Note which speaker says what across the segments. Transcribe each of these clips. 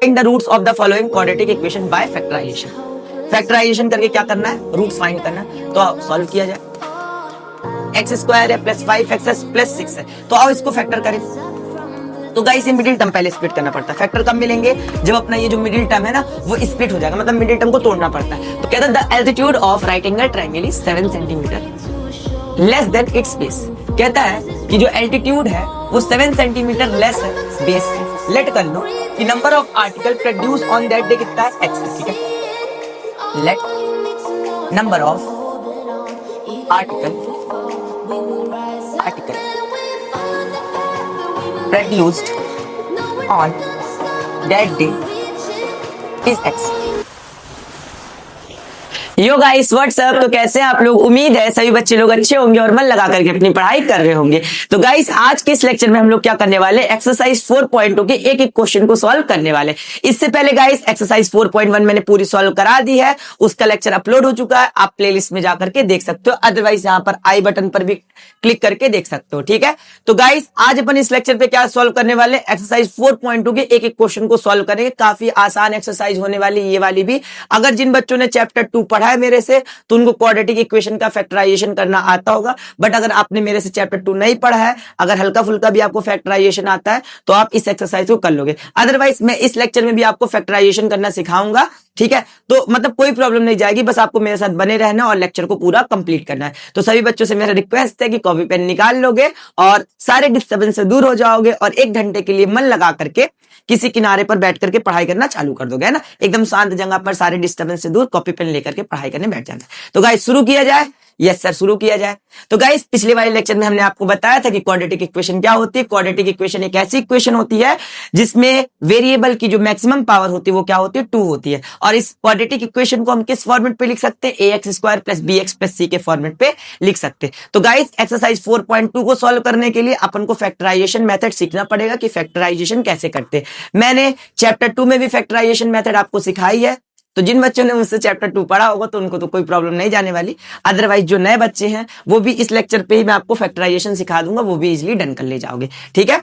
Speaker 1: Find the roots of the following quadratic equation by factorization. Factorization करके क्या करना है, रूट्स फाइंड करना है। तो आओ सॉल्व किया जाए। एक्स स्क्वायर है प्लस 5x प्लस 6 है, तो आओ इसको फैक्टर करें। तो गाइस ये मिडिल टर्म पहले स्प्लिट करना पड़ता है। फैक्टर कब मिलेंगे, जब अपना ये जो मिडिल टर्म है ना वो स्प्लिट हो जाएगा, मतलब मिडिल टर्म को तोड़ना पड़ता है। तो कहता है the altitude of right angle triangle is 7 centimetre less than it's base. कहता है कि जो एल्टीट्यूड है वो 7 सेंटीमीटर लेस है बेस से। लेट कर लो कि number of article produce on that day कितना है, x है, ठीक है। Let number of article produced on that day is x। Yo guys what's up, तो कैसे हैं आप लोग। उम्मीद है सभी बच्चे लोग अच्छे होंगे और मन लगा करके अपनी पढ़ाई कर रहे होंगे। तो गाइस आज के इस लेक्चर में हम लोग क्या करने वाले, एक्सरसाइज 4.2 के एक एक क्वेश्चन को सॉल्व करने वाले। इससे पहले गाइस एक्सरसाइज 4.1 मैंने पूरी सॉल्व करा दी है, उसका लेक्चर अपलोड हो चुका है, आप प्लेलिस्ट में जाकर के देख सकते हो। अदरवाइज यहाँ पर आई बटन पर भी क्लिक करके देख सकते हो, ठीक है। तो गाइस आज अपन इस लेक्चर पे क्या सॉल्व करने वाले, एक्सरसाइज 4.2 के एक एक क्वेश्चन को सॉल्व करेंगे। काफी आसान एक्सरसाइज होने वाली ये वाली भी। अगर जिन बच्चों ने चैप्टर 2 पढ़ा है मेरे से तो उनको क्वाड्रेटिक इक्वेशन का फैक्टराइजेशन करना आता होगा। बट अगर आपने मेरे से चैप्टर 2 नहीं पढ़ा है, अगर हल्का फुल्का भी आपको फैक्टराइजेशन आता है तो आप इस एक्सरसाइज को कर लोगे। अदरवाइज मैं इस लेक्चर में भी आपको फैक्टराइजेशन करना सिखाऊंगा, ठीक है। तो मतलब कोई प्रॉब्लम नहीं जाएगी, बस आपको मेरे साथ बने रहना और लेक्चर को पूरा कंप्लीट करना है। तो सभी बच्चों से मेरा रिक्वेस्ट है कि कॉपी पेन निकाल लोगे और सारे डिस्टर्बेंस से दूर हो जाओगे और 1 घंटे के लिए मन लगा करके किसी किनारे पर बैठ करके पढ़ाई करना चालू कर दोगे, है ना। एकदम शांत जगह पर सारे डिस्टर्बेंस से दूर कॉपी पेन लेकर के पढ़ाई करने बैठ जाना है। तो गाइस शुरू किया जाए। यस सर, शुरू किया जाए। तो गाइस पिछले वाले लेक्चर में हमने आपको बताया था कि क्वाड्रेटिक इक्वेशन क्या होती है। क्वाड्रेटिक इक्वेशन एक ऐसी इक्वेशन होती है जिसमें वेरिएबल की जो मैक्सिमम पावर होती है वो क्या होती है, 2 होती है। और इस क्वाड्रेटिक इक्वेशन को हम किस फॉर्मेट पे लिख सकते हैं, ax² + bx + c के फॉर्मेट पे लिख सकते हैं। तो गाइस एक्सरसाइज 4.2 को सॉल्व करने के लिए अपन को फैक्टराइजेशन मेथड सीखना पड़ेगा कि फैक्टराइजेशन कैसे करते हैं। मैंने चैप्टर 2 में भी फैक्टराइजेशन मेथड आपको सिखाई है, तो जिन बच्चों ने मुझसे चैप्टर 2 पढ़ा होगा तो उनको तो कोई प्रॉब्लम नहीं जाने वाली। अदरवाइज जो नए बच्चे हैं वो भी इस लेक्चर पे ही मैं आपको फैक्टराइजेशन सिखा दूंगा, वो भी इजीली डन कर ले जाओगे, ठीक है।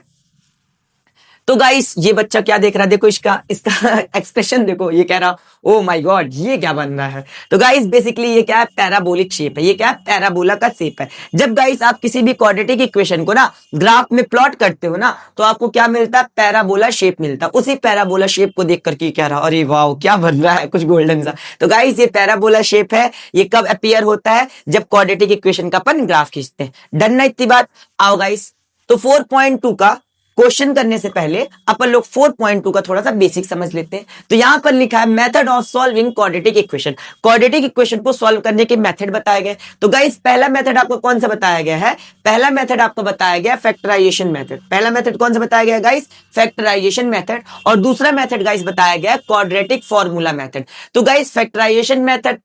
Speaker 1: तो गाइस ये बच्चा क्या देख रहा है, देखो इसका एक्सप्रेशन देखो, ये कह रहा ओ माय गॉड ये क्या बन रहा है। तो गाइस बेसिकली ये क्या है, पैराबोलिक शेप है। ये क्या है, पैराबोला का शेप है। जब गाइस आप किसी भी क्वाड्रेटिक इक्वेशन को ना ग्राफ में प्लॉट करते हो ना तो आपको क्या मिलता है, पैराबोला शेप मिलता है। उसी पैराबोला शेप को देख करके कह रहा अरे वाह क्या बन रहा है, कुछ गोल्डन सा। तो गाइस ये पैराबोला शेप है। ये कब अपीयर होता है, जब क्वाड्रेटिक इक्वेशन का अपन ग्राफ खींचते हैं। डन ना इतनी बात। आओ गाइस तो 4.2 का क्वेश्चन करने से पहले अपन लोग 4.2 का थोड़ा सा बेसिक समझ लेते हैं। तो यहां पर लिखा है method of solving quadratic equation. Quadratic equation को सॉल्व करने के मेथड बताए गए। तो गाइस पहला मेथड आपको कौन सा बताया गया है, पहला मेथड आपको बताया गया फैक्टराइजेशन मेथड। पहला मेथड कौन सा बताया गया गाइस, फैक्टराइजेशन मेथड। और दूसरा मेथड गाइस बताया गया क्वाड्रेटिक फॉर्मूला मेथड। तो गाइस फैक्टराइजेशन मेथड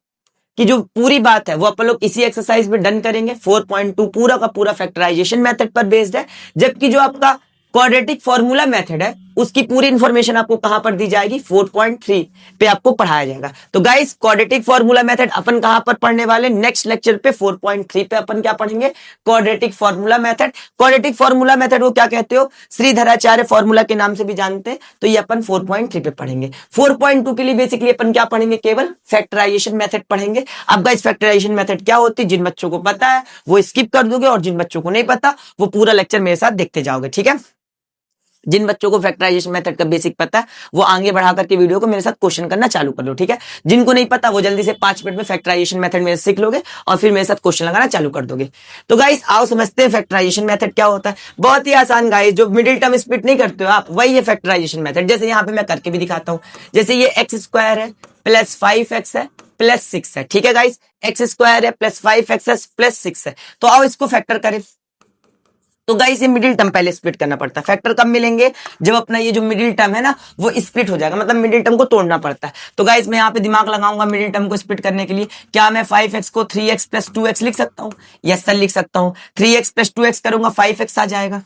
Speaker 1: कि जो पूरी बात है वो अपन लोग इसी एक्सरसाइज में डन करेंगे। 4.2 पूरा का पूरा फैक्टराइजेशन मेथड पर बेस्ड है, जबकि जो आपका क्वाड्रेटिक फॉर्मूला मेथड है उसकी पूरी इंफॉर्मेशन आपको कहां पर दी जाएगी, 4.3 पे आपको पढ़ाया जाएगा। तो गाइस क्वाड्रेटिक फॉर्मूला मेथड अपन कहां पर पढ़ने वाले, नेक्स्ट लेक्चर पे 4.3 पे अपन क्या पढ़ेंगे, quadratic formula method. Quadratic formula method को क्या कहते हो, श्रीधराचार्य फॉर्मूला के नाम से भी जानते हैं। तो ये अपन 4.3 पे पढ़ेंगे। 4.2 के लिए बेसिकली अपन क्या पढ़ेंगे, केवल फैक्टराइजेशन मेथड पढ़ेंगे। अब गाइस फैक्टराइजेशन मेथड क्या होती है, जिन बच्चों को पता है वो स्किप कर दोगे और जिन बच्चों को नहीं पता वो पूरा लेक्चर मेरे साथ देखते जाओगे, ठीक है। जिन बच्चों को फैक्टराइजेशन मेथड का बेसिक पता है वो आगे बढ़ा करके वीडियो को मेरे साथ क्वेश्चन करना चालू कर लो, ठीक है। जिनको नहीं पता वो जल्दी से 5 मिनट में फैक्टराइजेशन मेथड मेरे सीख लोगे और फिर मेरे साथ क्वेश्चन लगाना चालू कर दोगे। तो गाइस आओ समझते हैं फैक्टराइजेशन मेथड क्या होता है। बहुत ही आसान गाइस, जो मिडिल टर्म स्प्लिट नहीं करते हो आप वही है फैक्टराइजेशन मेथड। जैसे यहाँ पे मैं करके भी दिखाता हूँ। जैसे ये x² है प्लस 5x है प्लस 6 है, ठीक है गाइस। x² है प्लस 5x प्लस 6 है। तो आओ इसको फैक्टर करें। तो गाइस ये मिडिल टर्म पहले स्प्लिट करना पड़ता है। फैक्टर कब मिलेंगे, जब अपना ये जो मिडिल टर्म है ना वो स्प्लिट हो जाएगा, मतलब मिडिल टर्म को तोड़ना पड़ता है। तो गाइस मैं यहाँ पे दिमाग लगाऊंगा मिडिल टर्म को स्प्लिट करने के लिए। क्या मैं 5x को 3x + 2x लिख सकता हूँ, यस सर लिख सकता हूँ। 3x + 2x करूंगा 5x आ जाएगा।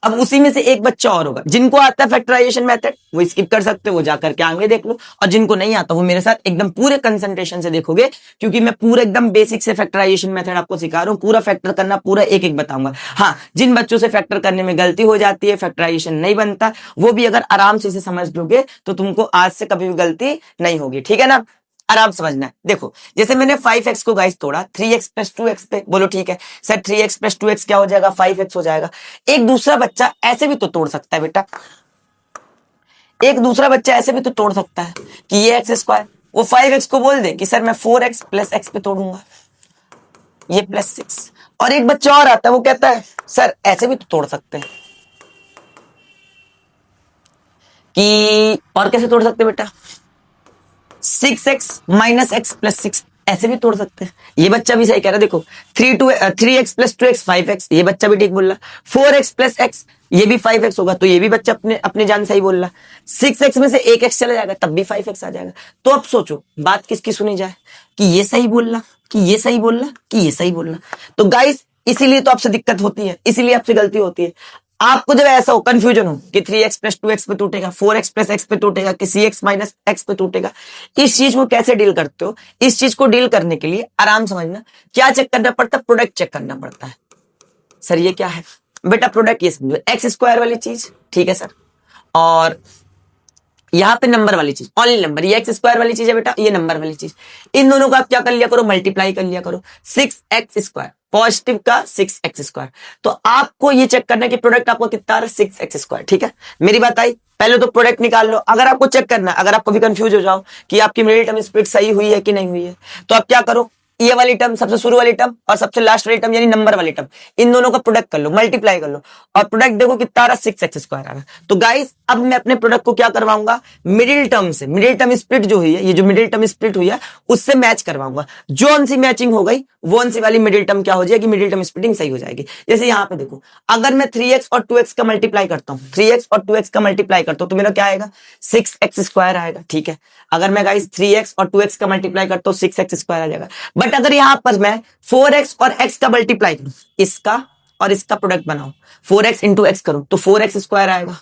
Speaker 1: अब उसी में से एक बच्चा और होगा, जिनको आता है फैक्टराइजेशन मेथड वो स्किप कर सकते हो, वो जाकर के आगे देख लो, और जिनको नहीं आता वो मेरे साथ एकदम पूरे कंसंट्रेशन से देखोगे, क्योंकि मैं पूरा एकदम बेसिक से फैक्टराइजेशन मेथड आपको सिखा रहा हूँ, पूरा फैक्टर करना पूरा एक एक बताऊंगा। हाँ, जिन बच्चों से फैक्टर करने में गलती हो जाती है, फैक्टराइजेशन नहीं बनता, वो भी अगर आराम से इसे समझ लोगे तो तुमको आज से कभी भी गलती नहीं होगी, ठीक है ना। आराम समझना है। देखो जैसे मैंने 5x को गाइस तोड़ा 3x प्लस 2x पे, बोलो ठीक है सर 3x प्लस 2x क्या हो जाएगा, 5x हो जाएगा। एक दूसरा बच्चा ऐसे भी तो तोड़ सकता है बेटा, एक दूसरा बच्चा ऐसे भी तो तोड़ सकता है कि ये एक्स स्क्वायर, वो 5x को बोल दे कि सर मैं 4x प्लस x पे तोड़ूंगा, ये प्लस 6। और एक बच्चा और आता है वो कहता है सर ऐसे भी तो तोड़ सकते हैं कि, और कैसे तोड़ सकते बेटा, 6x माइनस एक्स प्लस 6 ऐसे भी तोड़ सकते हैं। ये बच्चा भी सही कह रहा है, देखो 3x प्लस 2x 5x, ये बच्चा भी ठीक बोल रहा। 4x प्लस x ये भी 5x होगा, तो ये भी बच्चा अपने अपने जान सही बोल रहा। 6x में से एक x चला जाएगा तब भी 5x आ जाएगा। तो अब सोचो बात किसकी सुनी जाए, कि ये सही बोल रहा, कि ये सही बोल रहा, कि ये सही बोल रहा। तो गाइस इसीलिए तो आपसे दिक्कत होती है, इसीलिए आपसे गलती होती है। आपको जब ऐसा हो, कंफ्यूजन हो कि 3x प्लस 2x पे टूटेगा, 4x प्लस x पे टूटेगा, कि cx माइनस x पे टूटेगा, इस चीज को कैसे डील करते हो, इस चीज को डील करने के लिए आराम समझना, क्या चेक करना पड़ता है, प्रोडक्ट चेक करना पड़ता है। सर ये क्या है बेटा, प्रोडक्ट ये समझो, एक्स स्क्वायर वाली चीज, ठीक है सर, और यहाँ पे नंबर वाली चीज, ओनली नंबर, ये एक्स स्क्वायर वाली चीज है बेटा, ये नंबर वाली चीज, इन दोनों को आप क्या कर लिया करो, मल्टीप्लाई कर लिया करो। 6x स्क्वायर पॉजिटिव का 6x स्क्वायर, तो आपको ये चेक करना है कि प्रोडक्ट आपको कितना आ रहा है, 6x स्क्वायर, ठीक है। मेरी बात आई, पहले तो प्रोडक्ट निकाल लो। अगर आपको चेक करना है, अगर आप कभी कंफ्यूज हो जाओ कि आपकी मिडिल टर्म स्प्लिट सही हुई है कि नहीं हुई है, तो आप क्या करो, ये वाली टर्म, सबसे शुरू वाली टर्म और सबसे लास्ट वाली टर्म यानी नंबर वाली टर्म, इन दोनों का प्रोडक्ट कर लो, मल्टीप्लाई कर लो, और प्रोडक्ट देखो कितना आ रहा है, 6x स्क्वायर आ रहा है। तो गाइस अब मैं अपने प्रोडक्ट को क्या करवाऊंगा, मिडिल टर्म से, मिडिल टर्म स्प्लिट जो हुई है, ये जो मिडिल टर्म स्प्लिट हुई है उससे मैच करवाऊंगा। जो सी मैचिंग हो गई वो सी वाली मिडिल टर्म क्या हो जाएगी, मिडिल टर्म स्प्लिटिंग सही हो जाएगी। जैसे यहाँ पे देखो, अगर मैं 3x और 2x का मल्टीप्लाई करता हूँ, 3x और 2x का मल्टीप्लाई करता हूँ तो मेरा क्या आएगा, 6x स्क्वायर आएगा, ठीक है। अगर मैं गाइस 3x और 2x का मल्टीप्लाई करता हूँ 6x स्क्वायर आ जाएगा। बट अगर यहाँ पर मैं 4x और x का मल्टीप्लाई करूं, इसका और इसका प्रोडक्ट बनाऊं, 4x इंटू एक्स करूं तो 4x स्क्वायर आएगा,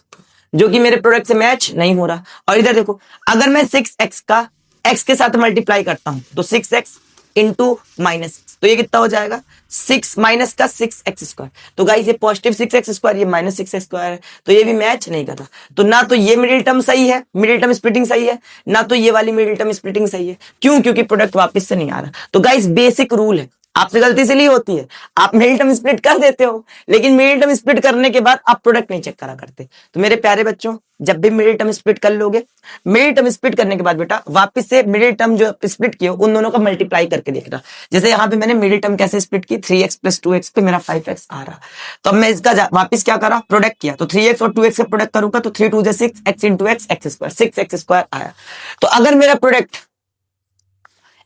Speaker 1: जो कि मेरे प्रोडक्ट से मैच नहीं हो रहा। और इधर देखो, अगर मैं 6x का x के साथ मल्टीप्लाई करता हूं तो 6x इंटू माइनस, तो ये कितना हो जाएगा, 6 माइनस का 6x स्क्वायर। तो गाइस ये पॉजिटिव 6x स्क्वायर, ये माइनस 6x स्क्वायर है, तो ये भी मैच नहीं करता। तो ना तो ये मिडिल टर्म सही है, मिडिल टर्म स्प्लिटिंग सही है, ना तो ये वाली मिडिल टर्म स्प्लिटिंग सही है। क्यों, क्योंकि प्रोडक्ट वापस से नहीं आ रहा। तो गाइस बेसिक रूल है, आपसे गलती से नहीं होती है, आप मिडिल टर्म स्प्लिट कर देते हो, लेकिन मिडिल टर्म स्प्लिट करने के बाद आप प्रोडक्ट नहीं चेक करा करते। तो मेरे प्यारे बच्चों, जब भी मिडिल टर्म स्प्लिट कर लोगे, मिडिल टर्म स्प्लिट करने के बाद बेटा वापस से मिडिल टर्म जो स्प्लिट किए उन दोनों का मल्टीप्लाई करके देखना। जैसे यहाँ पे मैंने मिडिल टर्म कैसे स्प्लिट की, 3x प्लस 2x पे मेरा 5x आ रहा, तो अब मैं इसका वापस क्या करा, प्रोडक्ट किया, तो 3x और 2x का प्रोडक्ट करूंगा तो 3 2 6 x into x, x square, 6x square आया। तो अगर मेरा प्रोडक्ट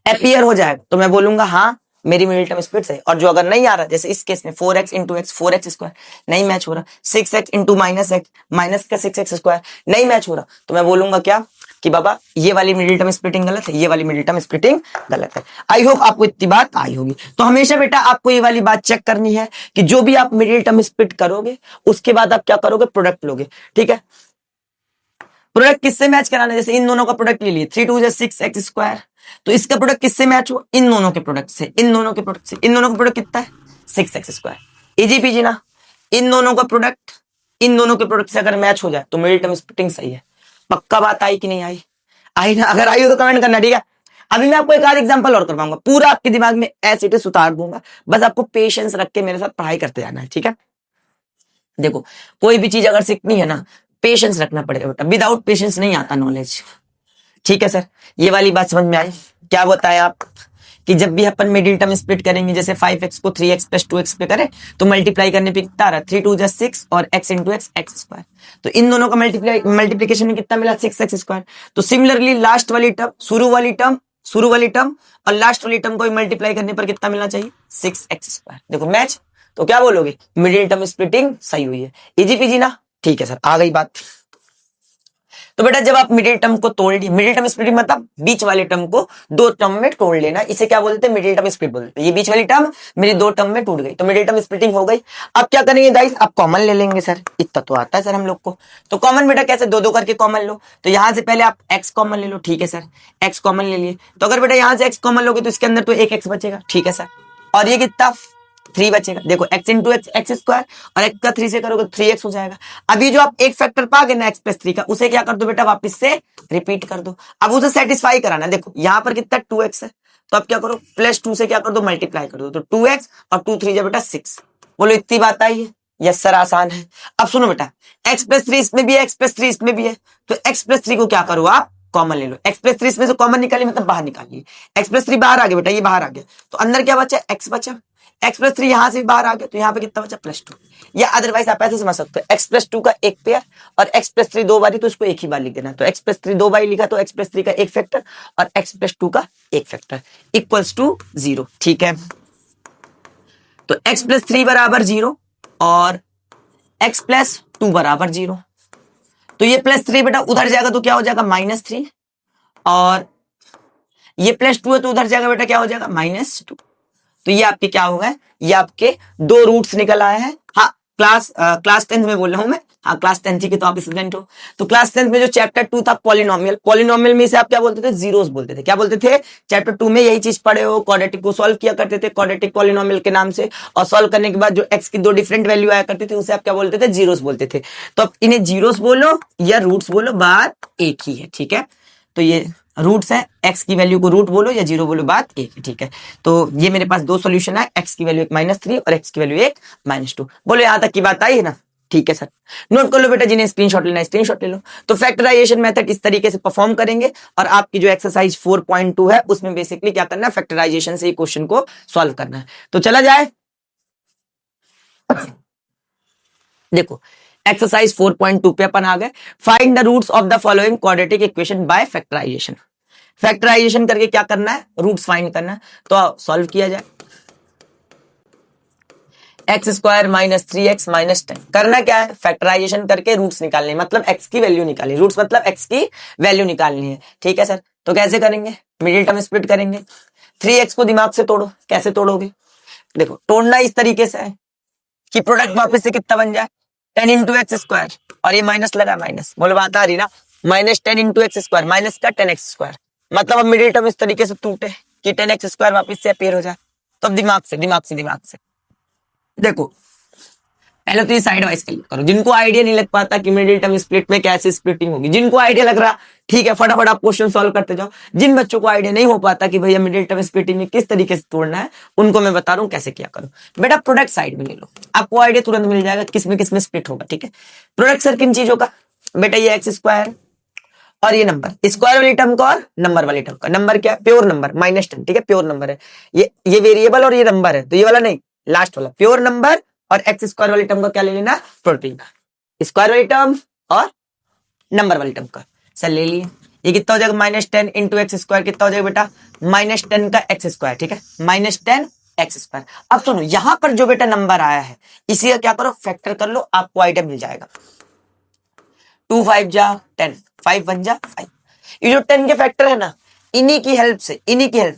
Speaker 1: अपीयर हो जाए तो मैं बोलूंगा हाँ मेरी मिडिल टर्म स्प्लिट सही। और जो अगर नहीं आ रहा, जैसे इस केस में 4x into x, 4x square नहीं मैच हो रहा, 6x into minus x, minus का 6x स्क्वायर नहीं मैच हो रहा, तो मैं बोलूंगा क्या, कि बाबा ये वाली मिडिल टर्म स्प्लिटिंग गलत है, ये वाली मिडिल टर्म स्प्लिटिंग गलत है। आई होप आपको इतनी बात आई होगी। तो हमेशा बेटा आपको ये वाली बात चेक करनी है कि जो भी आप मिडिल टर्म स्प्लिट करोगे उसके बाद आप क्या करोगे, प्रोडक्ट लोगे, ठीक है। प्रोडक्ट किससे मैच कराना है, जैसे इन दोनों का प्रोडक्ट ले लिए, 3 2 6x स्क्वायर, तो इसका प्रोडक्ट किससे मैच हुआ, इन दोनों के प्रोडक्ट से, इन दोनों के प्रोडक्ट से। इन दोनों का प्रोडक्ट कितना है, 6x स्क्वायर। इजी पीजी ना, इन दोनों का प्रोडक्ट इन दोनों के प्रोडक्ट से अगर मैच हो जाए तो मिडिल टर्म स्प्लिटिंग सही है। पक्का बात आई कि नहीं आई, आई ना, अगर आई हो तो कमेंट करना, ठीक है। अभी मैं आपको एक आध एग्जांपल और करवाऊंगा, पूरा आपके दिमाग में ऐसे इट उतार दूंगा, बस आपको पेशेंस रख के मेरे साथ पढ़ाई करते जाना है, ठीक है। देखो कोई भी चीज अगर सीखनी है ना, पेशेंस रखना पड़ेगा बेटा, विदाउट पेशेंस नहीं आता नॉलेज, ठीक है सर। ये वाली बात समझ में आई, क्या बताया आप कि जब भी अपन मिडिल टर्म स्प्लिट करेंगे, जैसे 5x को 3x प्लस 2x पे करें तो मल्टीप्लाई करने पे कितना आ रहा है, 3 2 6 और x into x, x square. तो इन दोनों का मल्टीप्लीकेशन में कितना मिला, 6x स्क्वायर। तो सिमिलरली लास्ट वाली टर्म, शुरू वाली टर्म और लास्ट वाली टर्म को मल्टीप्लाई करने पर कितना मिलना चाहिए, 6x स्क्वायर। देखो मैच, तो क्या बोलोगे, मिडिल टर्म स्प्लिटिंग सही हुई है। इजी पीजी ना, ठीक है सर, आ गई बात। तो बेटा जब आप मिडिल टर्म को तोड़ लिए, मिडिल टर्म स्प्लिटिंग मतलब बीच वाले टर्म को दो टर्म में तोड़ लेना, इसे क्या बोलते हैं, मिडिल टर्म स्प्लिट बोलते हैं। ये बीच वाली टर्म मेरी दो टर्म में टूट गई तो मिडिल टर्म स्प्लिटिंग हो गई। अब क्या करेंगे गाइस, आप कॉमन ले लेंगे सर, इतना तो आता है सर हम लोग को। तो कॉमन बेटा कैसे, दो दो करके कॉमन लो। तो यहां से पहले आप x कॉमन ले लो, ठीक है सर, x कॉमन ले लिए। तो अगर बेटा यहां से x कॉमन लोगे तो इसके अंदर तो एक x बचेगा, ठीक है सर, और ये कितना 3 बचेगा। देखो x इंटू एक्स स्क्वायर और x का 3 से करोगे तो 3x हो जाएगा। अभी जो आप एक फैक्टर पा गए ना x प्लस 3 का, उसे क्या कर दो बेटा, वापस से रिपीट कर दो। अब उसे सेटिस्फाई कराना, देखो यहाँ पर कितना 2x है, तो अब क्या करो, प्लस 2 से क्या कर दो, मल्टीप्लाई कर दो। तो 2x और 2 3 बेटा 6। बोलो इतनी बात आई है? यस सर, आसान है। अब सुनो बेटा, x प्लस 3 इसमें भी है, x प्लस 3 इसमें भी है, तो x प्लस 3 को क्या करो, आप कॉमन ले लो। x प्लस 3 इसमें से कॉमन निकालिए, मतलब बाहर निकालिए। x प्लस 3 बाहर आ गया बेटा, ये बाहर आ गया, तो अंदर क्या बचा, x बचा। x प्लस 3 यहां से भी बाहर आ गया, तो यहाँ पे कितना बचा, प्लस 2। या अदरवाइज आप ऐसे समझ सकते हो, x प्लस 2 का एक पेयर और x प्लस 3 दो बारी, तो उसको एक ही बार लिख देना। तो x प्लस 3 दो बारी लिखा तो x प्लस 3 का एक फैक्टर और x प्लस 2 का एक फैक्टर इक्वल्स टू 0, ठीक है। तो x प्लस 3 बराबर 0 और x प्लस 2 बराबर 0। तो ये प्लस 3 बेटा उधर जाएगा तो क्या हो जाएगा, -3, और ये प्लस 2 है तो उधर जाएगा बेटा, क्या हो जाएगा, -2। तो ये आपके क्या हो गए, ये आपके दो रूट्स निकल आए हैं। हाँ, क्लास 10th में बोल रहा हूं मैं, हाँ क्लास 10th की तो आप स्टूडेंट हो। तो क्लास 10th में जो चैप्टर 2 था पॉलिनोमियल, पॉलिनोमियल में इसे आप क्या बोलते थे, जीरोस बोलते थे। क्या बोलते थे, चैप्टर 2 में यही चीज पढ़े हो, क्वाड्रेटिक को सॉल्व किया करते थे क्वाड्रेटिक पॉलिनोमियल के नाम से, और सॉल्व करने के बाद जो एक्स की दो डिफरेंट वैल्यू आया करती थी उसे आप क्या बोलते थे, जीरोस बोलते थे। तो अब इन्हें जीरोस बोलो या रूट्स बोलो, बात एक ही है, ठीक है। तो ये रूट्स है, x की वैल्यू को रूट बोलो या जीरो बोलो, बात एक है, ठीक है। तो ये मेरे पास दो सॉल्यूशन है, x की वैल्यू एक -3 और x की वैल्यू एक -2। बोलो यहां तक की बात आई है ना, ठीक है सर। नोट कर लो बेटा, जिन्हें स्क्रीनशॉट लेना है स्क्रीनशॉट ले लो। तो फैक्टराइजेशन मेथड इस तरीके से परफॉर्म करेंगे, और आपकी जो एक्सरसाइज 4.2 है उसमें बेसिकली क्या करना है, फैक्टराइजेशन से क्वेश्चन को सॉल्व करना है। तो चला जाए, देखो एक्सरसाइज 4.2 पे अपन आ गए। Find the roots of the following quadratic equation by factorization. Factorization करके क्या करना है, रूट्स फाइंड करना है। तो सॉल्व किया जाए, एक्स स्क्वायर -3x -10 करना क्या है, फैक्टराइजेशन करके रूट्स निकालने, मतलब x की वैल्यू निकालनी, रूट्स मतलब x की वैल्यू निकालनी है, ठीक है सर। तो कैसे करेंगे, मिडिल टर्म स्प्लिट करेंगे। 3x को दिमाग से तोड़ो, कैसे तोड़ोगे, देखो तोड़ना इस तरीके से है कि प्रोडक्ट वापस से कितना बन जाए, 10 इंटू एक्स स्क्वायर, और ये माइनस लगा, माइनस बोलो, बात आ रही ना, -10 इंटू एक्स स्क्वायर माइनस का 10x स्क्वायर, मतलब अब मिडिल टर्म इस तरीके से टूटे कि 10x स्क्वायर वापस से अपीयर हो जाए। तो अब दिमाग से देखो, पहले तो ये साइड वाइज करो। जिनको आइडिया नहीं लग पाता कि मिडिल टर्म स्प्लिट में कैसे स्प्लिटिंग होगी, जिनको आइडिया लग रहा, ठीक है, फटाफट आप क्वेश्चन सॉल्व करते जाओ। जिन बच्चों को आइडिया नहीं हो पाता कि भैया मिडिल टर्म स्प्लिटिंग में किस तरीके से तोड़ना है, उनको मैं बता रहा हूं कैसे क्या करो। बेटा प्रोडक्ट साइड में ले लो, आपको आइडिया तुरंत मिल जाएगा किसमें स्प्लिट होगा, ठीक है। प्रोडक्ट सर किन चीजों का, बेटा ये एक्स स्क्वायर और ये नंबर, स्क्वायर वाली टर्म का और नंबर वाली टर्म का। नंबर क्या है, प्योर नंबर -10, ठीक है, प्योर नंबर है। ये वेरिएबल और ये नंबर है, तो ये वाला नहीं, लास्ट वाला प्योर नंबर, और एक्स स्क्वायर वाली टर्म का क्या ले लेना, प्रोडक्ट का, स्क्वायर वाली टर्म और नंबर वाली टर्म का। सर ले लिए, ये कितना हो जाएगा, -10 इंटू एक्स स्क्वायर, कितना हो जाएगा बेटा, -10 का एक्स स्क्वायर, ठीक है, -10 एक्स स्क्वायर। अब सुनो, यहां पर जो बेटा नंबर आया है इसी का क्या करो, फैक्टर कर लो, आपको आइडिया मिल जाएगा। 2 5 जा 10, 5 1 जा 5। ये जो 10 के फैक्टर है ना, इन्हीं की हेल्प से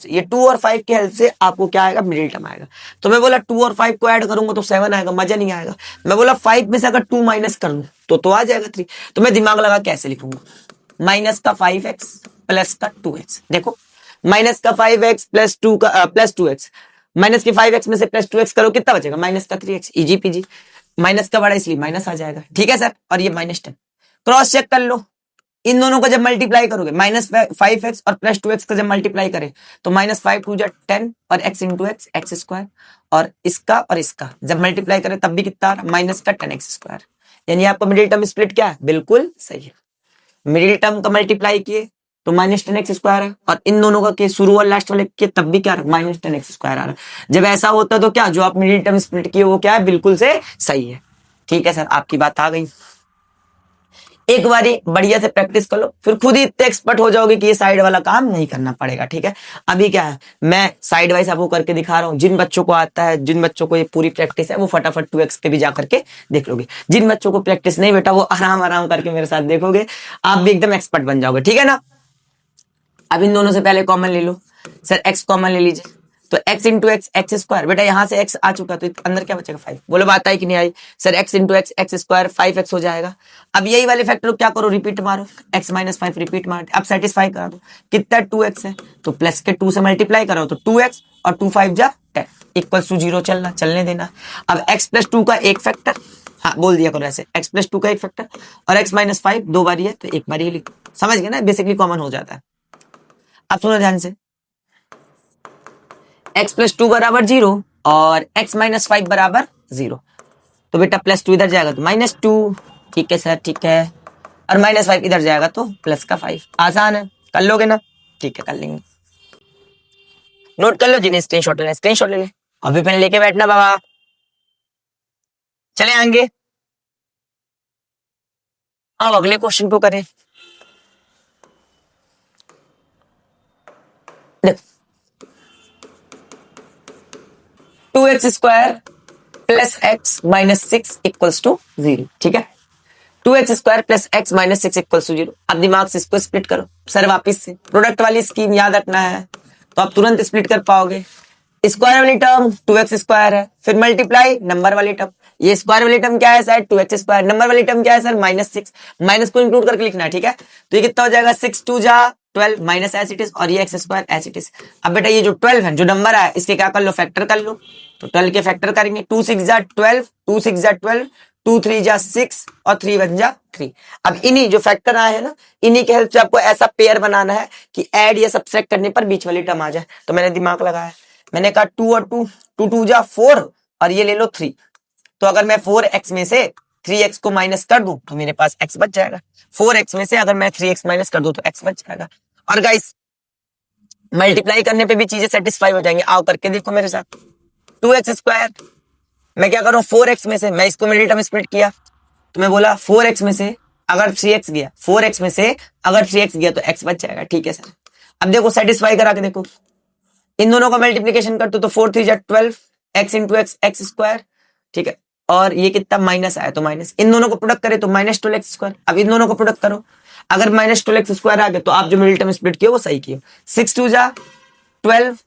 Speaker 1: ये 2 और 5 की हेल्प से आपको क्या आएगा, मिडिल टर्म आएगा। तो मैं बोला 2 और 5 को ऐड करूंगा तो 7 आएगा, मजा नहीं आएगा। मैं बोला 5 में से अगर 2 माइनस कर लूं तो आ जाएगा 3। तो मैं दिमाग लगा कैसे लिखूंगा, माइनस का 5x प्लस का 2x। देखो माइनस का 5x प्लस 2x, माइनस के 5x में से प्लस 2x करो, कितना बचेगा, माइनस का 3x। इजी पीजी, माइनस का बड़ा इसलिए माइनस आ जाएगा, ठीक है सर। और ये -10 क्रॉस चेक कर लो, इन दोनों को जब मल्टीप्लाई करोगे, -5x और प्लस 2x का जब मल्टीप्लाई करें तो -5 2 10 और x इंटू एक्स स्क्वायर, और इसका जब मल्टीप्लाई करें तब भी कितना, माइनस का 10x स्क्वायर। यानी आपका मिडिल टर्म स्प्लिट क्या है, बिल्कुल सही है। मिडिल टर्म का मल्टीप्लाई किए तो -10x स्क्वायर है, और इन दोनों का के शुरू और लास्ट वाले के तब भी क्या -10x स्क्वायर आ रहा है। जब ऐसा होता है तो क्या, जो आप मिडिल टर्म स्प्लिट किए वो क्या है, बिल्कुल से सही है, ठीक है सर। आपकी बात आ गई। एक बारी बढ़िया से प्रैक्टिस कर लो, फिर खुद ही इतने एक्सपर्ट हो जाओगे कि ये साइड वाला काम नहीं करना पड़ेगा। ठीक है, अभी क्या है, मैं साइड वाइज आपको करके दिखा रहा हूँ। जिन बच्चों को आता है, जिन बच्चों को ये पूरी प्रैक्टिस है, वो फटाफट 2x पे भी जा करके देख लोगे। जिन बच्चों को प्रैक्टिस नहीं बेटा, वो आराम आराम करके मेरे साथ देखोगे, आप भी एकदम एक्सपर्ट बन जाओगे। ठीक है ना। अब इन दोनों से पहले कॉमन ले लो। सर x कॉमन ले लीजिए, तो x into x x square, बेटा यहां से x आ चुका, तो अंदर क्या बचेगा 5। बोलो बात आई कि नहीं आई। Sir x into x x square 5x हो जाएगा। अब यही वाले फैक्टर को क्या करो, रिपीट मारो, x माइनस 5 रिपीट मार, अब सेटिस्फाई करा दो। कितना 2x है, तो प्लस के 2 से मल्टीप्लाई कराओ, तो 2x और 2 5 जा 10 इक्वल्स टू 0 चलने देना। अब x प्लस 2 का एक फैक्टर, हाँ बोल दिया करो ऐसे, x प्लस 2 का एक फैक्टर, और x माइनस 5 दो बारी है तो एक बारी ही लिख, समझ गए ना, बेसिकली कॉमन हो जाता है। अब सुनो ध्यान से, x प्लस 2 बराबर 0 और x माइनस 5 बराबर 0, तो बेटा प्लस 2 इधर जाएगा तो माइनस 2, ठीक है सर ठीक है, और माइनस 5 इधर जाएगा तो प्लस का 5। आसान है, कर लोगे ना, ठीक है कर लेंगे। नोट कर लो, जिन्हें स्क्रीनशॉट लेना स्क्रीनशॉट ले ले, कॉपी पेन लेके बैठना बाबा। चले आएंगे, अब अगले क्वेश्चन को करें। देखो 2x square plus x minus 6 equals to 0। ठीक है, 2x square plus x minus 6 equals to 0। अब दिमाग से इसको स्प्लिट करो। सर वापिस से प्रोडक्ट वाली स्कीम याद रखना है, तो आप तुरंत स्प्लिट कर पाओगे। स्क्वायर वाली टर्म 2x स्क्वायर है, फिर मल्टीप्लाई नंबर वाली टर्म, ये स्क्वायर वाली टर्म क्या है सर 2x स्क्वायर, नंबर वाली टर्म क्या है सर माइनस 6, माइनस को इंक्लूड करके लिखना है। ठीक है, तो ये कितना हो जाएगा 6 2 जा 12 माइनस एज इट इज, और ये x square as it is. अब बेटा ये जो 12 है, जो नंबर है, इसके क्या कर लो, फैक्टर कर लो। तो 12 के फैक्टर करेंगे, 2 6 जा 12, 2 6 जा 12, 2 3 जा 6 और 3 1 जा 3। अब इन्हीं जो फैक्टर आए हैं ना, इन्हीं के हेल्प से आपको ऐसा पेयर बनाना है कि ऐड या सब्ट्रैक्ट करने पर बीच वाली टर्म आ जाए। तो मैंने दिमाग लगाया, मैंने कहा 2 और 2, 2 2 जा 4 और ये ले लो 3। तो अगर मैं 4x में से 3x को माइनस कर दूं तो मेरे पास x बच जाएगा। 4x में से अगर मैं 3x माइनस कर दूं तो x बच जाएगा। और गाइस मल्टीप्लाई करने पे भी चीजें सेटिस्फाई हो जाएंगी। आओ करके देखो मेरे साथ, 2x स्क्वायर, मैं क्या करूं 4x में से, मैं इसको मिडिल टर्म स्प्लिट किया, तो मैं बोला 4x में से अगर 3x गया, 4x में से अगर 3x गया तो x बच जाएगा। ठीक है सर, अब देखो सेटिस्फाई करा के देखो, इन दोनों का मल्टीप्लीकेशन कर दो तो 4 3 जा 12 x into x x square. ठीक है, और ये कितना माइनस आया तो माइनस, इन दोनों को प्रोडक्ट करे तो माइनस 12 एक्स स्क्वायर। अब इन दोनों को प्रोडक्ट करो, अगर माइनस 12 एक्स स्क्वायर आ गया तो आप जो मिडिल टर्म स्प्लिट किया वो सही किया। 6 2 जा 12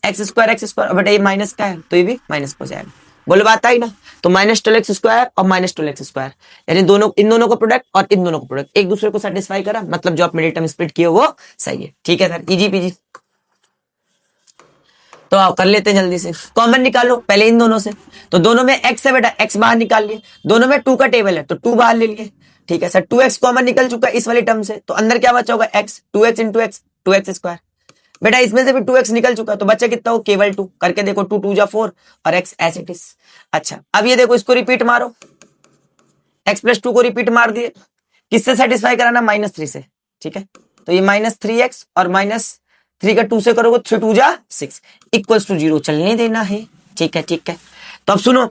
Speaker 1: एक्स स्क्वायर, बेटा ये माइनस का है तो ये भी माइनस हो जाएगा। बोलो बात आई ना, तो माइनस 12 एक्स स्क्वायर और माइनस 12 एक्स स्क्वायर, यानी दोनों, इन दोनों को प्रोडक्ट और इन दोनों को प्रोडक्ट, एक दूसरे को सेटिस्फाई करा, मतलब जो आप मिडिल टर्म स्प्लिट किए वो सही है। ठीक है सर, इजी पीजी। तो आप कर लेते हैं जल्दी से, कॉमन निकालो पहले इन दोनों से। तो दोनों में x है बेटा, x बाहर निकाल लिए, दोनों में 2 का टेबल है तो 2 बाहर ले लिए। ठीक है सर, 2x कॉमन निकल चुका है इस वाली टर्म से, तो अंदर क्या बचा होगा x, 2x into x 2x square. बेटा इसमें से भी 2x निकल चुका है तो बच्चा कितना हो, केवल 2, करके देखो 2 2 जा 4 और x एज इट इज। अच्छा अब ये देखो, इसको रिपीट मारो, x प्लस 2 को रिपीट मार दिए, किससे सेटिस्फाई कराना, माइनस 3 से। ठीक है, तो ये माइनस 3x और माइनस 3 का 2 से करोगे 3 2 जा 6 इक्वल्स टू 0 चलने देना है। ठीक है ठीक है, तो अब सुनो,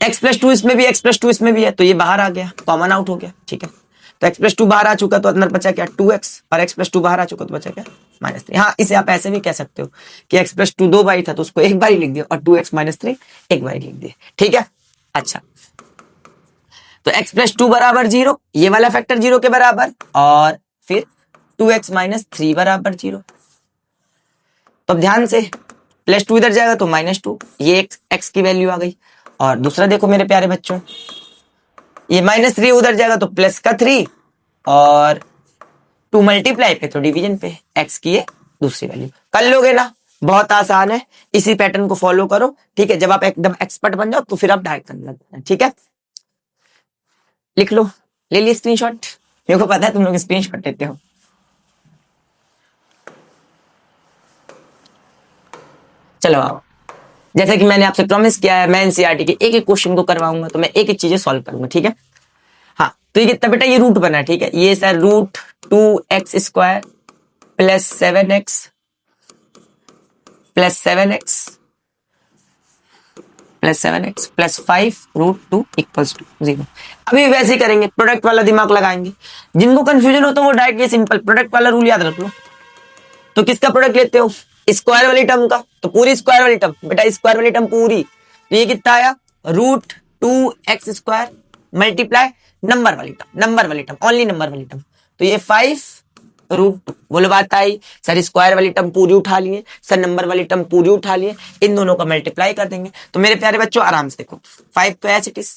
Speaker 1: x प्लस 2 इसमें भी, x प्लस 2 इसमें भी है, तो ये बाहर आ गया, कॉमन आउट हो गया। ठीक है, तो x प्लस 2 बाहर आ चुका तो अंदर बचा क्या 2x, और x प्लस 2 बाहर आ चुका तो बचा क्या माइनस 3। हाँ इसे आप ऐसे भी कह सकते हो कि x प्लस 2 दो बारी था तो उसको एक बारी लिख दिया, और 2x माइनस 3 एक बारी लिख दिया। ठीक है, अच्छा तो x प्लस 2 बराबर 0, ये वाला फैक्टर 0 के बराबर, और फिर 2x माइनस 3 बराबर 0। तो अब ध्यान से, प्लस 2 इधर जाएगा तो माइनस 2, ये x की वैल्यू आ गई। और दूसरा देखो मेरे प्यारे बच्चों, ये माइनस 3 उधर जाएगा तो प्लस का 3, और 2 मल्टीप्लाई पे तो डिवीजन पे x की ये दूसरी वैल्यू। कर लोगे ना, बहुत आसान है, इसी पैटर्न को फॉलो करो। ठीक है, जब आप एकदम एक्सपर्ट बन जाओ तो फिर आप डायरेक्ट करने लगते हैं। ठीक है, लिख लो, ले लिए स्क्रीनशॉट, मेरे को पता है तुम लोग स्क्रीनशॉट लेते हो। चलो आओ, जैसे कि मैंने आपसे प्रॉमिस किया है, मैं एनसीईआरटी के एक एक क्वेश्चन को करवाऊंगा, तो मैं एक एक चीजें सॉल्व करूंगा। ठीक है, हाँ तो ये कितना बेटा, ये रूट बना। ठीक है, ये sir root 2x square plus 7x plus 7x plus 7x plus 5√2 equals to 0। अभी वैसे ही करेंगे, प्रोडक्ट वाला दिमाग लगाएंगे। जिनको कंफ्यूजन हो तो वो डायरेक्ट ये सिंपल प्रोडक्ट वाला रूल याद रख लो। तो किसका प्रोडक्ट लेते हो? स्क्वायर वाली टर्म का, तो पूरी स्क्वायर वाली टर्म बेटा, स्क्वायर वाली टर्म पूरी, तो ये कितना आया √2x² मल्टीप्लाई नंबर वाली टर्म ओनली नंबर वाली टर्म, तो ये 5√2। बोलो बात आई सर, स्क्वायर वाली टर्म पूरी उठा लिए, सर नंबर वाली टर्म पूरी उठा लिए, इन दोनों का मल्टीप्लाई कर देंगे। तो मेरे प्यारे बच्चों आराम से देखो, 5 तो एज इट इज,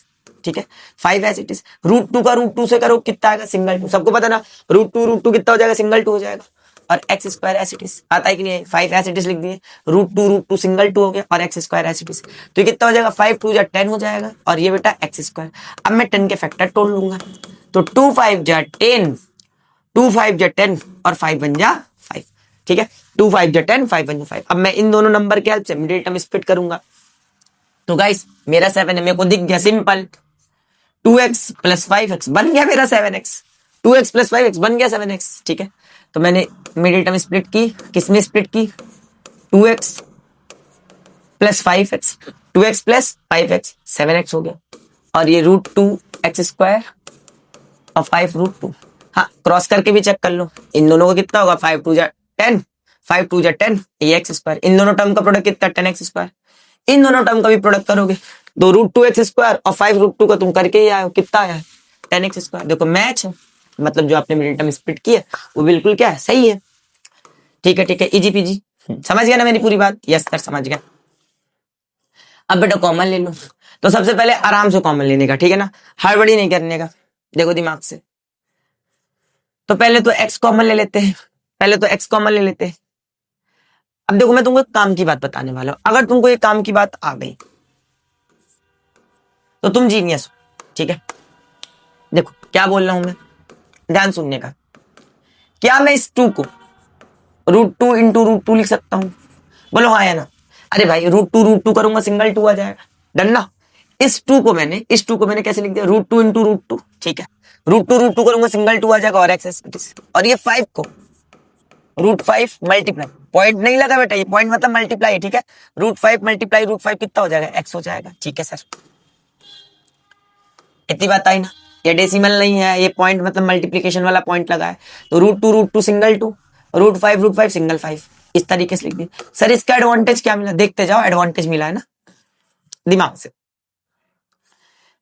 Speaker 1: ठीक है, 5 एज इट इज, √2 का √2 से करो कितना आएगा सिंगल 2, सबको पता ना, √2 कितना हो जाएगा सिंगल 2 हो जाएगा, और x² एज इट इज आता है कि नहीं, 5 एज इट इज लिख दिए, √2 सिंगल 2 हो गया, और x² एज इट इज, तो ये कितना हो जाएगा 5 2 जा 10 हो जाएगा, और ये बेटा x²। अब मैं 10 के फैक्टर तोड़ लूंगा, तो 2 5 जा 10, 2 5 जा 10 और 5 बन जा 5, ठीक है, 2 5 जा 10 5 बन जा 5। अब मैं इन दोनों नंबर के हेल्प से मिडिल टर्म स्प्लिट करूंगा, तो गाइस मेरा 7 है, मेरे को दिख गया सिंपल, 2x प्लस 5x बन गया मेरा 7x, 2x प्लस 5x बन गया 7x, ठीक है। तो मैंने मिडिल टर्म स्प्लिट की, किसमें स्प्लिट की, 2x plus 5x, 2x plus 5x 7x हो गया, और ये √2x² और 5√2, हाँ क्रॉस करके भी चेक कर लो, इन दोनों को कितना होगा 5 2 जा 10, 5 2 जा 10, ये x², इन दोनों टर्म का प्रोडक्ट कितना 10x², इन दोनों टर्म का भी प्रोडक्ट करोगे तो √2x² और 5√2 का तुम करके ही आए हो, कितना आया 10x²। देखो मैच है, मतलब जो आपने मिडिल टर्म स्प्लिट किया वो बिल्कुल क्या है, सही है, ठीक है, इजी पीजी, समझ गया ना मेरी पूरी बात? यस सर समझ गया। अब बेटा कॉमन ले लो, तो सबसे पहले आराम से कॉमन लेने का, ठीक है ना, हड़बड़ी नहीं करने का, देखो दिमाग से। तो पहले तो x कॉमन ले लेते हैं, अब देखो मैं तुमको काम की बात बताने वाला हूं, अगर तुमको ये काम की बात आ गई तो तुम जीनियस हो, ठीक है। देखो क्या बोल रहा हूं मैं, ध्यान सुनने का। क्या मैं इस 2 को √2 इंटू √2 लिख सकता हूं? बोलो हाँ या ना। अरे भाई √2 करूंगा सिंगल 2 आ जाएगा, डन ना। इस 2 को मैंने कैसे लिख दिया, √2 इंटू √2, ठीक है, √2 करूंगा सिंगल 2 आ जाएगा, और x, और ये 5 को √5 मल्टीप्लाई, पॉइंट नहीं लगा बेटा, ये पॉइंट मतलब मल्टीप्लाई, ठीक है, √5 मल्टीप्लाई √5 कितना हो जाएगा, x हो जाएगा, ठीक है सर। इतनी बात आई ना, ये डेसिमल नहीं है, ये पॉइंट मतलब मल्टीप्लिकेशन वाला पॉइंट लगा है, तो √2 सिंगल 2, √5 सिंगल 5, इस तरीके से लिख दी। सर इसका एडवांटेज क्या मिला, देखते जाओ, एडवांटेज मिला है ना दिमाग से।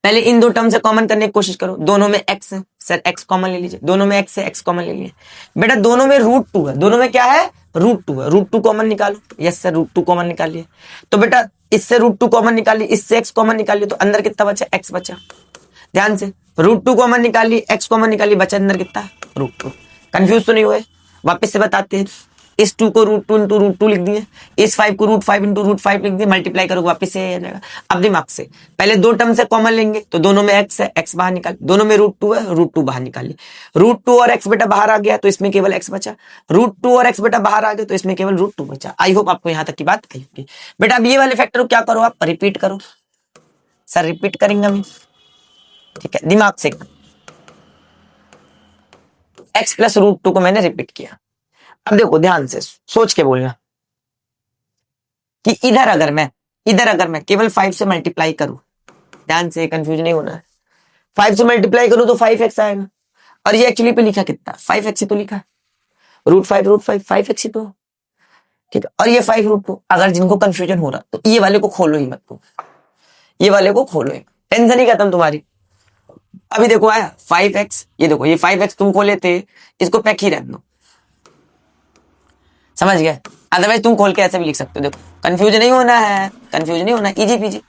Speaker 1: पहले इन दो टर्म से कॉमन करने की कोशिश करो, दोनों में x है, सर x कॉमन ले लीजिए, दोनों में x है, x कॉमन ले लीजिए बेटा, दोनों में √2 है, दोनों में क्या है √2 है, √2 कॉमन निकालो, यस सर √2 कॉमन निकालिए, तो बेटा इससे √2 कॉमन निकालिए, इससे x कॉमन निकालिए, तो अंदर कितना बचा, x बचा, ध्यान से, √2 कॉमन निकालिए, x कॉमन निकालिए, बचा अंदर कितना √2। कंफ्यूज तो नहीं हुए? वापस से बताते हैं, इस 2 को √2 इंटू √2 लिख दिए, इस 5 को √5 इंटू √5 लिख दिए, मल्टीप्लाई करोगे वापस से आ जाएगा। अब दिमाग से पहले दो टर्म से कॉमन लेंगे, तो दोनों में x है, x बाहर निकाल, दोनों में √2 है, √2 बाहर निकालिए, √2 और x बेटा बाहर आ गया तो इसमें केवल x बचा, √2 और x बेटा बाहर आ गया तो इसमें केवल √2 बचा। आई होप आपको यहाँ तक की बात आई होगी बेटा। अब ये वाले फैक्टर को क्या करो, आप रिपीट करो, सर रिपीट करेंगे हम, ठीक है, दिमाग से x प्लस √2 को मैंने रिपीट किया। अब देखो ध्यान से सोच के बोलना कि इधर अगर मैं केवल 5 से मल्टीप्लाई करूं, ध्यान से कंफ्यूज नहीं होना है, 5 से मल्टीप्लाई करूं तो 5x आएगा, और ये एक्चुअली पे लिखा कितना 5x ही तो लिखा है, √5 5x ही तो, ठीक है, और ये 5√2। अगर जिनको कंफ्यूजन हो रहा तो ये वाले को खोलो ही मत, तुम ये वाले को खोलो ही, टेंशन ही खत्म तुम्हारी। अभी देखो आया 5x, ये देखो ये 5x तुम खोले थे, इसको पैक ही रहने दो, समझ गए? अदरवाइज तुम खोल के ऐसे भी लिख सकते हो, देखो कंफ्यूज नहीं होना, इजी पीजी,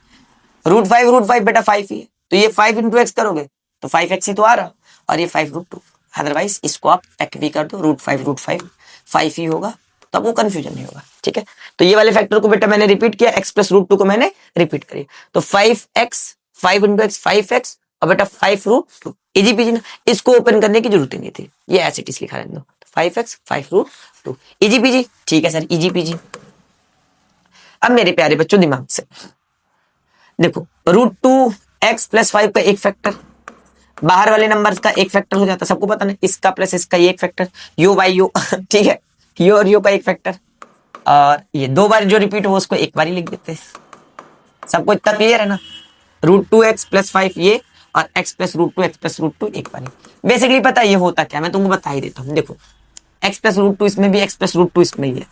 Speaker 1: √5 बेटा 5 ही है, तो ये 5 इंटू एक्स करोगे तो 5x ही तो आ रहा, और ये 5√2, अदरवाइज इसको आप पैक भी कर दो, √5 5 ही होगा, तब वो कंफ्यूजन नहीं होगा, ठीक है। तो ये वाले फैक्टर को बेटा मैंने रिपीट किया, x प्लस √2 को मैंने रिपीट करी, तो 5x 5 इंटू एक्स 5x और बेटा 5√2, इजी पीजी ना, इसको ओपन करने की जरूरत ही नहीं थी, ये ऐसे टीस लिखा रहने दो, 5x 5√2, इजी पीजी, ठीक है सर इजी पीजी। अब मेरे प्यारे बच्चों दिमाग से देखो, √2x प्लस 5 का एक फैक्टर, बाहर वाले नंबर्स का एक फैक्टर हो जाता, सबको पता ना, इसका प्लस इसका ये एक फैक्टर, यो बाई यो ठीक है, यो और यो का एक फैक्टर, और ये दो बार जो रिपीट हो उसको एक बार ही लिख देते हैं, सबको इतना क्लियर है ना? √2x + 5 ये और x + √2x + √2 एक बार। बेसिकली पता है ये होता क्या, मैं तुमको बता ही देता हूँ। देखो x + √2 इसमें भी, x + √2 इसमें ही है,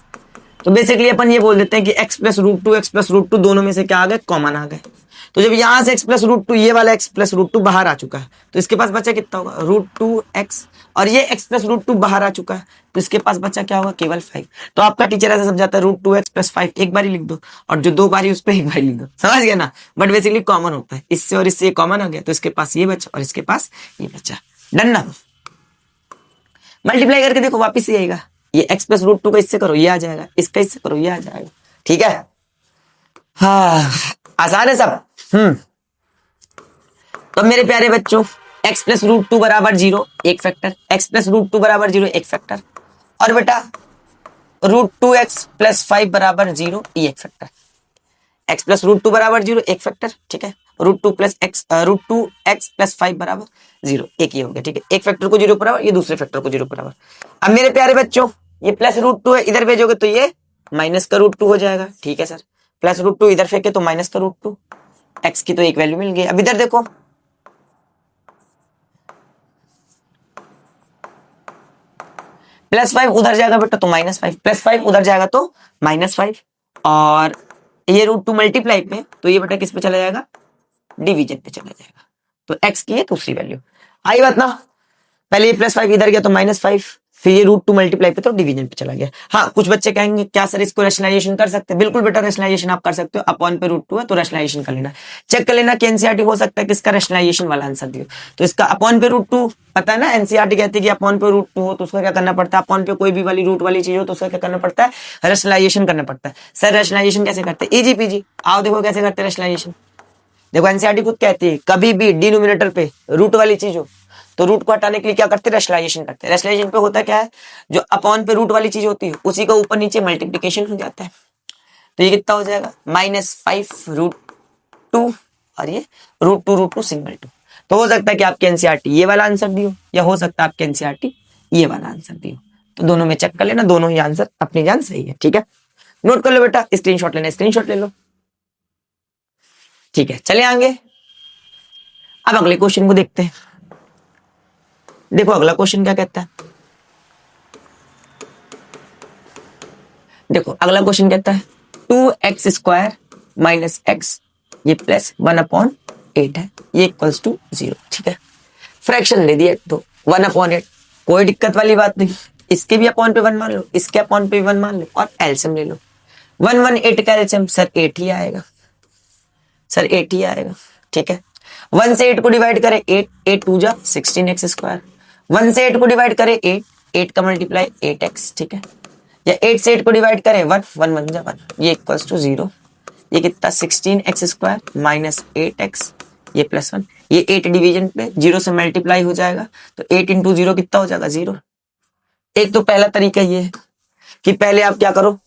Speaker 1: तो बेसिकली अपन ये बोल देते हैं कि x + √2 x + √2 दोनों में से क्या आ गए, कॉमन आ गए। तो जब यहां से x + √2 ये वाला x + √2 बाहर आ चुका है, तो इसके पास बचा कितना होगा, √2x, और ये x + √2 बाहर आ चुका है, तो इसके पास बचा क्या होगा, केवल 5। तो आपका टीचर ऐसा समझाता है √2x + 5 एक बार ही लिख दो, और जो 2 बारी उस पर एक बार लिख दो, समझ गया ना? बट बेसिकली कॉमन होता है, इससे और इससे कॉमन आ गया, तो इसके पास ये बचा और इसके पास ये बचा। डन ना? मल्टीप्लाई करके देखो वापिस ही आएगा, ये x + √2 का इससे करो ये आ जाएगा, इसका इससे करो ये आ जाएगा। ठीक है, हाँ आसान है सब। तो मेरे प्यारे बच्चों x + √2 बराबर 0 एक फैक्टर, x + √2 बराबर 0 एक फैक्टर, और बेटा √2x + 5 बराबर 0 ये एक फैक्टर। x + √2 बराबर 0 एक फैक्टर, ठीक है, √2x + 5 बराबर 0 एक ही हो गया। ठीक है, एक फैक्टर को 0 बराबर, ये दूसरे फैक्टर को 0 बराबर। अब मेरे प्यारे बच्चों ये +√2 है, इधर भेजोगे तो ये -√2 हो जाएगा। ठीक है सर, +√2 इधर फेंके तो -√2, x की तो एक वैल्यू मिल गई। अब इधर देखो +5 उधर जाएगा बेटा तो -5, +5 उधर जाएगा तो -5, और ये √2 मल्टीप्लाई पे, तो ये बेटा किस पे चला जाएगा, डिवीजन पे चला जाएगा। तो x की है दूसरी वैल्यू। आई बात ना? पहले ये +5 इधर गया तो -5, फिर ये √2 मल्टीप्लाई पे तो डिवीजन पे चला गया। हाँ, कुछ बच्चे कहेंगे क्या सर इसको रैशनलाइजेशन कर सकते हैं? बिल्कुल बेटा, रैशनलाइजेशन आप कर सकते हो, अपॉन पे √2 है तो रैशनलाइजेशन कर लेना, चेक कर लेना कि एनसीईआरटी हो सकता है कि इसका रैशनलाइजेशन वाला आंसर दियो। तो इसका अपॉन पे √2 पता है ना, एनसीईआरटी कहती है कि अपॉन पे √2 हो तो उसका क्या करना पड़ता है, अपॉन पे कोई भी वाली रूट वाली चीज हो तो उसका क्या करना पड़ता है, रैशनलाइजेशन करना पड़ता है। सर रैशनलाइजेशन कैसे करते हैं? इजी पीजी, आओ देखो कैसे करते हैं रैशनलाइजेशन। देखो एनसीईआरटी खुद कहती है कभी भी डिनोमिनेटर पे रूट वाली चीज हो तो रूट को हटाने के लिए क्या करते हैं, रैशनलाइजेशन करते हैं। रैशनलाइजेशन पे होता क्या है, जो अपॉन पे रूट वाली चीज होती है उसी का ऊपर नीचे मल्टीप्लिकेशन हो जाता है। तो ये कितना हो जाएगा, -5√2, और ये √2 सिंगल 2। तो हो सकता है कि आपके एनसीईआरटी ये वाला आंसर दियो, या हो सकता है आपके एनसीईआरटी ये वाला आंसर दियो। तो दोनों में चेक कर लेना, दोनों ही आंसर अपनी जान सही है। ठीक है, नोट कर लो बेटा, स्क्रीनशॉट लेना स्क्रीनशॉट ले लो। ठीक है, चले आगे। अब अगले क्वेश्चन को देखते हैं। देखो अगला क्वेश्चन क्या कहता है, देखो अगला क्वेश्चन कहता है 2x² - x ये +1/8 है, ये इक्वल्स टू 0। ठीक है, फ्रैक्शन ले दिया तो 1/8, कोई दिक्कत वाली बात नहीं, इसके भी अपॉन पे 1 मान लो, इसके अपॉन पे 1 मान लो, और एलसीएम ले लो। 1 1 8 का एलसीएम सर 8 ही आएगा, सर 8 ही आएगा। ठीक है, 1 से 8 को डिवाइड करें 8, 8 2 जा 16x², 1 से 8 को डिवाइड करें 8, 8 का मल्टीप्लाई 8x। ठीक है, या 8 से 8 को डिवाइड करें 1, 1 1 जा 1, ये इक्वल्स टू 0। ये कितना 16x² - 8x ये +1, ये 8 डिवीजन पे 0 से मल्टीप्लाई हो जाएगा, तो 8 × 0 कितना हो जाएगा, 0। एक तो पहला तरीका ये है कि पहले आप क्या करो,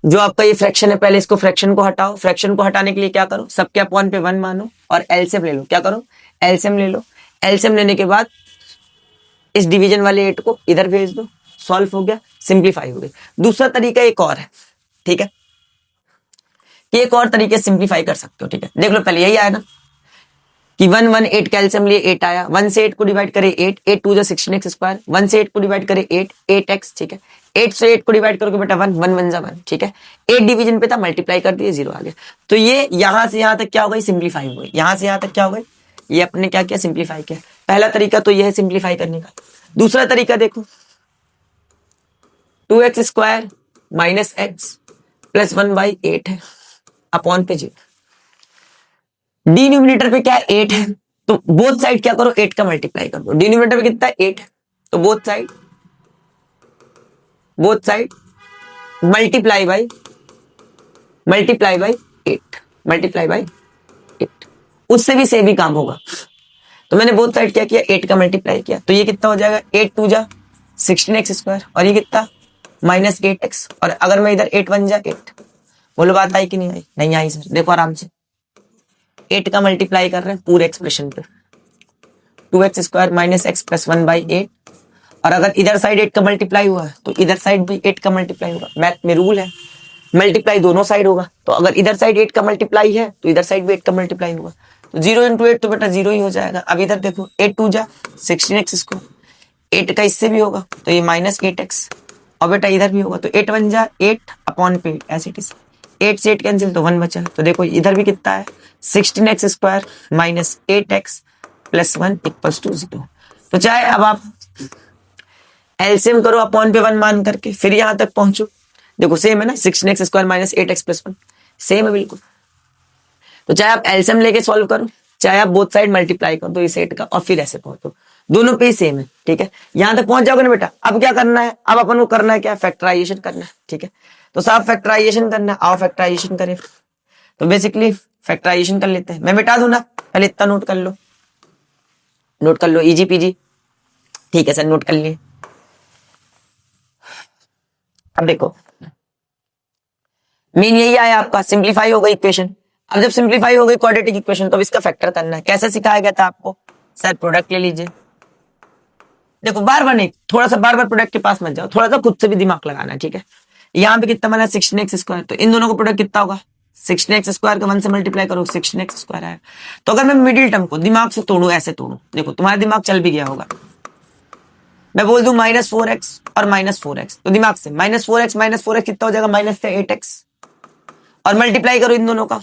Speaker 1: जो आपका ये फ्रैक्शन है पहले इसको फ्रैक्शन को हटाओ, फ्रैक्शन को हटाने के लिए क्या करो, सबके अपॉन पे 1 मानो और एलसीएम ले लो। क्या करो, एलसीएम ले लो। एलसीएम लेने के बाद इस डिवीजन वाले 8 को इधर भेज दो, सॉल्व हो गया, सिंप्लीफाई हो गई। दूसरा तरीका एक और है, ठीक है, एक और तरीके से सिंप्लीफाई कर सकते हो। ठीक है, देख लो पहले यही आया ना कि 1 1 8 कैल्शियम लिए 8 आया, 1 से 8 को डिवाइड करे 8, 8 2 जा 16x², 1 से 8 को डिवाइड करे 8, 8x। ठीक है, 8 से 8 को डिवाइड करोगे बेटा 1, 1 1 जा 1। ठीक है, 8 डिवीजन पे था, मल्टीप्लाई कर दिए 0 आ गया। तो ये यहां से यहां तक क्या हो गई, सिंप्लीफाई हो गई। यहां से यहां तक क्या हो गई, ये अपने क्या किया, सिंप्लीफाई किया। पहला तरीका तो यह है सिंप्लीफाई करने का। दूसरा तरीका देखो 2x² - x + 1/8 है, अपॉन पे 0। डिनोमिनेटर पे क्या है, 8 है, तो बोथ साइड क्या करो, 8 का मल्टीप्लाई कर दो। डिनोमिनेटर पे कितना है, 8 है, तो बोथ साइड मल्टीप्लाई बाई 8 उससे भी सेम ही काम होगा। तो मैंने बोथ साइड क्या किया, 8 का मल्टीप्लाई किया, तो ये कितना हो जाएगा, 8 2 जा 16x², और ये कितना -8x, और अगर मैं इधर 8 1 जा 8। बोलो बात आई कि नहीं आई, नहीं आई सर। देखो आराम से 8 का मल्टीप्लाई कर रहे हैं पूरे एक्सप्रेशन पे, 2x² - x + 1/8, और अगर इधर साइड 8 का मल्टीप्लाई हुआ है तो इधर साइड भी 8 का मल्टीप्लाई होगा। मैथ में रूल है, मल्टीप्लाई दोनों साइड होगा, तो अगर इधर साइड 8 का मल्टीप्लाई है तो इधर साइड भी 8 का मल्टीप्लाई होगा, तो 0 इंटू 8 तो बेटा 0 ही हो जाएगा। अब इधर देखो 8 2 जा 16x स्क्वायर, 8 का इससे भी होगा तो ये -8x, और बेटा इधर भी होगा तो 8 1 जा 8 अपॉन पे एज इट इज, 8 से 8 कैंसिल तो 1 बचा, तो देखो इधर भी कितना है 16x square minus 8x plus 1 equals to 0। तो चाहे अब आप एलसीएम करो अपॉन पे 1 मान करके फिर यहां तक पहुंचो, देखो सेम है ना, 16x square minus 8x plus 1 same है बिल्कुल। तो चाहे आप एलसीएम लेके सॉल्व करो, चाहे आप बोथ साइड मल्टीप्लाई कर दो इस 8 का और फिर ऐसे पहुंचो, दोनों पे ही सेम है, ठीक है। यहां तक पहुंच जाओगे ना बेटा, अब क्या करना है, अब अपन को करना है क्या, फैक्टराइजेशन करना है, ठीक है। तो साहब फैक्टराइजेशन करना है, आओ फैक्टराइजेशन करें। तो बेसिकली फैक्टराइजेशन कर लेते हैं, मैं मिटा दूं ना, पहले इतना नोट कर लो, नोट कर लो, इजी पीजी, ठीक है सर नोट कर लिए। अब देखो मीन यही आया आपका, सिंप्लीफाई हो गई इक्वेशन। अब जब सिंप्लीफाई हो गई क्वाड्रेटिक इक्वेशन तो अब इसका फैक्टर करना है। कैसे सिखाया गया था आपको, सर प्रोडक्ट ले लीजिए, देखो बार बार नहीं, थोड़ा सा बार बार प्रोडक्ट के पास मत जाओ, थोड़ा सा खुद से भी दिमाग लगाना है, ठीक है। यहाँ पे कितना बना 16x स्क्वायर, तो इन दोनों का प्रोडक्ट कितना होगा 16x स्क्वायर का 1 से मल्टीप्लाई करो 16x स्क्वायर आएगा। तो अगर मैं मिडिल टर्म को दिमाग से तोड़ू, ऐसे तोड़ू, देखो तुम्हारा दिमाग चल भी गया होगा, मैं बोल दूं -4x और -4x, तो दिमाग से -4x कितना हो जाएगा -8x, और मल्टीप्लाई करो इन दोनों का,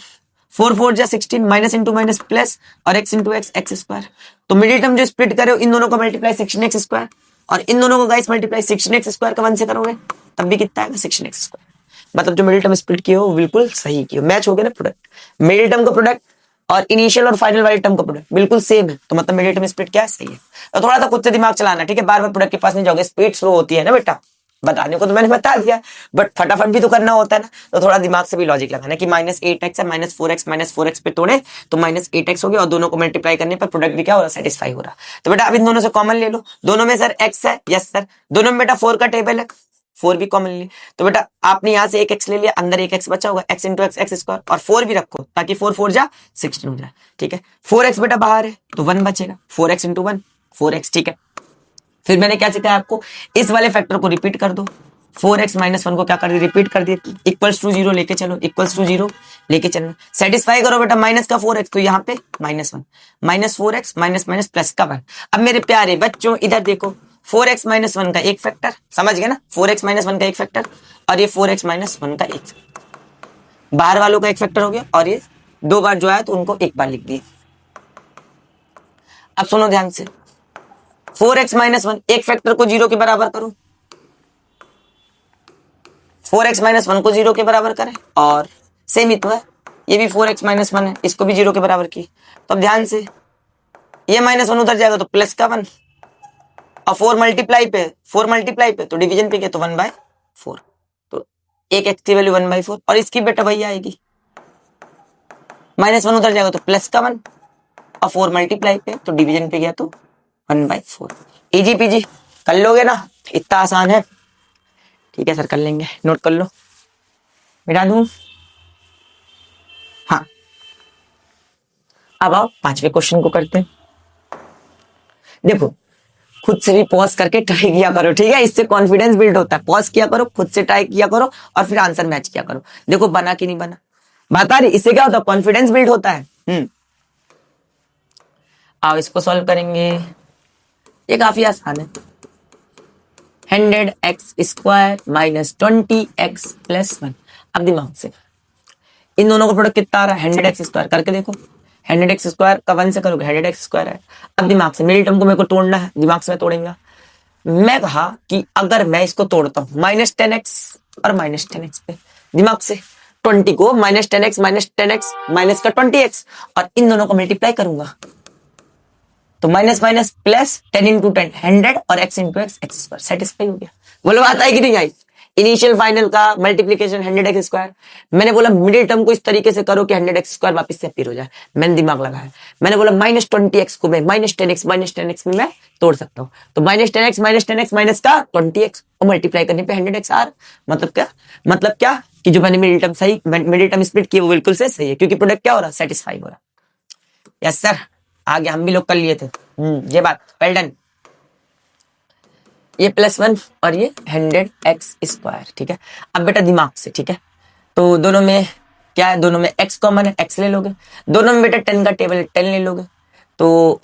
Speaker 1: 4 4 जा 16 माइनस इंटू माइनस प्लस और x इंटू एक्स स्क्वायर। तो मिडिल टर्म जो स्प्लिट करे इन दोनों का मल्टीप्लाई 16x स्क्वायर, और इन दोनों को गाइस मल्टीप्लाई 16x स्क्वायर का 1 से करोगे तब भी कितना आएगा 16x स्क्वायर। मतलब जो मिडिल टर्म स्प्लिट किए हो बिल्कुल सही किए, मैच हो गया ना प्रोडक्ट, मिडिल टर्म का प्रोडक्ट और इनिशियल और फाइनल वाले टर्म का प्रोडक्ट बिल्कुल सेम है, तो मतलब मिडिल टर्म स्प्लिट क्या है, सही है। तो थोड़ा सा खुद से दिमाग चलाना, ठीक है, बार बार प्रोडक्ट के पास नहीं जाओगे, स्पीड स्लो होती है ना बेटा, बताने को तो मैंने बता दिया बट फटाफट भी तो करना होता है ना, तो थोड़ा दिमाग से भी लॉजिक लगाना कि -8x है, -4x पे तोड़े तो -8x हो गया, और दोनों को मल्टीप्लाई करने पर प्रोडक्ट भी क्या हो रहा है, सेटिस्फाई हो रहा। तो बेटा अब इन दोनों से कॉमन ले लो, दोनों में सर x है, यस सर, दोनों में बेटा 4 का टेबल है, 4 भी कॉमन ले, तो बेटा आपने यहाँ से एक x ले लिया, अंदर एक x बचा होगा, x इंटू एक्स स्क्वायर, और 4 भी रखो ताकि 4 4 जा 16 हो जाए, ठीक है। 4x बेटा बाहर है तो 1 बचेगा, 4x इंटू 1 4x, ठीक है। फिर मैंने क्या सिखाया आपको, इस वाले फैक्टर को रिपीट कर दो, 4x माइनस 1 को क्या कर दिया, रिपीट कर दिया, इक्वल्स टू 0 लेके चलो, इक्वल्स टू 0 लेके चलना, सेटिस्फाई करो बेटा माइनस का 4x, तो यहाँ पे -1 -4x माइनस प्लस का 1। अब मेरे प्यारे बच्चों इधर देखो, 4x माइनस 1 का एक फैक्टर, समझ गए ना, 4x माइनस 1 का एक फैक्टर, और ये 4x माइनस 1 का एक, बाहर वालों का एक फैक्टर हो गया, और ये 2 बार जो आया तो उनको एक बार लिख दिए। अब सुनो ध्यान से, 4x माइनस 1 एक फैक्टर को 0 के बराबर करो, 4x माइनस 1 को 0 के बराबर करें, और सेम ही तो है, ये भी 4x माइनस 1 है, इसको भी 0 के बराबर की। तो अब ध्यान से ये -1 उधर जाएगा तो प्लस का 1, और 4 मल्टीप्लाई पे तो डिवीजन पे गया तो 1/4, तो एक x की वैल्यू 1/4, और इसकी बेटा वही आएगी, -1 उधर जाएगा तो प्लस का 1, और 4 मल्टीप्लाई पे तो डिवीजन पे गया तो 1/4। इजी पीजी कर लोगे ना, इतना आसान है, ठीक है सर कर लेंगे, नोट कर लो, मिटा दूं, हाँ। अब आओ 5वें क्वेश्चन को करते हैं। देखो खुद से भी पॉज करके ट्राई किया करो, ठीक है, इससे कॉन्फिडेंस बिल्ड होता है, पॉज किया करो, खुद से ट्राई किया करो, और फिर आंसर मैच किया करो, देखो बना कि नहीं बना, बता रही, इससे क्या होता है, कॉन्फिडेंस बिल्ड होता है। आओ इसको सॉल्व करेंगे, ये काफी आसान है, 100x square minus 20x plus 1। अब दिमाग से इन दोनों का प्रोडक्ट कितना आ रहा है, 100x स्क्वायर करके देखो, 100x स्क्वायर का 1 से करोगे 100x स्क्वायर है। अब दिमाग से मिडिल टर्म को मेरे को तोड़ना है, दिमाग से मैं तोड़ेंगे, मैं कहा कि अगर मैं इसको तोड़ता हूं -10x और -10x पे, दिमाग से 20 को -10x माइनस का 20x, और इन दोनों को मल्टीप्लाई करूंगा तो माइनस माइनस प्लस 10 इंटू 10 100 और x into x square, satisfy हो गया। बोलो आता है कि नहीं आई, इनिशियल फाइनल का मल्टीप्लीकेशन 100x स्क्वायर, मैंने बोला मिडिल टर्म को इस तरीके से करो कि 100x स्क्वायर वापस से अपीयर हो जाए, मैंने दिमाग लगाया, मैंने बोला -20x को मैं -10x में मैं तोड़ सकता हूँ, तो -10x माइनस का 20x और मल्टीप्लाई करने पे 100x आर, मतलब क्या कि जो मैंने मिडिल टर्म स्प्लिट की वो बिल्कुल से सही है, क्योंकि प्रोडक्ट क्या हो रहा, सेटिस्फाई हो रहा। यस सर, आगे हम भी लोग कर लिए थे, ये बात वेल डन। ये +1 और ये 100x स्क्वायर, ठीक है। अब बेटा दिमाग से, ठीक है, तो दोनों में क्या है, दोनों में x कॉमन है, x ले लोगे। दोनों में बेटा 10 का टेबल है, 10 ले लोगे तो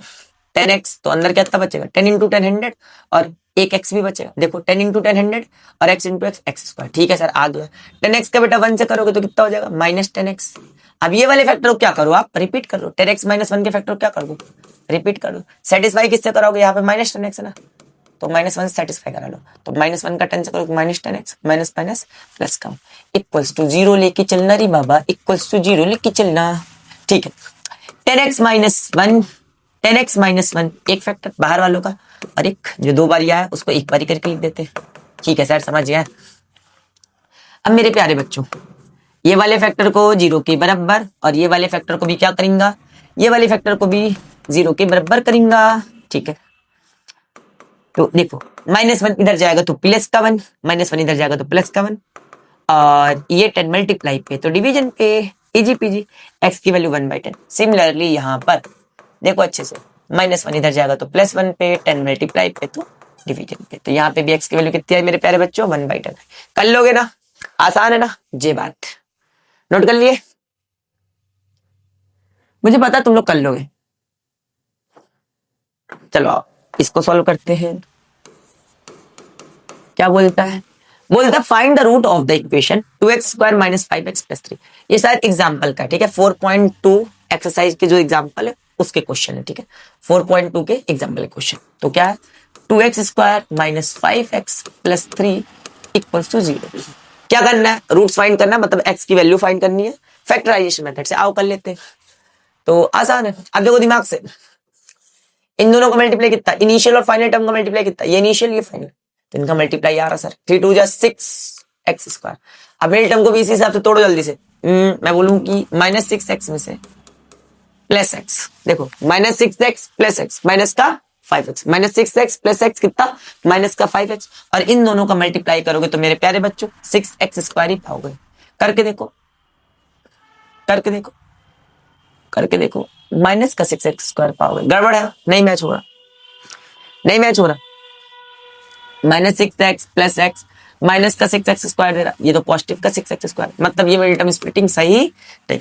Speaker 1: 10x, तो अंदर कितना बचेगा 10 इंटू 10 100 और एक x भी बचेगा। देखो 10 इंटू 10 100 और x इंटू एक्स स्क्वायर। ठीक है सर आ गया। 10x का बेटा 1 से करोगे तो कितना हो जाएगा -10x। अब ये वाले फैक्टर को क्या करो आप रिपीट कर लो, 10x -1 के फैक्टर को क्या कर दो रिपीट कर दो। सेटिस्फाई किससे करोगे, यहाँ पे -10x है ना, तो -1 से सेटिस्फाई करा लो। तो -1 का 10 से करोगे -10x माइनस माइनस प्लस का इक्वल्स टू 0 लेके चलना रे बाबा, इक्वल्स टू 0 लेके चलना। ठीक है 10x माइनस वन एक फैक्टर बाहर वालों का, और एक जो 2 बार आया उसको एक बारी करके लिख देते। ठीक है सर समझ गया। अब मेरे प्यारे बच्चों ये वाले फैक्टर को 0 के बराबर और ये वाले फैक्टर को भी क्या करेंगे, ये वाले फैक्टर को भी 0 के बराबर करेंगे। ठीक है तो देखो -1 इधर जाएगा तो प्लस का 1, -1 इधर जाएगा तो प्लस का 1, और ये 10 मल्टीप्लाई पे तो डिवीजन पे इजी पीजी, x की वैल्यू 1/10। सिमिलरली यहाँ पर देखो अच्छे से, -1 इधर जाएगा तो +1 पे, 10 मल्टीप्लाई पे तो डिवीजन पे, तो यहाँ पे भी x की वैल्यू कितनी है मेरे प्यारे बच्चों 1/10। कर लोगे ना, आसान है ना ये बात, नोट कर लिए, मुझे पता तुम लोग कर लोगे। चलो इसको सॉल्व करते हैं। क्या बोलता है, बोलता है find the root of the equation 2x square minus 5x plus 3। ये शायद एग्जाम्पल का, ठीक है 4.2 एक्सरसाइज के जो एग्जाम्पल है उसके क्वेश्चन है। ठीक है 4.2 के एग्जाम्पल क्वेश्चन। तो क्या है 2x square minus 5x plus 3 equals to 0। क्या करना है, रूट्स फाइंड करना है, मतलब x की वैल्यू फाइंड करनी है फैक्टराइजेशन मेथड से। आओ कर लेते हैं, तो आसान है। अब देखो दिमाग से, इन दोनों का मल्टीप्लाई कितना, इनिशियल और फाइनल टर्म का मल्टीप्लाई कितना, ये इनिशियल ये फाइनल, तो इनका मल्टीप्लाई आ रहा सर 3 2 जा 6x स्क्वायर। अब मिडिल टर्म को भी इसी हिसाब से तोड़ो जल्दी से। मैं बोलूं कि -6x में से प्लस एक्स, देखो -6x प्लस एक्स माइनस का 5x, -6x प्लस एक्स कितना माइनस का 5x, और इन दोनों का मल्टीप्लाई करोगे तो मेरे प्यारे बच्चों 6x स्क्वायर ही पाओगे। करके देखो करके देखो करके देखो, माइनस का 6x स्क्वायर पाओगे। गड़बड़ है, नहीं मैच हो रहा, नहीं मैच हो रहा। -6x प्लस एक्स माइनस का 6x स्क्वायर दे रहा, ये तो पॉजिटिव का 6x स्क्वायर, मतलब ये मेरी टर्म स्प्लिटिंग सही नहीं।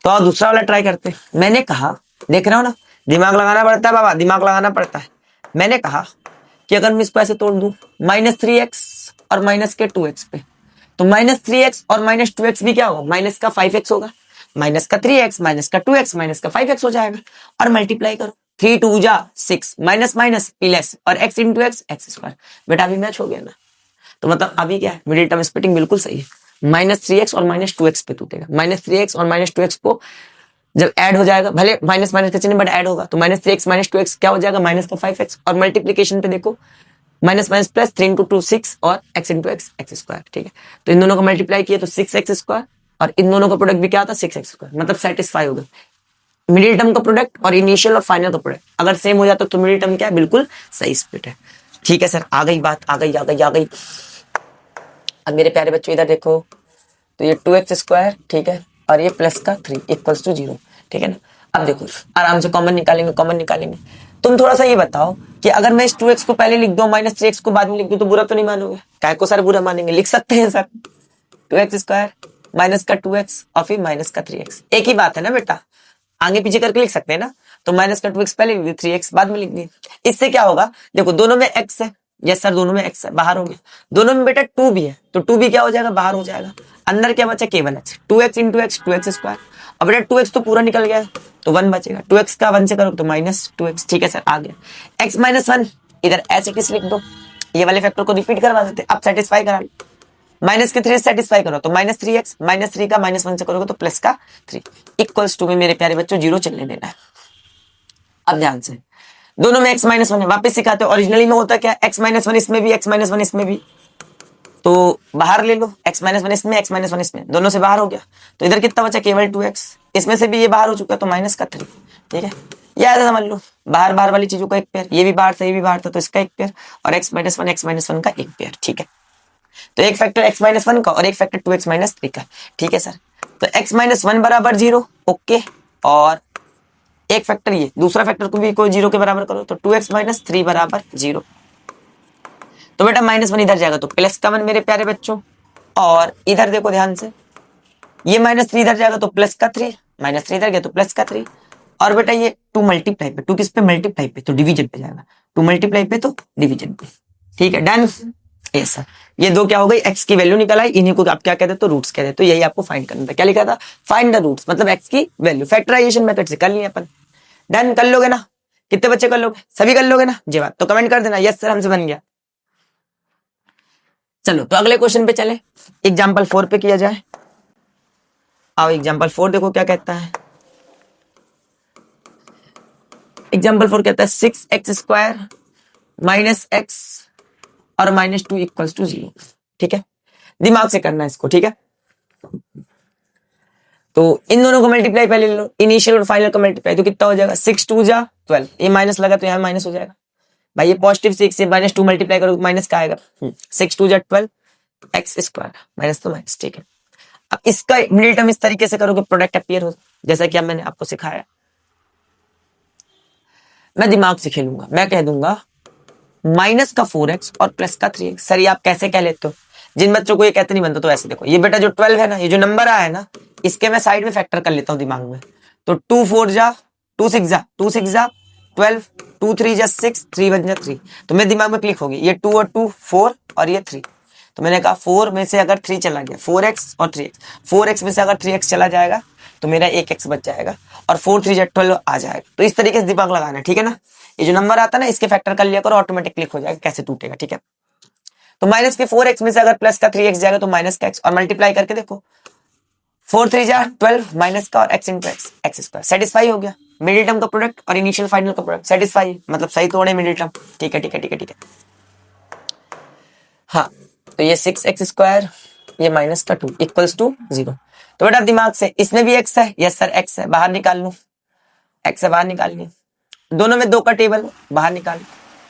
Speaker 1: तो और दूसरा वाला ट्राई करते हैं। मैंने कहा, देख रहा हो ना, दिमाग लगाना पड़ता है बाबा, दिमाग लगाना पड़ता है। मैंने कहा कि अगर मैं इसको ऐसे तोड़ दूं -3x और माइनस के 2x पे, तो -3x और -2x भी क्या होगा, माइनस का 5x होगा, माइनस का 3x माइनस का 2x माइनस का 5x हो जाएगा। और मल्टीप्लाई करो 3 2 जा 6 माइनस माइनस प्लस और x इंटू एक्स स्क्वायर। बेटा अभी मैच हो गया ना, तो मतलब अभी क्या है, मिडिल टर्म स्प्लिटिंग बिल्कुल सही है। -3x और -2x पे टूटेगा। -3x और -2x को जब ऐड हो जाएगा, भले माइनस माइनस का चिन्ह बट ऐड होगा, तो -3x -2x क्या हो जाएगा, माइनस का 5x। और मल्टीप्लीकेशन पे देखो माइनस माइनस प्लस 3 इंटू 2 6 और x इंटू एक्स स्क्वायर। ठीक है, तो इन दोनों को मल्टीप्लाई किया तो 6x स्क्वायर, और इन दोनों का प्रोडक्ट भी क्या आता है 6x स्क्वायर, मतलब सेटिस्फाई होगा। मिडिल टर्म का प्रोडक्ट और इनिशियल और फाइनल का प्रोडक्ट अगर सेम हो जाता तो मिडिल टर्म क्या है, बिल्कुल सही स्प्लिट है। ठीक है सर, आ गई बात, आ गई आ गई आ गई। अब मेरे प्यारे बच्चों इधर देखो, तो ये 2x स्क्वायर, ठीक है, और ये प्लस का 3 इक्वल्स टू 0। ठीक है ना, अब देखो आराम से कॉमन निकालेंगे, कॉमन निकालेंगे। तुम थोड़ा सा ये बताओ कि अगर मैं इस 2x को पहले लिख दूं -3x को बाद में लिख दूं तो बुरा तो नहीं मानोगे? काय को सर बुरा मानेंगे, लिख सकते हैं सर 2x स्क्वायर माइनस का 2x और फिर माइनस का 3x, एक ही बात है ना बेटा, आगे पीछे करके लिख सकते हैं ना। तो माइनस का 2x पहले लिख दी, 3x बाद में लिख दी। इससे क्या होगा, देखो दोनों में x है, यस सर दोनों में x है, बाहर हो गया। दोनों में बेटा 2 भी है, तो 2 भी क्या हो जाएगा, बाहर हो जाएगा। अंदर क्या बचा, केवल x, 2x into x 2x square. अब बेटा 2x तो पूरा निकल गया तो 1 बचेगा, 2x का 1 से करो तो -2x। ठीक है सर, आ गया x -1 इधर एज इट इज लिख दो, ये वाले फैक्टर को रिपीट करवा देते, अब सेटिस्फाई करा लो। माइनस के 3 सेटिस्फाई करो तो -3x, -3 का -1 से करोगे तो प्लस का 3 इक्वल्स टू में मेरे प्यारे बच्चों 0 चलने देना है। अब ध्यान से, दोनों में x -1 है, वापस सिखाते हो। ओरिजिनली में होता क्या, x -1 इसमें भी, x -1 इसमें भी, तो बाहर ले लो, x -1 इसमें, x -1 इसमें, दोनों से बाहर हो गया। तो इधर कितना बचा, केवल 2x, इसमें से भी ये बाहर हो चुका तो माइनस का 3। ठीक है, ये ऐसा समझ लो, बाहर बाहर वाली चीजों का एक पेयर, ये भी बाहर था ये भी बाहर था तो इसका एक पेयर, और x -1 का एक पेयर। ठीक है, तो एक फैक्टर x -1 का और एक फैक्टर 2x -3 का। ठीक है सर, तो x -1 बराबर 0, ओके, और एक फैक्टर ये दूसरा फैक्टर को भी कोई 0 के बराबर करो तो 2x -3 बराबर 0। तो बेटा -1 इधर जाएगा तो प्लस का 1 मेरे प्यारे बच्चों, और इधर देखो ध्यान से ये -3 इधर जाएगा तो प्लस का 3, -3 इधर गया तो प्लस का 3। और बेटा ये 2 मल्टीप्लाई पे, 2 किस पे मल्टीप्लाई पे, तो डिवीजन पे जाएगा, 2 मल्टीप्लाई पे तो डिवीजन पे। ठीक है, डन। ऐसा ये दो क्या हो गई, एक्स की वैल्यू निकल आई, इन्हीं को आप क्या कहते हैं तो रूट्स कहते हैं। तो यही आपको फाइंड करना था, क्या लिखा था, फाइंड द रूट्स, मतलब एक्स की वैल्यू। फैक्टराइजेशन मेथड से कर लिए अपन। डन, कर लोगे ना, कितने बच्चे कर लोगे, सभी कर लोगे ना जी बात, तो कमेंट कर देना यस सर हमसे बन गया। चलो तो अगले क्वेश्चन पे चले, एग्जाम्पल 4 पे किया जाए। आओ एग्जाम्पल 4 देखो क्या कहता है। एग्जाम्पल 4 कहता है 6x² माइनस एक्स और -2 इक्वल्स टू 0। ठीक है, दिमाग से करना है इसको। ठीक है, तो इन दोनों को मल्टीप्लाई पहले ले लो, इनिशियल और फाइनल का मल्टीप्लाई, तो कितना हो जाएगा, 6 2 जा 12, ये माइनस लगा तो यहाँ माइनस हो जाएगा भाई, ये पॉजिटिव 6 से -2 मल्टीप्लाई करो माइनस का आएगा, 6 2 जा 12 x² माइनस तो माइनस। ठीक है, अब इसका मिडिल टर्म इस तरीके से करोगे प्रोडक्ट अपीयर हो, जैसा कि अब मैंने आपको सिखाया। मैं दिमाग से खेलूंगा, मैं कह दूंगा माइनस का 4x और प्लस का 3x। सर ये आप कैसे कह लेते हो, जिन बच्चों को ये कहते नहीं बनता, तो ऐसे देखो, ये बेटा जो 12 है ना, ये जो नंबर आया है ना, इसके मैं साइड में फैक्टर कर लेता हूँ दिमाग में, तो 2 4 जा 2 6 जा 2 6 जा 12, 2 3 जा 6, 3 1 जा 3, तो मेरे दिमाग में क्लिक होगी, ये 2 और 2 4 और ये 3, तो मैंने कहा 4 में से अगर 3 चला गया, 4x और 3x, 4x में से अगर 3x चला जाएगा तो मेरा 1x बच जाएगा, और 4 3 जा 12 आ जाएगा। तो इस तरीके से दिमाग लगाना है। ठीक है ना, ये जो नंबर आता है ना, इसके फैक्टर कर लिया करो, ऑटोमेटिक क्लिक हो जाएगा कैसे टूटेगा। ठीक है, तो माइनस के 4x में से अगर प्लस का 3x जाएगा तो माइनस का x, और मल्टीप्लाई करके देखो, 4 3 जा 12 माइनस का और x इंटू x² सेटिस्फाई हो गया। मिडिल टर्म का प्रोडक्ट और इनिशियल फाइनल का प्रोडक्ट सेटिस्फाई, मतलब सही तोड़े मिडिल टर्म। ठीक है ठीक है ठीक है ठीक है, हाँ, तो ये 6x², ये माइनस का 2 इक्वल्स टू 0। तो बेटा दिमाग से, इसमें भी x है, यस सर x है, बाहर निकाल लूं, x है बाहर निकाल लिया, दोनों में 2 का टेबल बाहर निकाल,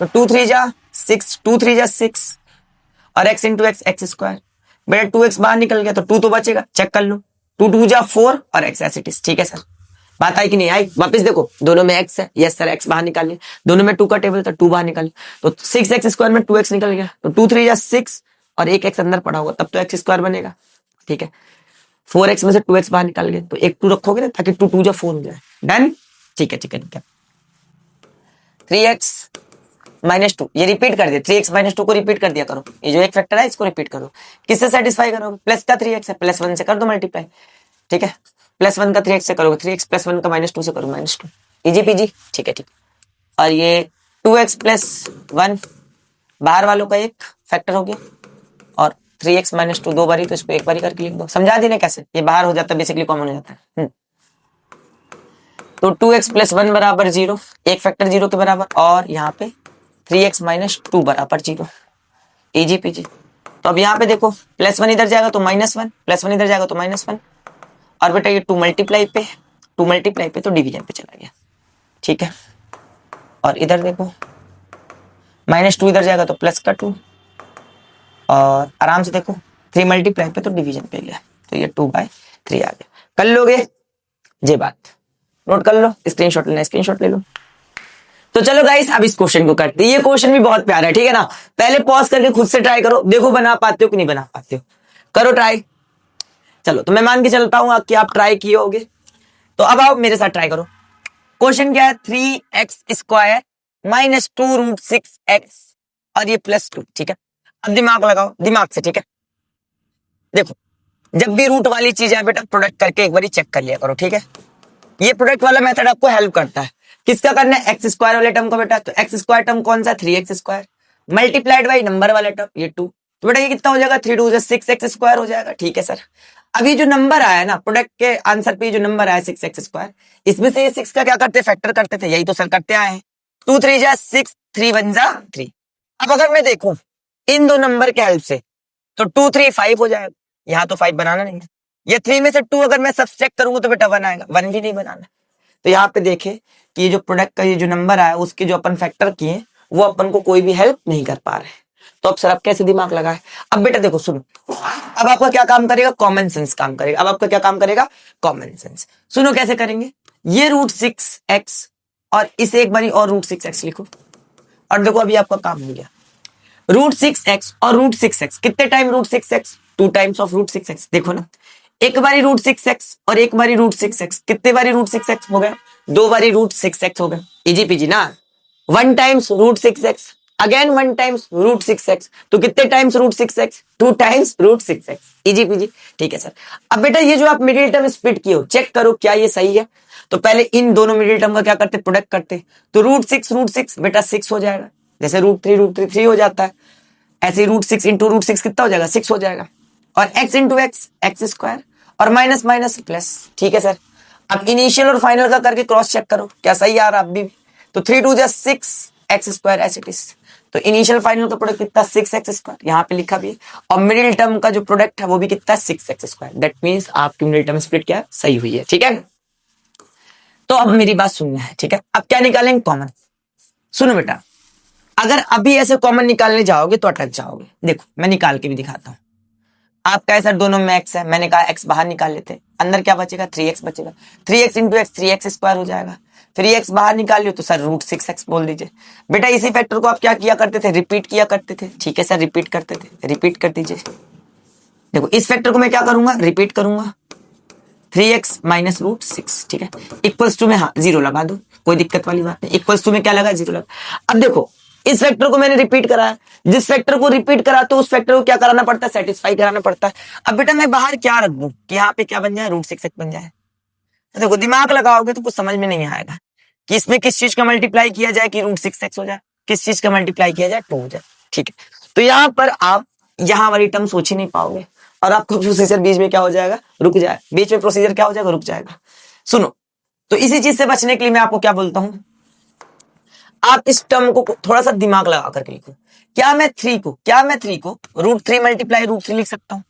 Speaker 1: तो 2 3 जा 6, 2 3 जा 6 और x इंटू x² बेटा 2x बाहर निकल गया तो 2 तो बचेगा, चेक कर लो, 2 2 जा 4 और x एज इट इज। ठीक है सर, बात आई कि नहीं आई, वापस देखो, दोनों में x है, यस सर x बाहर निकाल लिया, दोनों में 2 का टेबल था, 2 बाहर निकाल लिया, तो 6x² में 2x निकल गया, तो 2 3 जा 6 और एक x अंदर पड़ा होगा, तब तो x² बनेगा। ठीक है, 4x में से 2x बाहर निकाल गए तो एक 2 रखोगे ना, ताकि 2 2 जा 4 हो जाए। डन, ठीक है ठीक है ठीक है। 3x -2 ये रिपीट कर दिया, 3x -2 को रिपीट कर दिया करो, ये जो एक फैक्टर है इसको रिपीट करो, किससे सेटिस्फाई करोगे, प्लस का 3x है, +1 से कर दो मल्टीप्लाई। ठीक है, +1 का 3x से करोगे, 3x +1 का -2 से करो -2, इजी पीजी। ठीक है ठीक, और ये 2x + 1 बाहर वालों का एक फैक्टर हो गया, और 3x -2 दो बारी, तो इसको एक बारी करके लिख दो, समझा देने कैसे, ये बाहर हो जाता है, बेसिकली कॉमन हो जाता है। तो 2x + 1 बराबर 0, एक फैक्टर 0 के बराबर, और यहाँ पे 3x -2 बराबर 0, इजी पीजी। तो अब यहाँ पे देखो, +1 इधर जाएगा तो -1, +1 इधर जाएगा तो -1, और बेटा ये 2 मल्टीप्लाई पे तो डिवीजन पे चला गया। ठीक है, और इधर देखो, -2 इधर जाएगा तो प्लस का 2, और आराम से देखो 3 मल्टीप्लाई पे तो डिवीजन पे गया, तो ये 2/3 आ गया। कर लोगे ये बात, नोट कर लो, स्क्रीनशॉट लेना स्क्रीनशॉट ले लो। तो चलो गाइस अब इस क्वेश्चन को करते हैं, ये क्वेश्चन भी बहुत प्यारा है। ठीक है ना, पहले पॉज करके खुद से ट्राई करो, देखो बना पाते हो कि नहीं बना पाते हो, करो ट्राई। चलो तो मैं मान के चलता हूं कि आप ट्राई किए होगे, तो अब आप मेरे साथ ट्राई करो। क्वेश्चन क्या है, 3x² -2√6x और ये +2। ठीक है, अब दिमाग लगाओ, दिमाग से। ठीक है, देखो जब भी रूट वाली चीज है बेटा, प्रोडक्ट करके एक बार चेक कर लिया करो। ठीक है, ये प्रोडक्ट वाला मेथड आपको हेल्प करता है, किसका करना है, x² वाले टर्म को बेटा, तो x² टर्म कौन सा, 3x² मल्टीप्लाइड बाई नंबर वाला टर्म ये 2, तो बेटा ये कितना हो जाएगा, 3 2 6x² हो जाएगा। ठीक है सर, अभी जो नंबर आया ना प्रोडक्ट के आंसर पे, जो नंबर आया 6x², इसमें से ये 6 का क्या करते, फैक्टर करते थे, यही तो सर करते आए हैं। 2 3 जा 6, 3 1 जा 3। अब अगर मैं देखूं इन दो नंबर के हेल्प से, तो 2 3 5 हो जाएगा, यहाँ तो 5 बनाना नहीं है, ये 3 में से 2 अगर मैं सब्सट्रैक्ट करूंगा तो बेटा 1 आएगा, 1 भी नहीं बनाना। तो यहाँ पे देखे कि ये जो प्रोडक्ट का ये जो नंबर आया, उसके जो अपन फैक्टर किए, वो अपन को कोई भी हेल्प नहीं कर पा रहे। तो अब सर आप कैसे दिमाग लगाए, अब बेटा देखो सुनो, अब आपका क्या काम करेगा, कॉमन सेंस काम करेगा। अब आपका क्या काम करेगा, कॉमन सेंस। सुनो कैसे करेंगे, ये √6x और इसे एक बारी और √6x लिखो, और देखो अभी आपका काम हो गया। √6x और √6x कितने time √6x, 2 times of √6x। देखो ना, एक बारी रूट 6x और एक बारी रूट 6x, कितने बारी रूट 6x हो गया? 2 बारी रूट 6x हो गया। इजी पीजी ना। 1 times root 6x, again 1 times root 6x, तो कितने times root 6x? 2 times root 6x। Easy peasy, ठीक है सर। अब बेटा ये जो आप मिडिल टर्म स्प्लिट किए हो, चेक करो क्या ये सही है। तो पहले इन दोनों मिडिल टर्म का क्या करते? प्रोडक्ट करते। तो रूट 6 बेटा 6 हो जाएगा, जैसे रूट 3 3 हो जाता है, ऐसे रूट 6 इंटू रूट 6 कितना हो जाएगा? 6 हो जाएगा। और x इंटू एक्स स्क्वायर, और माइनस माइनस प्लस, ठीक है सर। अब इनिशियल और फाइनल का करके क्रॉस चेक करो क्या सही आ रहा है अभी भी। तो 3 2 6 x square as it is. तो इनिशियल फाइनल का प्रोडक्ट कितना? 6 एक्स स्क्वायर, यहाँ पे लिखा भी है। और मिडिल टर्म का जो प्रोडक्ट है वो भी कितना? 6 एक्स स्क्वायर। दैट मीन्स आपकी मिडिल टर्म स्प्लिट क्या है? सही हुई है, ठीक है। तो अब मेरी बात सुनना है, ठीक है। अब क्या निकालेंगे? कॉमन। सुनो बेटा, अगर अभी ऐसे कॉमन निकालने जाओगे तो अटक जाओगे। देखो मैं निकाल के भी दिखाता हूं। आप कहे सर दोनों में x है, मैंने कहा x बाहर निकाल लेते, अंदर क्या बचेगा? 3x बचेगा। 3x into x 3x square हो जाएगा। 3x बाहर निकाल लियो तो सर रूट 6x बोल दीजिए। बेटा इसी फैक्टर को आप क्या किया करते थे? रिपीट किया करते थे, ठीक है सर, रिपीट करते थे, रिपीट कर दीजिए। देखो इस फैक्टर को मैं क्या करूंगा? रिपीट करूंगा। 3x माइनस रूट 6, ठीक है, इक्वल्स टू में हाँ 0 लगा दो, कोई दिक्कत वाली बात नहीं। इक्वल्स टू में क्या लगा? 0 लगा। अब देखो इस फैक्टर को मैंने रिपीट कराया, जिस फैक्टर को रिपीट करा तो उस फैक्टर को क्या कराना पड़ता है? सेटिस्फाई कराना पड़ता है। अब बेटा मैं बाहर क्या रख दूं कि यहाँ पे क्या बन जाए? रूट 6x बन जाए। तो देखो दिमाग लगाओगे तो कुछ समझ में नहीं आएगा कि इसमें किस चीज का मल्टीप्लाई किया जाए कि रूट 6x हो जाए, किस चीज का मल्टीप्लाई किया जाए 2 हो जाए, ठीक है। तो यहाँ पर आप यहाँ वाली टर्म सोच ही नहीं पाओगे और आपका प्रोसीजर बीच में क्या हो जाएगा? रुक जाए, बीच में प्रोसीजर क्या हो जाएगा? रुक जाएगा। सुनो, तो इसी चीज से बचने के लिए मैं आपको क्या बोलता हूं, आप इस टर्म को थोड़ा सा दिमाग लगा करके लिखो। क्या मैं 3 को रूट 3 मल्टीप्लाई रूट 3 लिख सकता हूँ?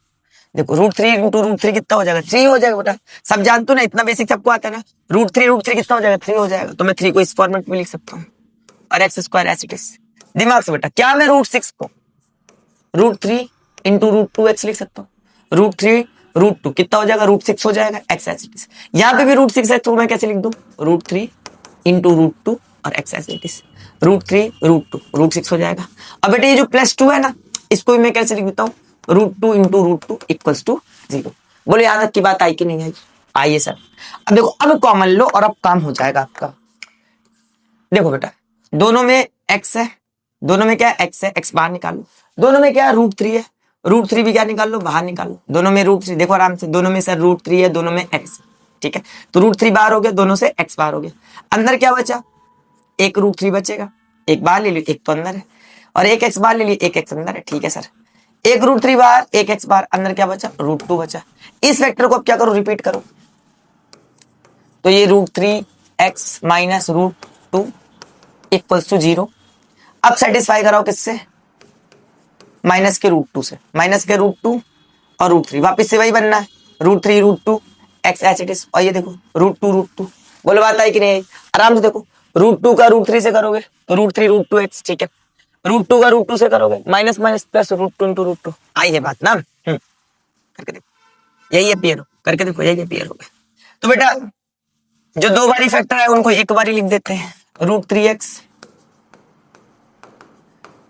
Speaker 1: देखो रूट 3 इंटू रूट 3 कितना हो जाएगा? 3 हो जाएगा बेटा, सब जानते हो ना, इतना बेसिक सबको आता है ना। रूट 3 कितना हो जाएगा? 3 हो जाएगा। तो मैं 3 को इस फॉर्मेट में लिख सकता हूँ और x square as it is. दिमाग से बेटा, क्या मैं रूट 6 को रूट 3 इंटू रूट 2x लिख सकता हूँ? रूट 3 रूट 2 कितना हो जाएगा? रूट 6 हो जाएगा, एक्स एज इट इज। यहाँ पे भी रूट 6 है तो मैं कैसे लिख दूं? रूट 3 इंटू रूट 2 और x as it is. Root 3 root 2 root 6 हो जाएगा। अब बेटे ये जो प्लस 2 है ना, इसको भी मैं कैसे लिख देता हूँ? Root 2 into root 2 equals to 0। बोले यहाँ तक की बात आई कि नहीं आई? आइए सर। अब देखो अब कॉमन लो और अब काम हो जाएगा आपका। देखो बेटा दोनों में x है, दोनों में क्या है? x है, x बाहर निकालो। दोनों में क्या है? रूट 3 है, रूट 3 भी क्या निकाल लो? बाहर निकालो। दोनों में रूट 3, देखो आराम से, दोनों में सर रूट 3 है, दोनों में x, ठीक है। तो रूट 3 बाहर हो गया, दोनों से x बाहर हो गया। अंदर क्या बचा? एक रूट 3 बचेगा, एक बाहर ले लियो, एक तो अंदर है, और एक x बाहर ले लियो, एक x अंदर है, ठीक है सर। एक रूट 3 बाहर, एक x बाहर, अंदर क्या बचा? रूट 2 बचा। इस वेक्टर को अब क्या करो? रिपीट करो। तो ये root 3x minus root 2 equals to 0। अब सेटिस्फाई कराओ किससे? माइनस के रूट 2 से। माइनस के रूट 2 और रूट 3 वापिस से वही बनना है, root 3 root 2 x as it is. और ये देखो रूट 2 बोलो बात आई कि नहीं आई? आराम से देखो, रूट 2 का रूट 3 से करोगे तो रूट 3 रूट 2 एक्स, ठीक है। रूट 2 का रूट 2 से करोगे minus minus plus root 2 into root 2। आई है बात ना? करके देखो, यही अपीयर हो, करके देखो यही अपीयर हो गया। तो बेटा जो दो बारी फैक्टर है उनको एक बारी लिख देते हैं, रूट 3x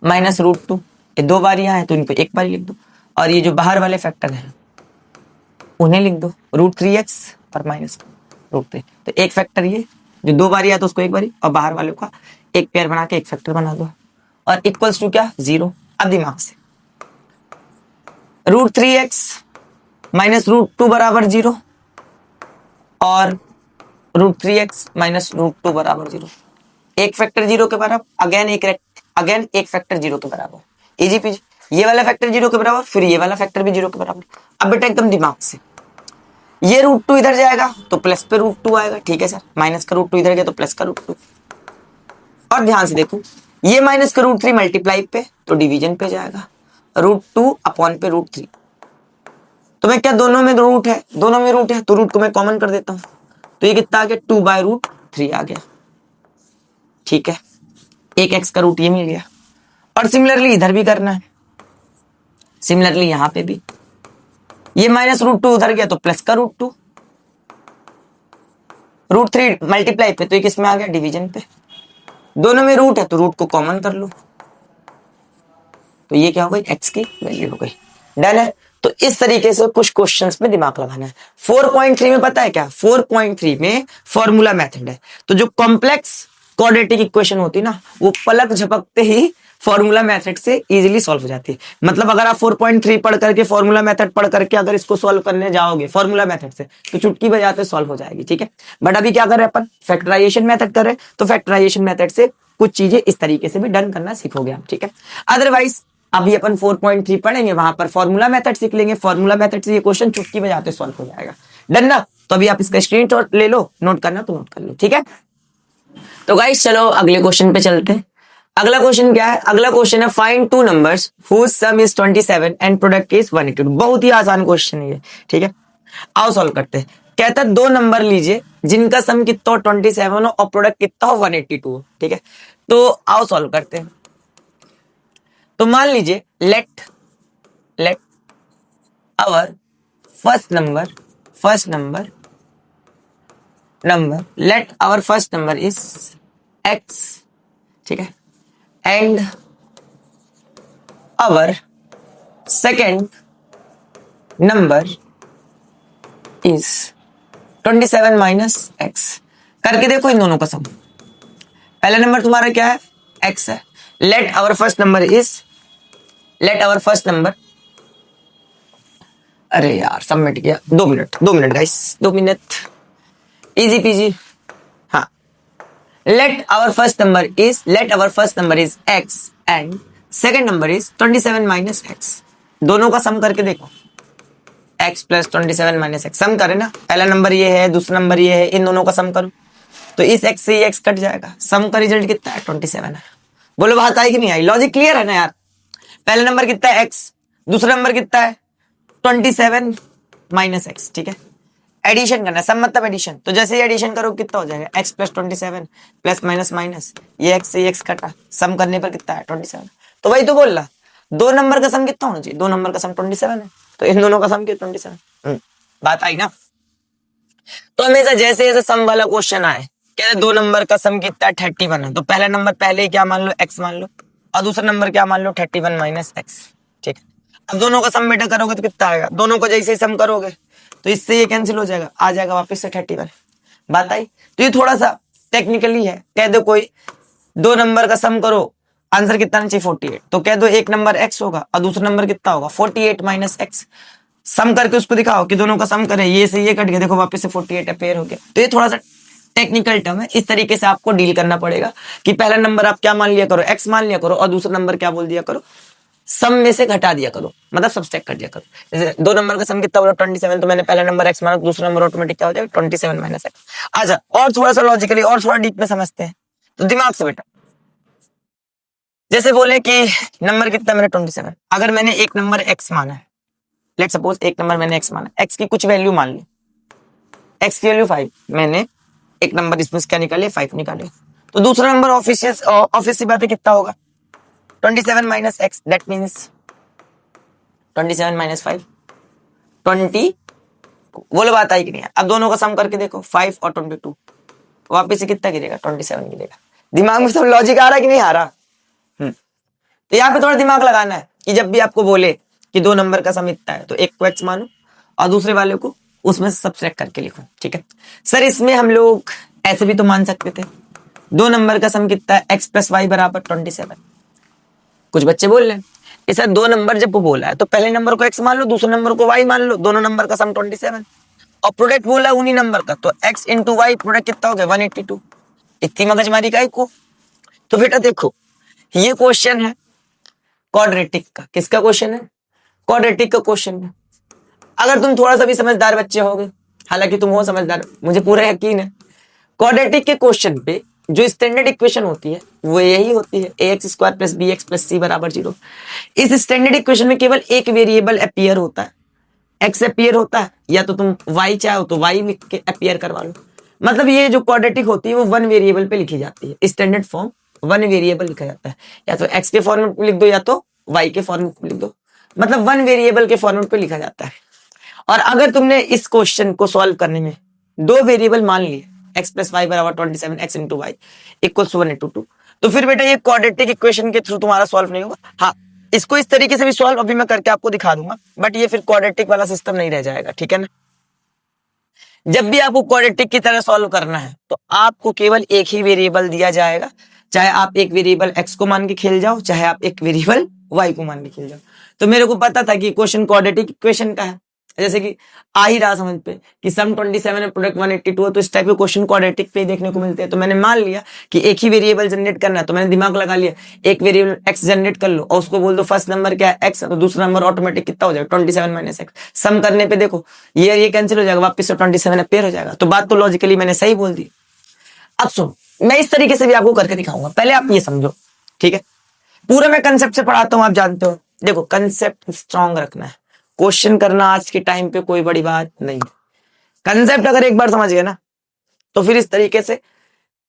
Speaker 1: माइनस रूट 2। ये दो बारियां हैं तो इनको एक बारी लिख दो, और ये जो बाहर वाले फैक्टर हैं उन्हें लिख दो, रूट 3x और माइनस रूट 3। तो एक फैक्टर ये जो दो बारी है तो उसको एक बारी, और बाहर वाले का एक पेयर बना के एक फैक्टर बना दो, और इक्वल्स टू क्या? 0। अब दिमाग से, रूट 3x माइनस रूट 2 बराबर 0 और रूट 3x माइनस रूट 2 बराबर 0। एक फैक्टर 0 के बराबर, अगेन एक फैक्टर 0 के बराबर। इजी पीजी, ये वाला फैक्टर 0 के बराबर, फिर ये वाला फैक्टर भी 0 के बराबर। अब बेटा एकदम दिमाग से, ये रूट 2 इधर जाएगा तो प्लस पे रूट 2 आएगा, ठीक है सर। माइनस का रूट 2 इधर गया तो प्लस का रूट 2। और ध्यान से देखो, ये माइनस का रूट 3 मल्टीप्लाई पे तो डिवीजन पे जाएगा, रूट 2 अपॉन पे रूट 3। तो मैं क्या, दोनों में रूट है, दोनों में रूट है तो रूट को मैं कॉमन कर देता हूं, तो ये कितना आ गया? 2 बाय रूट 3 आ गया, ठीक है। एक एक्स का रूट ये मिल गया। और सिमिलरली इधर भी करना है, सिमिलरली यहां पे भी ये माइनस रूट 2 उधर गया तो प्लस का रूट 2, रूट 3 मल्टीप्लाई पे तो ये किस में आ गया? डिवीजन पे। दोनों में रूट है तो रूट को कॉमन कर लो, तो ये क्या हो गई? एक्स की वैल्यू हो गई। डन है। तो इस तरीके से कुछ क्वेश्चंस में दिमाग लगाना है। 4.3 में पता है क्या, 4.3 में फॉर्मूला मेथड है। तो जो कॉम्प्लेक्स क्वाड्रेटिक इक्वेशन होती है ना, वो पलक झपकते ही फॉर्मूला मेथड से इजीली सॉल्व हो जाती है। मतलब अगर आप 4.3 पढ़ करके फॉर्मूला मेथड पढ़ करके अगर इसको सॉल्व करने जाओगे फॉर्मूला मेथड से, तो चुटकी बजाते सॉल्व हो जाएगी, ठीक है। बट अभी क्या कर रहे हैं अपन, फैक्टराइजेशन मेथड कर रहे हैं, तो फैक्टराइजेशन मेथड से कुछ चीजें इस तरीके से भी डन करना सीखोगे आप, ठीक है। अदरवाइज अभी अपन 4.3 पढ़ेंगे, वहां पर फॉर्मूला मेथड सीख लेंगे, फॉर्मूला मेथड से ये क्वेश्चन चुटकी बजाते सॉल्व हो जाएगा। डन ना? तो अभी आप इसका स्क्रीनशॉट ले लो, नोट करना तो नोट कर लो, ठीक है। तो गाइस चलो अगले क्वेश्चन पे चलते हैं। अगला क्वेश्चन क्या है, अगला क्वेश्चन है find two numbers whose sum is 27 and product is 182। बहुत ही आसान क्वेश्चन है ये, ठीक है। आओ सॉल्व करते हैं। कहता है दो नंबर लीजिए जिनका सम कितना हो 27 हो और प्रोडक्ट कितना हो 182 हो, ठीक है। तो आओ सॉल्व करते हैं। तो मान लीजिए let our first number let our first number is x, ठीक है, and our second number is 27 minus x। करके देखो इन दोनों का सम। पहला नंबर तुम्हारा क्या है, x है। लेट आवर फर्स्ट नंबर, अरे यार सबमिट किया, 2 minute guys, 2 minute, easy peasy. हाँ, let our first number is x and second number is 27 minus x। दोनों का सम करके देखो, x plus 27 minus x sum करे ना। पहला नंबर ये है, दूसरा नंबर ये है, इन दोनों का सम करो तो इस x से ये x कट जाएगा। सम का रिजल्ट कितना है, 27 है। बोलो बात आई कि नहीं आई? लॉजिक क्लियर है ना यार? पहला नंबर कितना है x, दूसरा नंबर कितना है 27 माइनस x, ठीक है। एडिशन करना, सम मतलब एडिशन। तो जैसे ही एडिशन करो कितना हो जाएगा, x plus 27 plus minus minus, ये x से x कटा, सम करने पर कितना है 27। तो वही तो बोल रहा, दो नंबर का सम कितना होना चाहिए, दो नंबर का सम 27 है, तो इन दोनों का सम क्या 27। बात आई ना? तो हमेशा जैसे जैसे सम वाला क्वेश्चन आए, कहते दो नंबर का सम कितना है 31 है, तो पहला नंबर पहले ही क्या मान लो, x मान लो, और दूसरा नंबर क्या मान लो 31 माइनस x, ठीक है। अब दोनों का सम बेटा करोगे तो कितना आएगा, दोनों को जैसे ही सम करोगे तो इससे ये कैंसिल हो जाएगा, आ जाएगा वापस से 31। बात आई? तो ये थोड़ा सा टेक्निकली है। कह दो कोई दो नंबर का सम करो, आंसर कितना आना चाहिए 48, तो कह दो एक नंबर x होगा और दूसरा नंबर कितना होगा 48 माइनस x। सम करके उसको दिखाओ कि दोनों का सम करे, ये से ये कट गया, देखो वापस से 48 अपेयर हो गया। तो ये थोड़ा सा टेक्निकल टर्म है, इस तरीके से आपको डील करना पड़ेगा कि पहला नंबर आप क्या मान लिया करो, x मान लिया करो, और दूसरा नंबर क्या बोल दिया करो, सम में से घटा दिया करो, मतलब सब्सट्रैक्ट कर दिया करो। जैसे दो नंबर का सम कितना होगा 27, तो मैंने पहला नंबर x माना, दूसरा नंबर ऑटोमेटिक क्या हो जाएगा 27 माइनस x। अच्छा, और थोड़ा सा लॉजिकली और थोड़ा डीप में समझते हैं, तो दिमाग से बेटा। जैसे बोले कि नंबर कितना मैंने 27, अगर मैंने एक नंबर x माना है, लेट सपोज एक नंबर मैंने x माना, x की कुछ वैल्यू मान ली, x की वैल्यू 5, मैंने एक नंबर इसमें क्या निकाले 5 निकाले, तो दूसरा नंबर ऑफिस सी बात है कितना होगा 27 minus x, that means 27 minus 5 20। बोलो बात आई कि नहीं? अब दोनों का सम करके देखो 5 और 22, वापिस से कितना गिरेगा 27 गिरेगा। दिमाग में सब लॉजिक आ रहा है कि नहीं आ रहा? तो यहाँ पे थोड़ा दिमाग लगाना है कि जब भी आपको बोले कि दो नंबर का सम इतना है, तो एक को x मानो और दूसरे वाले को उसमें से सब्ट्रैक्ट करके लिखो, ठीक है। सर इसमें हम लोग ऐसे भी तो मान सकते थे, दो नंबर का सम कितना है x प्लस वाई बराबर 27। कुछ बच्चे बोल रहे हैं सर दो नंबर जब वो बोला है तो पहले नंबर को x मान लो, दूसरे नंबर को y मान लो, दोनों नंबर का सम 27, और प्रोडक्ट बोला है उन्हीं नंबर का, तो x इंटू वाई प्रोडक्ट कितना हो गया 182। इतनी मगजमारी का को। तो बेटा देखो ये क्वेश्चन है क्वाड्रेटिक का। किसका क्वेश्चन है? क्वाड्रेटिक का क्वेश्चन है। अगर तुम थोड़ा सा भी समझदार बच्चे होगे, हालांकि तुम हो समझदार, मुझे पूरा यकीन है, क्वाड्रेटिक के क्वेश्चन पे जो स्टैंडर्ड इक्वेशन होती है वो यही होती है, ax square plus b x plus c बराबर 0। इस स्टैंडर्ड इक्वेशन में केवल एक वेरिएबल अपीयर होता है, x अपीयर होता है, या तो तुम y चाहो तो y लिख के अपीयर करवा लो। मतलब ये जो क्वाड्रेटिक होती है वो वन वेरिएबल पे लिखी जाती है, स्टैंडर्ड फॉर्म वन वेरिएबल लिखा जाता है, या तो x के फॉर्मेट में लिख दो या तो y के फॉर्मेट में लिख दो, मतलब वन वेरिएबल के फॉर्मेट पे लिखा जाता है। और अगर तुमने इस क्वेश्चन को सॉल्व करने में दो वेरिएबल मान लिए, x प्लस वाई बराबर 27, x इंटू वाई इक्वल 182, तो फिर बेटा ये क्वाड्रेटिक इक्वेशन के थ्रू तुम्हारा सॉल्व नहीं होगा। हाँ, इसको इस तरीके से भी सॉल्व अभी मैं करके आपको दिखा दूंगा, बट ये फिर क्वाड्रेटिक वाला सिस्टम नहीं रह जाएगा, ठीक है ना। जब भी आपको क्वाड्रेटिक की तरह सॉल्व करना है तो आपको केवल एक ही वेरिएबल दिया जाएगा, चाहे आप एक वेरिएबल x को मान के खेल जाओ, चाहे आप एक वेरिएबल y को मान के खेल जाओ। तो मेरे को पता था कि क्वेश्चन क्वाड्रेटिक इक्वेशन का है, जैसे कि आ ही रहा समझ पे कि सम 27 है प्रोडक्ट 182 है, तो इस टाइप के क्वेश्चन क्वाड्रेटिक पे देखने को मिलते हैं। तो मैंने मान लिया कि एक ही वेरिएबल जनरेट करना है, तो मैंने दिमाग लगा लिया एक वेरिएबल x जनरेट कर लो और उसको बोल दो फर्स्ट नंबर क्या है x, तो दूसरा नंबर ऑटोमेटिक कितना हो जाएगा 27 माइनस x। सम करने पे देखो ये कैंसिल हो जाएगा, वापस से 27 अपेयर हो जाएगा। तो बात तो लॉजिकली मैंने सही बोल दी। अब सुन, मैं इस तरीके से भी आपको करके दिखाऊंगा, पहले आप ये समझो, ठीक है। पूरा मैं कंसेप्ट से पढ़ाता हूं, आप जानते हो। देखो कंसेप्ट स्ट्रांग रखना है, क्वेश्चन करना आज के टाइम पे कोई बड़ी बात नहीं। कंसेप्ट अगर एक बार समझ गए ना तो फिर इस तरीके से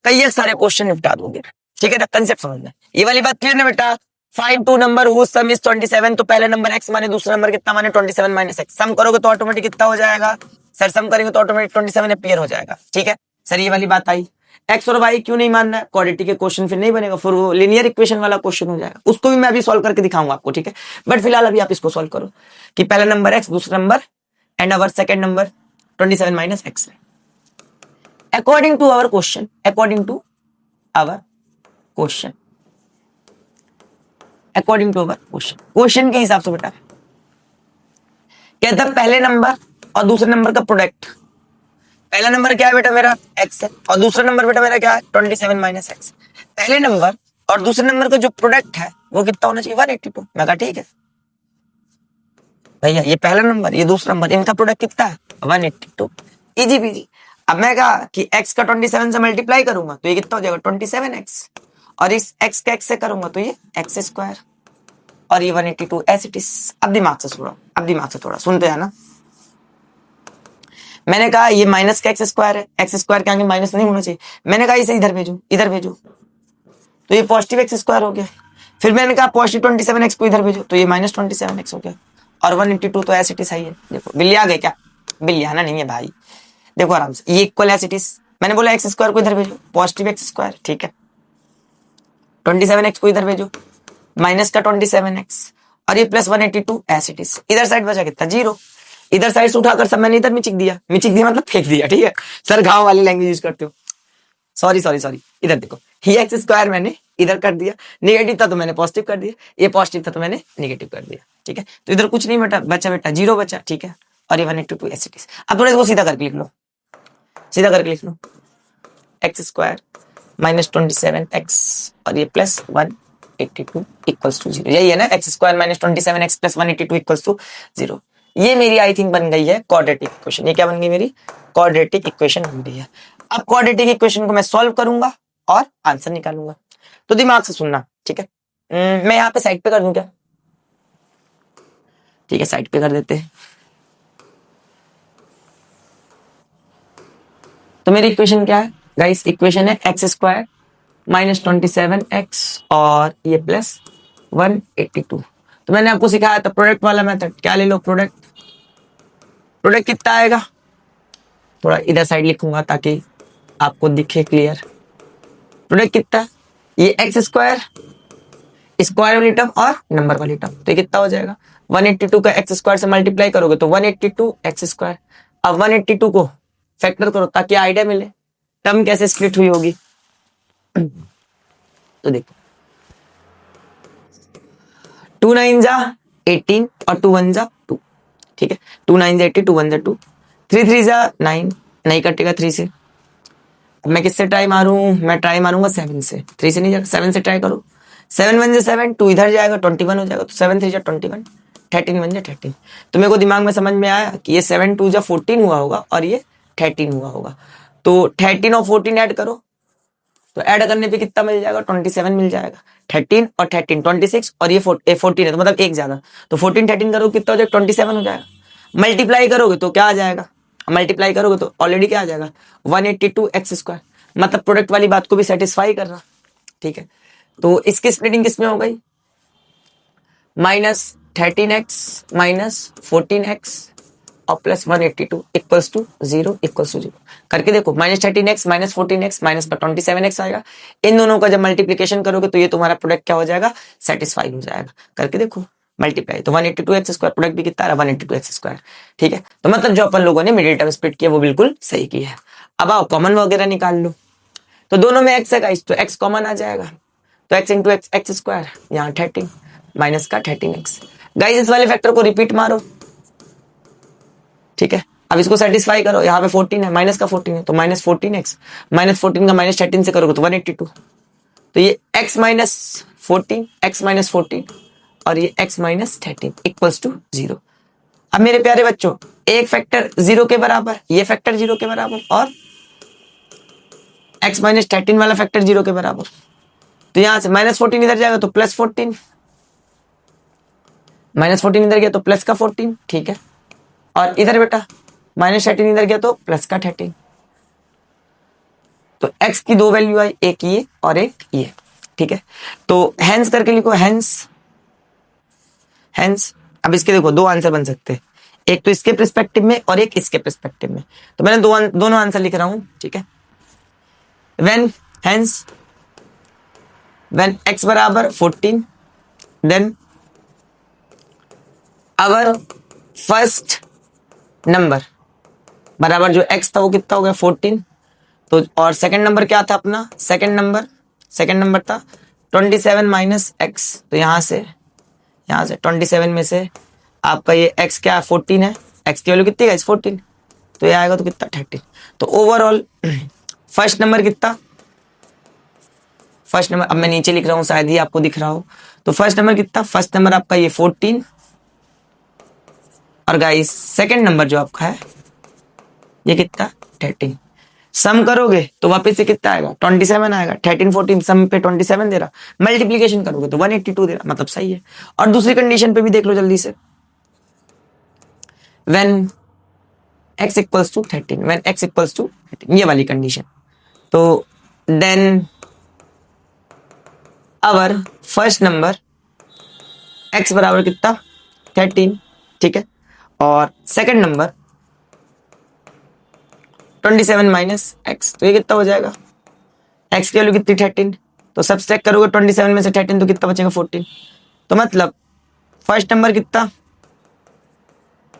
Speaker 1: कई सारे क्वेश्चन निपटा दोगे, ठीक है ना। कंसेप्ट समझना, ये वाली बात क्लियर ना बेटा। Find two number whose sum is 27, तो पहले नंबर x माने दूसरा नंबर कितना माने 27 माइनस x। सम करोगे तो ऑटोमेटिक कितना हो जाएगा सर, सम करेंगे तो ऑटोमेटिक 27 अपेयर हो जाएगा, ठीक है सर। ये वाली बात आई। x और y क्यों नहीं मानना है, क्वाड्रेटिक के क्वेश्चन फिर नहीं बनेगा, फिर वो लीनियर इक्वेशन वाला क्वेश्चन हो जाएगा। उसको भी मैं अभी सॉल्व करके दिखाऊंगा आपको, ठीक है। बट फिलहाल अभी आप इसको सॉल्व करो कि पहला नंबर x, दूसरा number and our second number 27 minus x। According to our question, according to our question, according to our question, question के हिसाब से बेटा कहता पहले नंबर और दूसरे नंबर का प्रोडक्ट। पहला नंबर क्या है बेटा मेरा x है, और दूसरा नंबर बेटा मेरा क्या है 27 माइनस x। पहले नंबर और दूसरे नंबर का जो प्रोडक्ट है वो कितना होना चाहिए 182। मैं कहा ठीक है भैया, ये पहला नंबर ये दूसरा नंबर, इनका प्रोडक्ट कितना है 182, इजी पीजी। अब मैं कहा कि x का 27 से मल्टीप्लाई करूंगा तो ये कितना हो जाएगा 27x, और इस x का x से करूंगा तो ये x स्क्वायर, और ये 182 एज इट इज। अब दिमाग से थोड़ा, अब दिमाग से थोड़ा सुनते हैं ना। मैंने कहा ये माइनस का एक्स स्क्वायर है, एक्स स्क्वायर के आगे माइनस नहीं होना चाहिए। मैंने कहा इसे इधर भेजो, इधर भेजो, तो ये पॉजिटिव एक्स स्क्वायर हो गया। फिर मैंने कहा पॉजिटिव 27x को इधर भेजो, तो ये माइनस 27x हो गया, और 182 तो एज इट इज है। देखो बिल्ली आ गए क्या, बिल्ली आना नहीं है भाई, देखो आराम से, ये इक्वल एज इट इज। मैंने बोला एक्स स्क्वायर को इधर भेजो, पॉजिटिव एक्स स्क्वायर, ठीक है। 27x को इधर भेजो, माइनस का 27x, और ये प्लस 182 एज इट इज। इधर साइड बचा कितना 0, इधर साइड से उठाकर सब मैंने इधर मिचिक दिया, मिचिक दिया मतलब फेंक दिया, ठीक है सर, गांव वाली लैंग्वेज यूज करते हो। सॉरी सॉरी सॉरी, इधर देखो, ये एक्स स्क्वायर मैंने इधर कर दिया, नेगेटिव था तो मैंने पॉजिटिव कर दिया, ये पॉजिटिव था तो मैंने नेगेटिव कर दिया, ठीक है। तो इधर कुछ नहीं बचा बेटा 0 बचा, ठीक है, और ये 182 एज इट इज। अब थोड़ा इसको सीधा करके लिख लो, सीधा करके लिख लो, एक्स स्क्वायर माइनस 27x और ये प्लस 182 इक्वल्स टू 0। यही है ना, x square minus 27x plus 182 equals to 0। ये मेरी आई थिंक बन गई है क्वाड्रेटिक इक्वेशन। ये क्या बन गई मेरी क्वाड्रेटिक इक्वेशन बन गई है। अब क्वाड्रेटिक इक्वेशन को मैं सॉल्व करूंगा और आंसर निकालूंगा, तो दिमाग से सुनना, ठीक है। मैं यहाँ पे साइड पे कर दूं क्या, ठीक है साइड पे कर देते हैं। तो मेरी इक्वेशन क्या है गाइस, इक्वेशन है एक्स स्क्वायर माइनस 27x और ये प्लस 182। तो मैंने आपको सिखाया था प्रोडक्ट वाला मेथड, क्या ले लो प्रोडक्ट, प्रोडक्ट कितना आएगा, थोड़ा इधर साइड लिखूंगा ताकि आपको दिखे क्लियर। प्रोडक्ट कितना है, ये एक्स स्क्वायर, स्क्वायर वाली टर्म और नंबर वाली टर्म, तो ये कितना हो जाएगा 182 का एक्स स्क्वायर से मल्टीप्लाई करोगे तो 182 एक्स स्क्वायर। अब 182 को फैक्टर करो ताकि आइडिया मिले टर्म कैसे स्प्लिट हुई होगी। तो देखो 2 9 जा 18 और 2 1 जा 2, ठीक है, 2 9 जा 80, 2 1 जा 2, 3 3 जा 9, नहीं कटेगा 3 से। अब मैं किससे ट्राई मारूं, मैं ट्राई मारूंगा 7 से, 3 से नहीं जाएगा, 7 से ट्राई करो। 7 1 जा 7, 2 इधर जाएगा 21 हो जाएगा, तो 7 3 जा 21, 13 1 जा 13। तो मेरे को दिमाग में समझ में आया कि ये 7 2 जा 14 हुआ होगा और ये 13 हुआ होगा। तो 13 और 14 ऐड करो, तो ऐड करने पे कितना मिल जाएगा 27 मिल जाएगा। 13 और 13 26 और ये 14 है, तो मतलब एक ज्यादा, तो 14 13 करोगे कितना हो जाएगा 27 हो जाएगा। मल्टीप्लाई करोगे तो क्या आ जाएगा, मल्टीप्लाई करोगे तो ऑलरेडी क्या आ जाएगा 182 एक्स स्क्वायर, मतलब प्रोडक्ट वाली बात को भी सेटिस्फाई कर रहा, ठीक है। तो इसकी स्प्लिटिंग किसमें हो गई, माइनस 13x माइनस 14x और plus 182 equals to 0 equals to 0 करके देखो। -13x -14x माइनस का 27x आएगा। इन दोनों का जब मल्टीप्लीकेशन करोगे तो ये तुम्हारा प्रोडक्ट क्या हो जाएगा, सेटिस्फाई हो जाएगा। करके देखो मल्टीप्लाई, तो 182x स्क्वायर प्रोडक्ट भी कितना है 182x स्क्वायर। ठीक है, तो मतलब जो अपन लोगों ने मिडिल टर्म स्प्लिट किया वो बिल्कुल सही किया है। अब आओ कॉमन वगैरह निकाल लो। तो दोनों में x है गाइस, तो x कॉमन आ जाएगा, तो x इंटू एक्स स्क्वायर, यहाँ 13 माइनस का 13x। गाइस इस वाले फैक्टर को रिपीट मारो। ठीक है, अब इसको सेटिस्फाई करो, यहाँ पे 14 है, माइनस का 14 है तो -14x, -14 का -13 से करोगे तो 182। तो ये x माइनस 14 x माइनस 14 और ये x माइनस 13 इक्वल्स टू 0। अब मेरे प्यारे बच्चों एक फैक्टर 0 के बराबर, ये फैक्टर 0 के बराबर और x माइनस 13 वाला फैक्टर 0 के बराबर। तो यहां से -14 इधर जाएगा तो +14, -14 इधर गया तो प्लस का 14। ठीक है, और इधर बेटा -13 इधर गया तो प्लस का 13। तो x की दो वैल्यू आई, एक ये और एक ये। ठीक है, तो हेंस करके लिखो, हेंस हेंस। अब इसके देखो दो आंसर बन सकते हैं, एक तो इसके पर्सपेक्टिव में और एक इसके पर्सपेक्टिव में। तो मैंने दोनों आंसर लिख रहा हूं। ठीक है, व्हेन हेंस व्हेन x बराबर 14 देन आवर फर्स्ट नंबर बराबर जो x था वो कितना हो गया 14। तो और सेकंड नंबर क्या था अपना, सेकंड नंबर था 27 माइनस x। तो यहाँ से 27 में से आपका ये x क्या है 14 है, x की वैल्यू कितनी है 14, तो ये आएगा तो कितना 13। तो ओवरऑल फर्स्ट नंबर कितना, फर्स्ट नंबर अब मैं नीचे लिख रहा हूँ शायद ही आपको दिख रहा हो। तो फर्स्ट नंबर कितना, फर्स्ट नंबर आपका ये 14 और गाइस सेकंड नंबर जो आपका है ये कितना 13। सम करोगे तो वापस से कितना आएगा 27 आएगा, 13 14 सम पे 27 दे रहा, मल्टीप्लीकेशन करोगे तो 182 दे रहा, मतलब सही है। और दूसरी कंडीशन पे भी देख लो जल्दी से, when x equals to 13, when x equals to 13 ये वाली कंडीशन। तो then our first number x बराबर कितना 13। ठीक है, और सेकंड नंबर 27 माइनस x, तो ये कितना हो जाएगा, x की वैल्यू कितनी 13, तो सब्सट्रैक्ट करोगे 27 में से 13 तो कितना बचेगा 14। तो मतलब फर्स्ट नंबर कितना,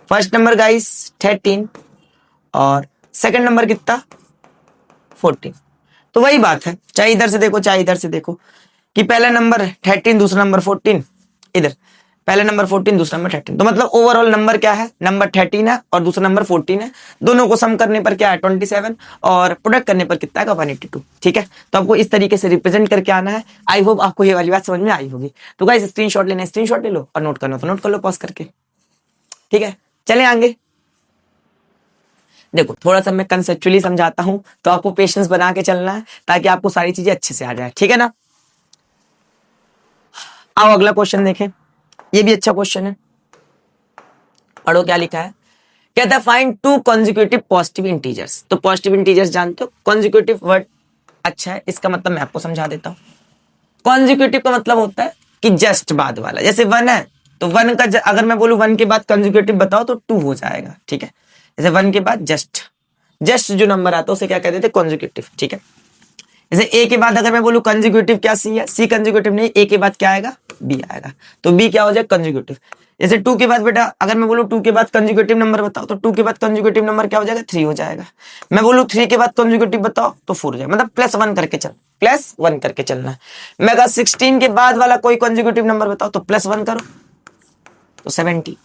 Speaker 1: फर्स्ट नंबर गाइस 13 और सेकंड नंबर कितना 14। तो वही बात है, चाहे इधर से देखो चाहे इधर से देखो कि पहला नंबर 13 दूसरा नंबर 14, इधर पहला नंबर 14 दूसरा नंबर 13। तो मतलब ओवरऑल नंबर क्या है, नंबर 13 है और दूसरा नंबर 14 है, दोनों को सम करने पर क्या है 27 और प्रोडक्ट करने पर कितना है 182। ठीक है, तो आपको इस तरीके से रिप्रेजेंट करके आना है। आई होप आपको ये वाली बात समझ में आई होगी। तो गाइस स्क्रीनशॉट लेना है, स्क्रीनशॉट ले लो और नोट करना तो नोट कर लो पॉज करके। ठीक है, चले आगे। देखो थोड़ा सा मैं कंसेप्चुअली समझाता हूं तो आपको पेशेंस बना के चलना है ताकि आपको सारी चीजें अच्छे से आ जाए। ठीक है ना, आओ अगला क्वेश्चन देखें, ये भी अच्छा क्वेश्चन है, पढ़ो क्या लिखा है। कहता है find two consecutive positive integers. तो पॉजिटिव इंटीजर्स जानते हो, कॉन्जिक्यूटिव वर्ड अच्छा है, इसका मतलब मैं आपको समझा देता हूं। कॉन्जिक्यूटिव का मतलब होता है कि जस्ट बाद वाला, जैसे 1 है तो 1 का अगर मैं बोलूं 1 के बाद कॉन्जिक्यूटिव बताओ तो 2 हो जाएगा। ठीक है, जैसे 1 के बाद जस्ट जो नंबर आता है उसे क्या कहते थे कॉन्जिक्यूटिव। ठीक है, जैसे ए के बाद अगर मैं बोलूं कंजिक्यूटिव क्या सी है, सी कंजिक्यूटिव नहीं, ए के बाद क्या आएगा बी आएगा, तो बी क्या हो जाए कंजिक्यूटिव। जैसे 2 के बाद बेटा अगर मैं बोलूं 2 के बाद कंजिक्यूटिव नंबर बताओ तो 2 के बाद कंजिक्यूटिव नंबर क्या हो जाएगा 3 हो जाएगा। मैं बोलूं 3 के बाद कंजिक्यूटिव बताओ तो 4 हो जाएगा, मतलब +1 करके चल, +1 करके चलना है। मैं अगर 16 के बाद वाला कोई कंजिक्यूटिव नंबर बताओ तो +1 करो तो 70,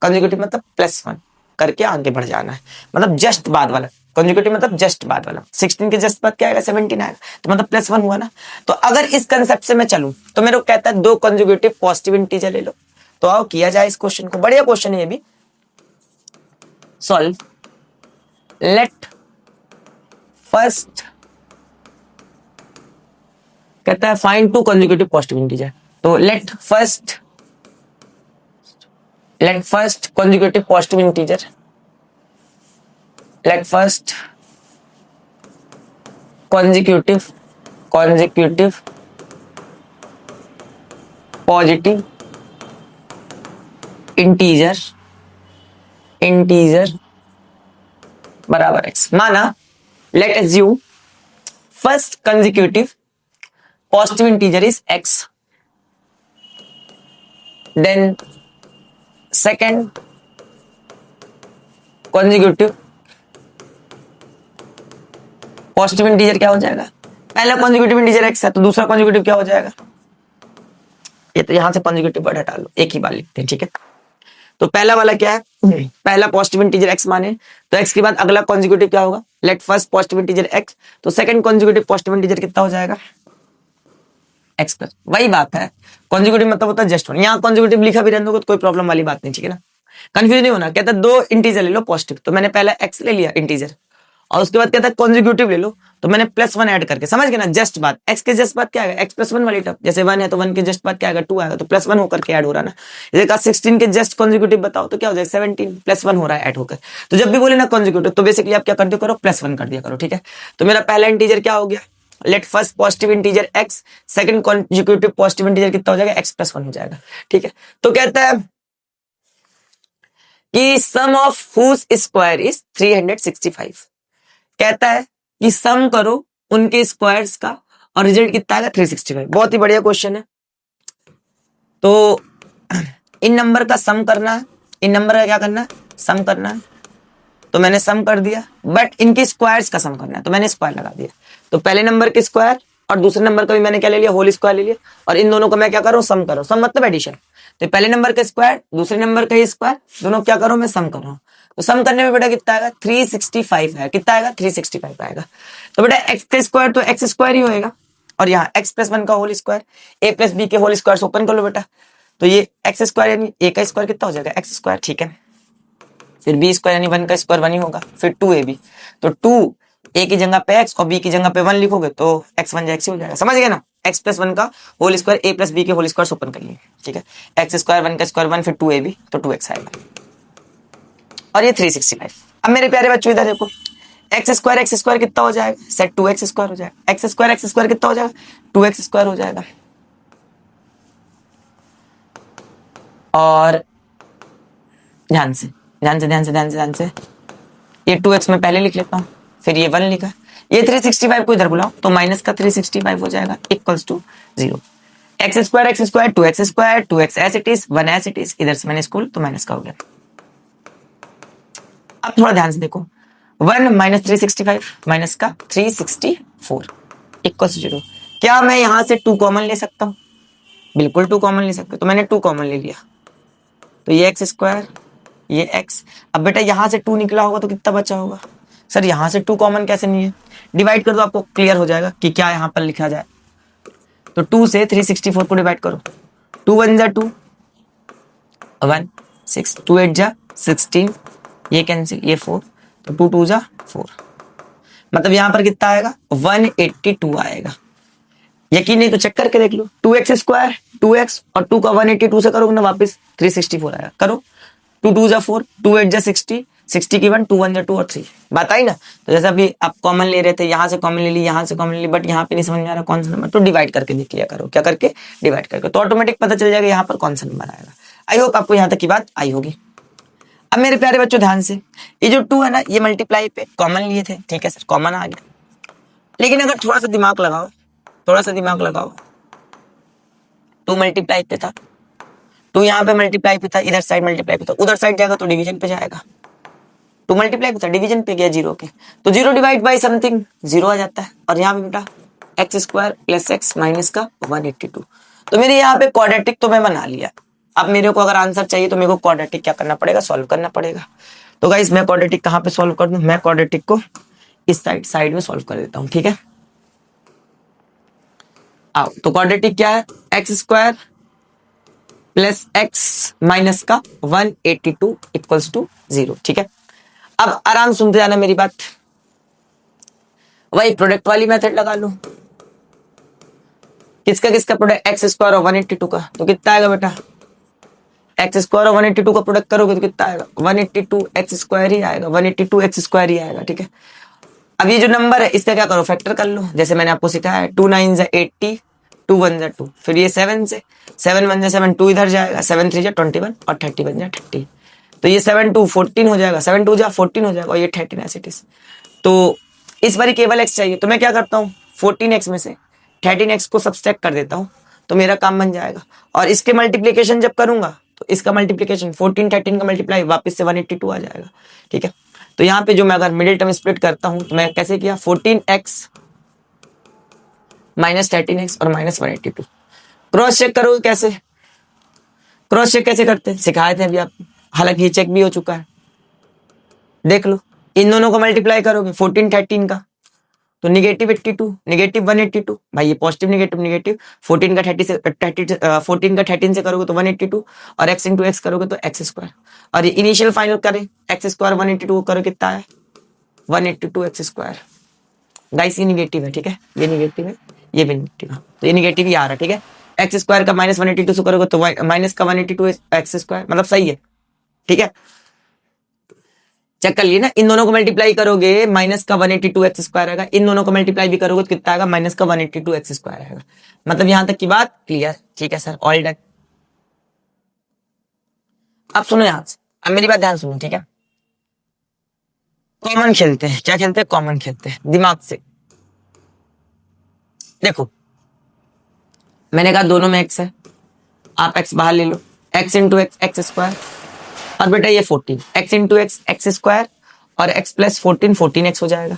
Speaker 1: कंजिक्यूटिव मतलब +1 करके आगे बढ़ जाना है, मतलब जस्ट बाद वाला कंजुगेटिव मतलब जस्ट बाद वाला। 16 के जस्ट बाद क्या आएगा 17 आएगा, तो मतलब +1 हुआ ना। तो अगर इस कंसेप्ट से मैं चलूं तो मेरे को कहता है 2 कंजुगेटिव पॉजिटिव इंटीजर ले लो। तो आओ किया जाए इस क्वेश्चन को, बढ़िया क्वेश्चन है ये भी। सॉल्व लेट फर्स्ट, कहता है फाइंड 2 कंजुगेटिव पॉजिटिव इंटीजर। तो let first conjugative positive integer, let first consecutive positive integer integer बराबर x। माना let assume first consecutive positive integer is x, then second consecutive positive integer क्या हो जाएगा, पहला consecutive integer x है तो दूसरा कंसेक्यूटिव क्या हो जाएगा, ये तो यहां से कंसेक्यूटिव वर्ड हटा लो, एक ही बार लिखते हैं, ठीक है। तो पहला वाला क्या है, पहला पॉजिटिव इंटीजर x माने तो x के बाद अगला कंसेक्यूटिव क्या होगा, let first positive integer x, तो सेकंड कंसेक्यूटिव पॉजिटिव इंटीजर कितना हो जाएगा x प्लस। वही बात है, कंसेक्यूटिव मतलब होता है जस्ट वन, यहाँ कंसेक्यूटिव लिखा भी रहने दो तो कोई प्रॉब्लम वाली बात नहीं, ठीक है ना, कंफ्यूज नहीं होना। कहता है दो इंटीजर ले लो पॉजिटिव, तो मैंने पहला x ले लिया इंटीजर, और उसके बाद कहता है कंसेक्यूटिव ले लो, तो मैंने +1 ऐड करके, समझ गए ना, जस्ट बात, x के जस्ट बात क्या आएगा, x + 1 वाली टर्म, जैसे 1 है तो 1 के जस्ट बात क्या आएगा 2 आएगा, तो +1 होकर के ऐड हो रहा है ना। जैसे कहा 16 के जस्ट कंसेक्यूटिव बताओ तो क्या हो जाएगा 17 +1 हो रहा है ऐड होकर। तो जब भी बोले ना कंसेक्यूटिव तो बेसिकली आप क्या करते हो, करो +1 कर दिया करो, ठीक है। तो मेरा पहला इंटीजर क्या हो गया, let first positive integer x, second consecutive positive integer कितना हो जाएगा x + 1 हो जाएगा, ठीक है। तो कहता है कि सम ऑफ हुज स्क्वायर इज 365, कहता है कि सम करो उनके स्क्वायर्स का और रिजल्ट कितना आएगा 365। बहुत ही बढ़िया क्वेश्चन है। तो इन नंबर का सम करना है, इन नंबर का क्या करना है, सम करना है, तो मैंने सम कर दिया, बट इनके स्क्वायर्स का सम करना है तो मैंने स्क्वायर लगा दिया। तो पहले नंबर के स्क्वायर और दूसरे नंबर का भी मैंने क्या ले लिया, होल स्क्वायर ले लिया, और इन दोनों को मैं क्या करूं, सम करो, सम मतलब एडिशन। तो पहले नंबर का स्क्वायर दूसरे नंबर का स्क्वायर दोनों क्या करो, मैं सम कर रहा हूं। तो सम करने में बेटा कितना आएगा 365 है, कितना आएगा 365 आएगा। तो बेटा x का स्क्वायर तो x स्क्वायर ही होएगा, और यहाँ x + 1 का होल स्क्वायर, a + b के होल स्क्वायर से ओपन कर लो बेटा, तो ये x स्क्वायर यानी a का स्क्वायर कितना हो जाएगा x स्क्वायर, ठीक है। फिर b स्क्वायर यानी 1 का स्क्वायर 1 ही होगा, फिर 2ab, तो 2 a की जगह पे x और b की जगह पे 1 लिखोगे तो x 1 x हो जाएगा, समझ गए ना। x + 1 का होल स्क्वायर a + b के होल स्क्वायर से ओपन कर लिए, ठीक है। x स्क्वायर 1 का स्क्वायर 1, फिर 2ab तो 2x आएगा, और ये 365। अब मेरे प्यारे बच्चों इधर देखो, x स्क्वायर कितना हो जाएगा, सेट 2x स्क्वायर हो जाएगा, x स्क्वायर कितना हो जाएगा 2x स्क्वायर हो जाएगा, और ध्यान से ये 2x में पहले लिख लेता हूँ, फिर ये 1 लिखा, ये 365 को इधर बुलाओ तो माइनस का 365 हो जाएगा equals to 0। x square 2x square 2x as it is 1 as it is, इधर से मैंने स्कूल तो माइनस का हो गया। अब थोड़ा ध्यान से देखो, 1 - 365 माइनस का 364 इक्वल्स 0। क्या मैं यहां से 2 कॉमन ले सकता हूं, बिल्कुल 2 कॉमन ले सकते, तो मैंने 2 कॉमन ले लिया, तो ये x स्क्वायर ये x। अब बेटा यहां से 2 निकला होगा तो कितना बचा होगा, सर यहां से 2 कॉमन कैसे नहीं है, डिवाइड कर दो आपको क्लियर हो जाएगा कि क्या यहां पर लिखा जाए। तो 2 से 364 को डिवाइड करो, 2 1 जा 2 1 6 2 8 जा 16, ये कैंसिल ये 4, तो 2 2 जा 4, मतलब यहां पर कितना आएगा 182 आएगा। यकीन नहीं तो चेक करके देख लो, 2x स्क्वायर 2x और 2 का 182 से करोगे ना वापस 364 आएगा, करो 2 2 जा 4 2 8 जा 60 60 की 1 2 1 जा 2 और 3 बात आई ना। तो जैसा अभी आप कॉमन ले रहे थे, यहाँ से कॉमन ले ली यहाँ से कॉमन ले ली, बट यहाँ पे नहीं समझ में आ रहा कौन सा नंबर, तो डिवाइड करके देख लिया करो, क्या करके डिवाइड करके, तो ऑटोमेटिक पता चल जाएगा यहाँ पर कौन सा नंबर आएगा। आई होप आपको यहाँ तक की बात आई होगी। अब मेरे प्यारे बच्चों ध्यान से, ये जो 2 है ना ये मल्टीप्लाई पे कॉमन लिए थे, ठीक है सर कॉमन आ गया, लेकिन अगर थोड़ा सा दिमाग लगाओ 2 मल्टीप्लाई पे था, 2 यहाँ पे मल्टीप्लाई पे था, इधर साइड मल्टीप्लाई पे था, उधर साइड जाएगा तो डिवीजन पे जाएगा, 2 मल्टीप्लाई पे था डिवीजन पे गया 0 के, तो 0 डिवाइड बाई समथिंग 0 आ जाता है, और यहाँ पे बेटा x square plus x minus का 182। तो मेरे यहाँ पे क्वाड्रेटिक तो मैं बना लिया, अब मेरे को अगर आंसर चाहिए तो मेरे को क्वाड्रेटिक क्या करना पड़ेगा, सॉल्व करना पड़ेगा। तो गाइस मैं क्वाड्रेटिक कहाँ पे सॉल्व कर दूं, मैं क्वाड्रेटिक को इस साइड में सॉल्व कर देता हूँ, ठीक है। आओ तो क्वाड्रेटिक क्या है, x square plus x minus का 182 इक्वल्स टू 0, ठीक है। अब आराम सुनते जाना मेरी बात, वही प्रोडक्ट वाली मेथड लगा लो, किसका प्रोडक्ट x स्क्वायर और 182 का, तो कितना आएगा बेटा x स्क्वायर और 182 का प्रोडक्ट करोगे तो कितना आएगा 182 x स्क्वायर ही आएगा, 182 x स्क्वायर ही आएगा, ठीक है। अब ये जो नंबर है इसका क्या करो फैक्टर कर लो, जैसे मैंने आपको सिखाया है 2 9 जा 80 2 1 जा 2, फिर ये 7 से 7 1 जा 7 2 इधर जाएगा, 7 3 जा 21 और 30 1 जा 30, तो ये 7 2 14 हो जाएगा, 7 2 जा 14 हो जाएगा, और ये 13 एज इट इज। तो इस बारी केवल x चाहिए, तो मैं क्या करता हूँ 14x में से 13x को सब्सट्रैक्ट कर देता हूँ, तो मेरा काम बन जाएगा। और इसके मल्टीप्लीकेशन जब करूंगा तो इसका मल्टीप्लीकेशन 14 13 का मल्टीप्लाई वापस से 182 आ जाएगा, ठीक है। तो यहाँ पे जो मैं अगर मिडिल टर्म स्प्लिट करता हूँ तो मैं कैसे किया, 14x माइनस 13x और माइनस 182। क्रॉस चेक करोगे कैसे, क्रॉस चेक कैसे करते हैं सिखाए थे अभी आप, हालांकि ये चेक भी हो चुका है, देख लो। इन दोनों को मल्टीप्लाई करोगे 14 13 का तो निगेटिव 82 निगेटिव 182, भाई ये पॉजिटिव निगेटिव निगेटिव, 14 का 30 से 14 का 13 से करोगे तो 182, और x इंटू एक्स करोगे तो एक्स स्क्वायर, और ये इनिशियल फाइनल करें एक्स स्क्वायर 182 करो कितना है 182 एक्स स्क्वायर। गाइस ये निगेटिव है, ठीक है, ये निगेटिव है, ये भी निगेटिव है, तो ये निगेटिव ही आ रहा है, ठीक है। एक्स स्क्वायर का माइनस 182 से करोगे तो माइनस का 182 एक्स स्क्वायर, मतलब सही है, ठीक है। चेक कर लिए ना, इन दोनों को मल्टीप्लाई करोगे माइनस का 182 एक्स स्क्वायर आएगा, इन दोनों को मल्टीप्लाई भी करोगे तो कितना आएगा माइनस का 182 एक्स स्क्वायर आएगा। मतलब यहां तक की बात क्लियर, ठीक है सर, ऑल डन। अब सुनो यहां से, अब मेरी बात ध्यान सुनो, ठीक है। कॉमन खेलते हैं, क्या खेलते हैं, कॉमन खेलते हैं दिमाग से। देखो मैंने कहा दोनों में एक्स है, आप एक्स बाहर ले लो, x into x x square, और बेटा ये 14 x into x x square और एक्स प्लस 14 14x हो जाएगा।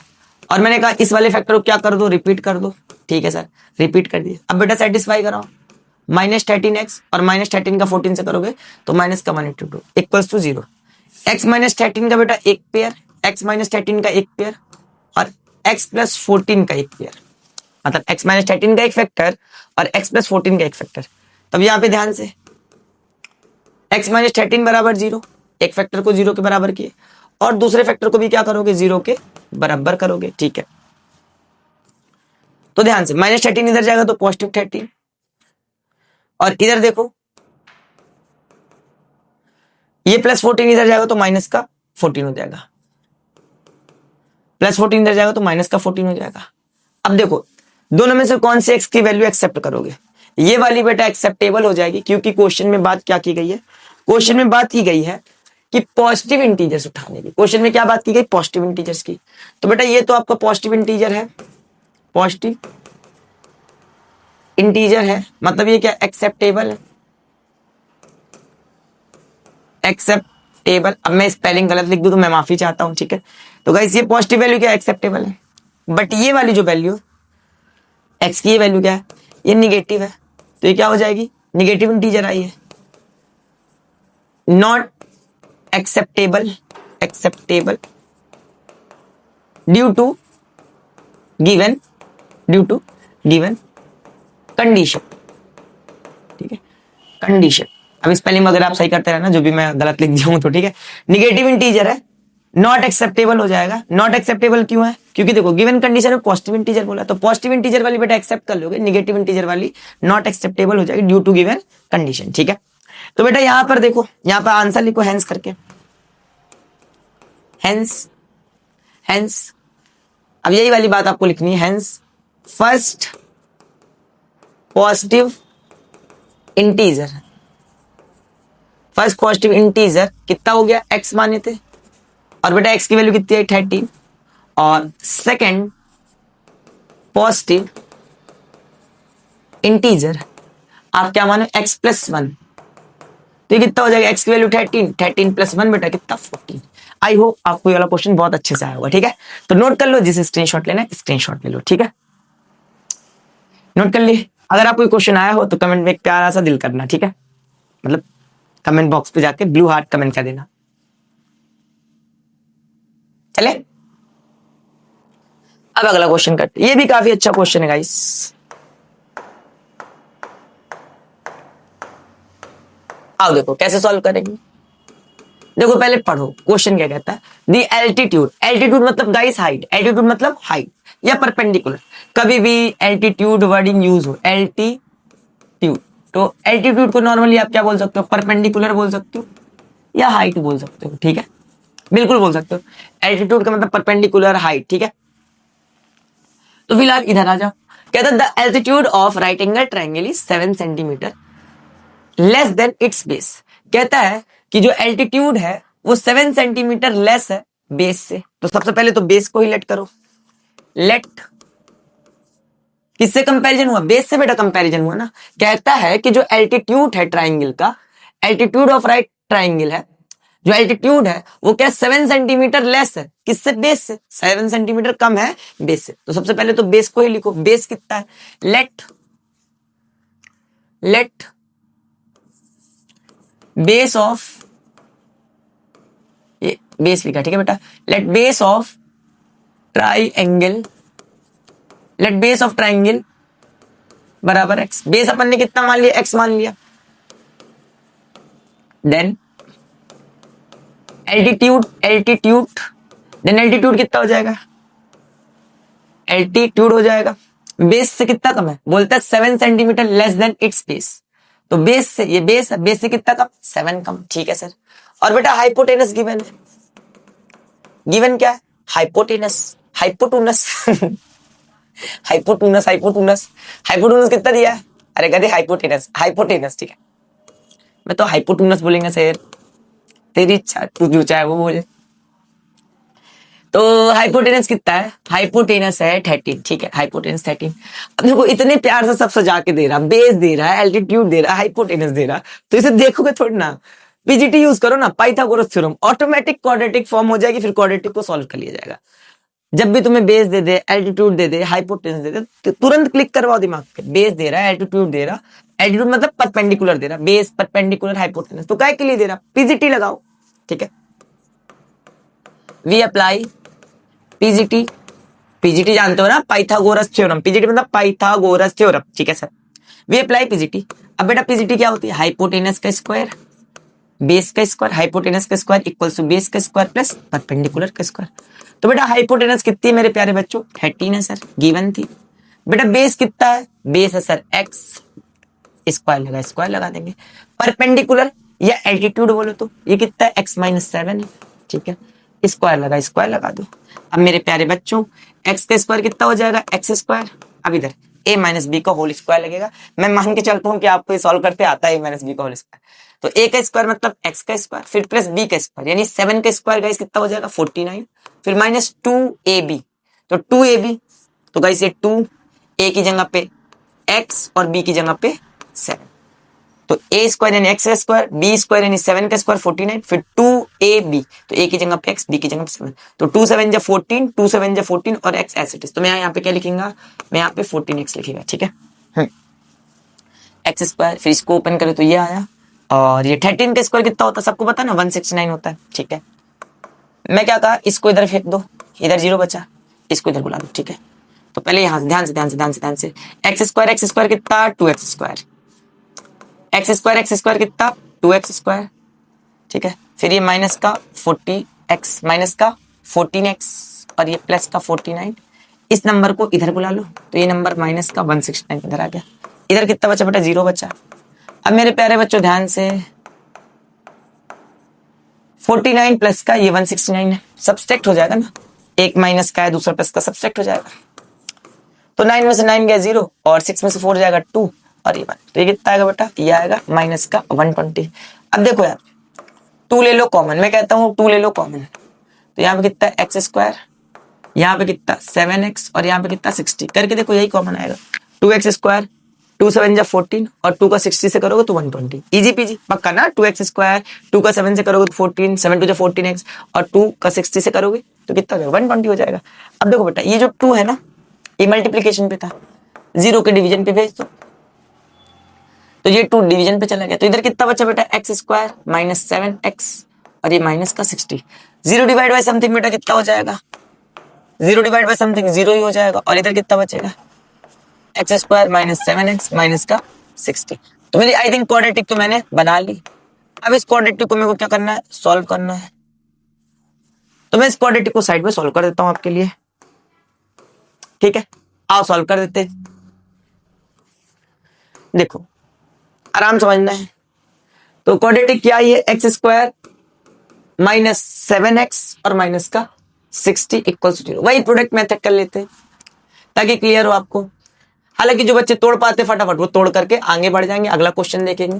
Speaker 1: और मैंने कहा इस वाले फैक्टर को क्या कर दो, रिपीट कर दो, ठीक है सर, रिपीट कर दिए। अब बेटा सेटिस्फाई कराओ, माइनस 13x और माइनस 13 का 14 से करोगे तो माइनस का 182 इक्वल्स टू 0। एक्स माइनस 13 का बेटा एक पेयर, एक्स माइनस 13 का एक पेयर, और एक्स प्लस 14 का एक पेयर, मतलब एक्स माइनस 13 का एक फैक्टर और एक्स प्लस 14 का एक फैक्टर। तब यहाँ पे ध्यान से x माइनस 13 बराबर 0, एक फैक्टर को 0 के बराबर किए, और दूसरे फैक्टर को भी क्या करोगे 0 के बराबर करोगे, ठीक है। तो ध्यान से माइनस 13 इधर जाएगा तो पॉजिटिव 13, और इधर देखो ये प्लस 14 इधर जाएगा तो माइनस का 14 हो जाएगा, प्लस 14 इधर जाएगा तो माइनस का 14 हो जाएगा। अब देखो दोनों में से कौन से x की वैल्यू एक्सेप्ट करोगे, ये वाली बेटा एक्सेप्टेबल हो जाएगी, क्योंकि क्वेश्चन में बात क्या की गई है, क्वेश्चन में बात की गई है कि पॉजिटिव इंटीजर्स उठाने की। क्वेश्चन में क्या बात की गई, पॉजिटिव इंटीजर्स की। तो बेटा ये तो आपका पॉजिटिव इंटीजर है, पॉजिटिव इंटीजर है, मतलब ये क्या एक्सेप्टेबल है, एक्सेप्टेबल। अब मैं स्पेलिंग गलत लिख दूं तो मैं माफी चाहता हूं, ठीक है। तो गाइस ये पॉजिटिव वैल्यू क्या एक्सेप्टेबल है, बट ये वाली जो वैल्यू एक्स की ये वैल्यू क्या है, ये निगेटिव है, तो ये क्या हो जाएगी, निगेटिव इंटीजर आई है, not acceptable, acceptable due to given condition, ठीक है, कंडीशन। अब स्पेलिंग वगैरह आप सही करते रहना, जो भी मैं गलत लिख दिया हूं तो, ठीक है। निगेटिव इंटीजर है, नॉट एक्सेप्टेबल हो जाएगा। नॉट एक्सेप्टेबल क्यों है, क्योंकि देखो गिवन कंडीशन में पॉजिटिव इंटीजर बोला, तो पॉजिटिव इंटीजर वाली बेटा एक्सेप्ट कर लोगे, निगेटिव इंटीजर वाली नॉट एक्सेप्टेबल हो जाएगी ड्यू टू गिवन कंडीशन, ठीक है। तो बेटा यहां पर देखो, यहां पर आंसर लिखो हेंस करके, हेंस हेंस। अब यही वाली बात आपको लिखनी है, hence first positive integer, first positive integer कितना हो गया, एक्स माने थे, और बेटा एक्स की वैल्यू कितनी है 13, और सेकंड पॉजिटिव इंटीजर आप क्या मानो एक्स प्लस 1, तो ये कितना हो जाएगा, एक्स की वैल्यू 13, 13 प्लस 1 बेटा कितना 14। आई होप आपको ये वाला क्वेश्चन बहुत अच्छे से आया होगा, ठीक है। तो नोट कर लो, जिसे स्क्रीनशॉट लेना है स्क्रीनशॉट ले लो, ठीक है, नोट कर लिए। अगर आपको क्वेश्चन आया हो तो कमेंट में एक प्यारा सा दिल करना, ठीक है, मतलब कमेंट बॉक्स पे जाके ब्लू हार्ट कमेंट कर देना। चले अब अगला क्वेश्चन करते, ये भी काफी अच्छा क्वेश्चन है गाइस। आओ देखो कैसे सॉल्व करेंगे। देखो पहले पढ़ो क्वेश्चन क्या कहता है, दी एल्टीट्यूड, एल्टीट्यूड मतलब गाइस हाइट, एल्टीट्यूड मतलब हाइट या परपेंडिकुलर। कभी भी एल्टीट्यूड वर्डिंग यूज हो, एल्टीट्यूड, तो एल्टीट्यूड को नॉर्मली आप क्या बोल सकते हो, परपेंडिकुलर बोल सकते हो या हाइट बोल सकते हो, ठीक है, बिल्कुल बोल सकते हो। एल्टीट्यूड का मतलब परपेंडिकुलर हाइट, ठीक है। तो फिलहाल इधर आ जाओ, कहता है the altitude of right angle triangle is 7 centimetre less than it's base. कहता है कि जो एल्टीट्यूड है वो 7 सेंटीमीटर लेस है बेस से। तो सबसे पहले तो बेस को ही लेट करो। लेट किससे कंपैरिजन हुआ? बेस से बेटा कंपैरिजन हुआ ना। कहता है कि जो एल्टीट्यूड है ट्राइंगल का, एल्टीट्यूड ऑफ राइट ट्राइंगल है, जो एल्टीट्यूड है वो क्या 7 सेंटीमीटर लेस है किससे? बेस से। 7 सेंटीमीटर कम है बेस से। तो सबसे पहले तो बेस को ही लिखो। बेस कितना है? लेट बेस ऑफ, ये बेस लिखा ठीक है बेटा। Let base of triangle, let base of triangle बराबर एक्स। बेस अपन ने कितना मान लिया? एक्स मान लिया। देन एल्टीट्यूड, देन एल्टीट्यूड कितना हो जाएगा? एल्टीट्यूड हो जाएगा बेस से कितना कम है? बोलता है 7 centimetre less than it's base. तो बेस से, ये बेस है, बेस से कितना कम? 7 कम। ठीक है सर। और बेटा हाइपोटेनस गिवन है। गिवन क्या है? हाइपोटेनस, हाइपोटूनस हाइपोटूनस, हाइपोटूनस, हाइपोटूनस कितना दिया है? अरे कहते हाइपोटेनस, हाइपोटेनस ठीक है। मैं तो हाइपोटूनस बोलेंगे सर, तेरी इच्छा, तू जो चाहे वो बोले। तो हाइपोटेनस कितना है? हाइपोटेनस है 13। ठीक है, हाइपोटेनस 13। अब देखो इतने प्यार से सब सजा के दे रहा, बेस दे रहा है, एल्टीट्यूड दे रहा है, हाइपोटेनस दे रहा, तो इसे देखोगे थोड़ी ना। पीजीटी यूज करो ना, Pythagoras theorem, automatic quadratic form हो जाएगी, फिर क्वाड्रेटिक को सॉल्व कर लिया जाएगा। जब भी तुम्हें बेस दे दे, एल्टीट्यूड दे दे, हाइपोटेनस दे दे, तो तुरंत क्लिक करवाओ दिमाग पे। बेस दे रहा है, एल्टीट्यूड दे रहा, एल्टीट्यूड मतलब परपेंडिकुलर दे रहा, बेस परपेंडिकुलर हाइपोटेनस, तो काय के लिए दे रहा? पीजीटी लगाओ। ठीक है, वी अप्लाई पीजीटी। पीजीटी जानते हो ना, पाइथागोरस थ्योरम। पीजीटी मतलब पाइथागोरस थ्योरम। ठीक है सर, वी अप्लाई पीजीटी। अब बेटा पीजीटी क्या होती है? हाइपोटेनस का स्क्वायर, बेस का स्क्वायर, हाइपोटेनस का स्क्वायर इक्वल्स टू बेस का स्क्वायर प्लस परपेंडिकुलर का स्क्वायर। तो बेटा हाइपोटेनस कितनी है मेरे प्यारे बच्चों? 13 है सर, गिवन थी। बेटा बेस कितना है? बेस है सर एक्स, स्क्वायर लगा देंगे। परपेंडिकुलर या एल्टीट्यूड बोलो तो ये कितना है? एक्स माइनस 7 है। ठीक है, स्क्वायर लगा दो। अब मेरे प्यारे बच्चों एक्स का स्क्वायर कितना हो जाएगा? X square. अब इधर a माइनस बी का होल स्क्वायर लगेगा। मैं मान के चलता हूँ कि आपको ये सॉल्व करते आता है a माइनस बी का होल स्क्वायर। तो a का स्क्वायर मतलब x का स्क्वायर, फिर प्लस b का स्क्वायर, यानी 7 का स्क्वायर गाइस कितना हो जाएगा? 49। फिर माइनस 2ab, तो 2ab, तो गाइस ये 2 a की जगह पे x और b की जगह पे 7, तो a स्क्वायर यानी x स्क्वायर, b स्क्वायर यानी 7 का स्क्वायर 49, फिर 2ab, तो a की जगह पे x, b की जगह पे 7, तो 2 7 जा 14, 2 7 जा 14 और x एज इट इज। तो मैं यहाँ पे क्या लिखूंगा? मैं यहाँ पे 14x लिखूंगा। ठीक है, एक्स स्क्वायर, फिर इसको ओपन करें तो ये आया, और ये 13 का स्क्वायर कितना होता है सबको पता है ना? 169 होता है। ठीक है, मैं क्या कहा? इसको इधर फेंक दो, इधर 0 बचा, इसको इधर बुला दो। ठीक है, तो पहले यहाँ से ध्यान से एक्स स्क्वायर कितना? 2x स्क्वायर, एक्स स्क्वायर कितना? 2x square. ठीक है, फिर ये माइनस का 40x, माइनस का 14x, और ये प्लस का 49। इस नंबर को इधर बुला लो, तो ये नंबर माइनस का 169 इधर आ गया। इधर कितना बचा बेटा? 0 बचा। अब मेरे प्यारे बच्चों ध्यान से, 49 प्लस का ये 169 है, सब्सट्रैक्ट हो जाएगा ना, एक माइनस का है दूसरा प्लस का, सब्सट्रैक्ट हो जाएगा। तो 9 में से 9 गया 0, और 6 में से 4 जाएगा 2, और ये 1, तो ये कितना आएगा बेटा? ये आएगा माइनस का 120। अब देखो यार, 2 ले लो कॉमन, मैं कहता हूँ 2 ले लो कॉमन, तो यहाँ पे कितना? एक्स स्क्वायर, यहाँ पे कितना? 7x, और यहाँ पे कितना? 60, करके देखो यही कॉमन आएगा। 2x स्क्वायर, 2 7 जा 14, और 2 का 60 से करोगे तो 120, इजी पीजी पक्का ना। 2x स्क्वायर, 2 का 7 से करोगे तो 14, 7 2 जा 14x, और 2 का 60 से करोगे तो कितना हो जाएगा? 120 हो जाएगा। अब देखो बेटा, ये जो 2 है ना, ये मल्टीप्लीकेशन पे था, 0 के डिवीजन पे भेज दो, तो ये 2 डिवीजन पे चला गया, तो इधर कितना बचा बेटा? एक्स स्क्वायर माइनस 7x, और ये माइनस का 60। 0 डिवाइड बाय समथिंग बेटा कितना हो जाएगा? 0 डिवाइड बाय समथिंग 0 ही हो जाएगा, और इधर कितना बचेगा? X square minus 7x minus का 60। तो मेरी आई थिंक क्वाड्रेटिक तो मैंने बना ली। अब इस क्वाड्रेटिक को मेरे को क्या करना है? सॉल्व करना है। तो मैं इस क्वाड्रेटिक को साइड में सॉल्व कर देता हूं आपके लिए। ठीक है, आओ सॉल्व कर देते। देखो आराम समझना है। तो क्वाड्रेटिक क्या है? एक्स स्क्वायर माइनस 7x और माइनस का 60 इक्वल्स 0। वही प्रोडक्ट मेथड कर लेते हैं ताकि क्लियर हो आपको। हालांकि जो बच्चे तोड़ पाते फटाफट वो तोड़ करके आगे बढ़ जाएंगे, अगला क्वेश्चन देखेंगे।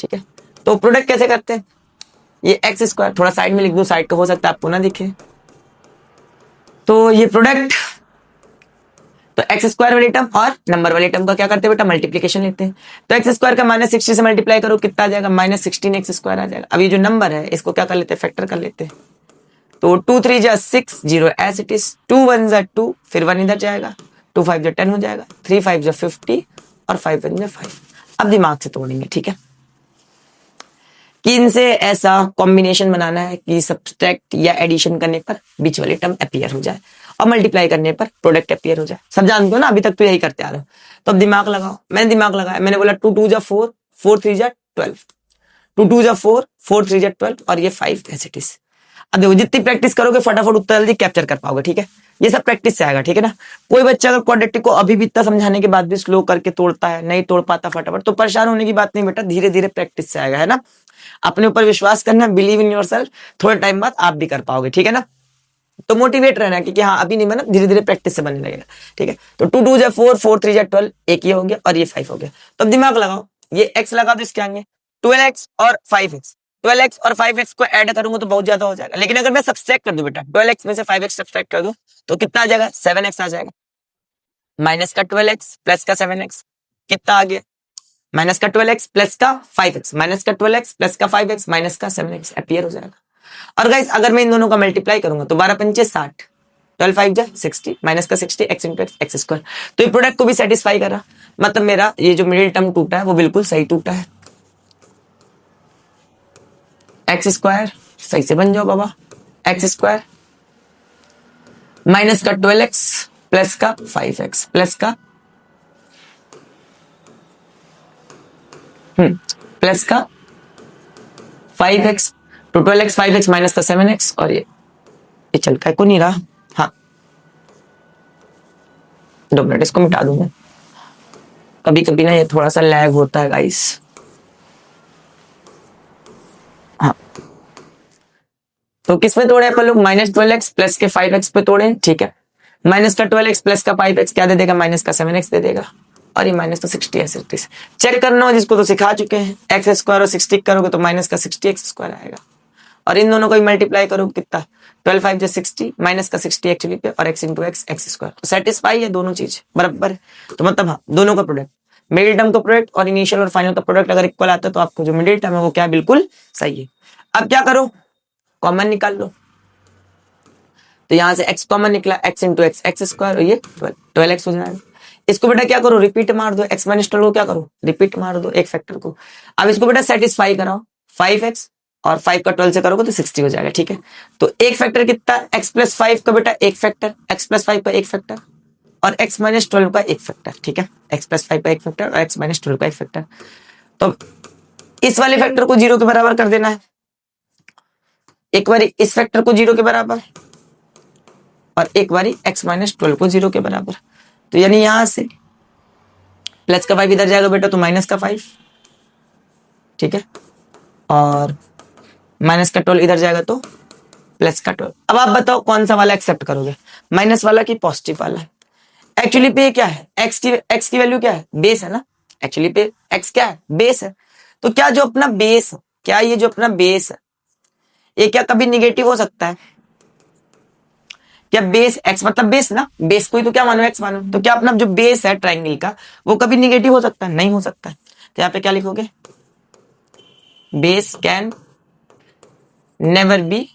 Speaker 1: ठीक है, तो प्रोडक्ट कैसे करते हैं? ये एक्स स्क्वायर, थोड़ा साइड में लिख दो, साइड का हो सकता है आपको ना दिखे। तो ये प्रोडक्ट, तो एक्स स्क्वायर वाली टर्म और नंबर वाली टर्म का क्या करते हैं बेटा, मल्टीप्लीकेशन लेते हैं। तो एक्स स्क्वायर का -60 से मल्टीप्लाई करो, कितना आ जाएगा, -16 एक्स स्क्वायर आ जाएगा। अब ये जो नंबर है इसको क्या कर लेते हैं, फैक्टर कर लेते हैं। तो 2 3 जा 6, 0 एज इट इज, 2 1 जा 2, फिर 1 इधर जाएगा, 2 5 जा 10 हो जाएगा, 3 5 जा 50 और 5 1 जा 5। अब दिमाग से तोड़ेंगे, ठीक है, कि इनसे ऐसा कॉम्बिनेशन बनाना है कि सब्सट्रैक्ट या एडिशन करने पर बीच वाली टर्म अपीयर हो जाए और मल्टीप्लाई करने पर प्रोडक्ट अपीयर हो जाए। सब जानते हो ना, अभी तक तो यही करते आ रहे हो। तो अब दिमाग लगाओ। मैंने दिमाग लगाया, मैंने बोला 2 2 जा 4, 4 3 जा 12, 2 2 जा 4, 4 3 जा 12 और ये 5 एज इट इज। अब देखो जितनी प्रैक्टिस करोगे फटाफट उतना जल्दी कैप्चर कर पाओगे, ठीक है, ये सब प्रैक्टिस से आएगा, ठीक है ना। कोई बच्चा अगर क्वाड्रेटिक को अभी भी इतना समझाने के बाद भी स्लो करके तोड़ता है, नहीं तोड़ पाता फटाफट, तो परेशान होने की बात नहीं बेटा, धीरे धीरे प्रैक्टिस से आएगा, है ना। अपने ऊपर विश्वास करना, बिलीव इन योरसेल्फ, थोड़े टाइम बाद आप भी कर पाओगे, ठीक है ना। तो मोटिवेट रहना कि हाँ अभी नहीं बना, धीरे धीरे प्रैक्टिस से बनने लगेगा, ठीक है। तो 2 2 जा 4, 4 3 जा 12, एक ये हो गया और ये 5 हो गया। तो अब दिमाग लगाओ, ये x लगा दो इसके आगे, 12x और 5x, 12x और 5x को ऐड करूंगा तो बहुत ज्यादा हो जाएगा। लेकिन अगर मैं सब्सट्रैक्ट कर दूं बेटा, 12x में से 5x सब्सट्रैक्ट कर दूं तो कितना आ जाएगा, 7x आ जाएगा। माइनस का 12x प्लस का 7x कितना आ गया, माइनस का 12x प्लस का 5x, माइनस का 12x प्लस का 5x माइनस का 7x अपीयर हो जाएगा। और गाइस अगर मैं इन दोनों का मल्टीप्लाई करूंगा तो 12 पंचे 60, 12 5 जा 60, माइनस का 60 x इंटू एक्स स्क्वायर। तो ये प्रोडक्ट को भी सेटिस्फाई कर रहा, मतलब मेरा ये जो मिडिल टर्म टूटा है वो बिल्कुल सही टूटा है। एक्स स्क्वायर सही से बन जाओ बाबा, एक्स स्क्वायर माइनस का 12x प्लस का 5x प्लस का प्लस का 5x, तो 12x 5x माइनस का 7x और ये चल का को नहीं रहा। हाँ 2 मिनट इसको मिटा दूंगा, कभी कभी ना ये थोड़ा सा लैग होता है गाइस। हाँ तो किस पे तोड़े अपन लोग, -12x प्लस के 5x पे तोड़े, ठीक है। माइनस का 12x प्लस का 5x क्या दे देगा, माइनस का 7x दे देगा और ये माइनस का 60 है 60। चेक करना हो जिसको तो सिखा चुके हैं, एक्स स्क्वायर और 60 करोगे तो माइनस का 60 एक्स स्क्वायर आएगा और इन दोनों को मल्टीप्लाई करोगे कितना, 12 5 60 माइनस का 60 एक्चुअली पे और x into x x square. तो सेटिस्फाई है दोनों चीज बराबर है। तो मतलब हाँ दोनों का प्रोडक्ट, मिडिल टर्म का प्रोडक्ट और इनिशियल और फाइनल का प्रोडक्ट अगर इक्वल आता है तो आपको जो मिडिल टर्म है वो क्या बिल्कुल सही है। अब क्या करो, कॉमन निकाल लो। तो यहां से x कॉमन निकला, x into x x square और ये 12x हो जाएगा। इसको बेटा क्या करो, रिपीट मार दो, x माइनस 12 को क्या करो, रिपीट मार दो एक फैक्टर को। अब इसको बेटा सेटिस्फाई कराओ, 5x और 5 का 12 से करोगे तो 60 हो जाएगा, ठीक है। तो एक फैक्टर कितना, x प्लस 5 का बेटा एक फैक्टर, x प्लस 5 का एक फैक्टर और x माइनस 12 का एक फैक्टर, ठीक है। x प्लस 5 का एक फैक्टर और x माइनस 12 का एक फैक्टर। तो इस वाले फैक्टर को 0 के बराबर कर देना है, एक बार इस फैक्टर को 0 के बराबर और एक बारी x माइनस 12 को 0 के बराबर। तो यानी यहां से प्लस का 5 इधर जाएगा बेटा तो माइनस का 5, ठीक है, और माइनस का 12 इधर जाएगा तो प्लस का 12। अब आप बताओ कौन सा वाला एक्सेप्ट करोगे, माइनस वाला कि पॉजिटिव वाला। एक्चुअली पे क्या है, x की वैल्यू क्या है, बेस है ना। एक्चुअली पे x क्या है, बेस है। तो क्या जो अपना बेस, क्या ये जो अपना बेस है ये क्या कभी निगेटिव हो सकता है, क्या बेस x मतलब बेस ना, बेस को ही तो क्या मानो x मानो। तो क्या अपना जो बेस है ट्राइंगल का वो कभी निगेटिव हो सकता है, नहीं हो सकता है। तो यहाँ पे क्या लिखोगे, base can never be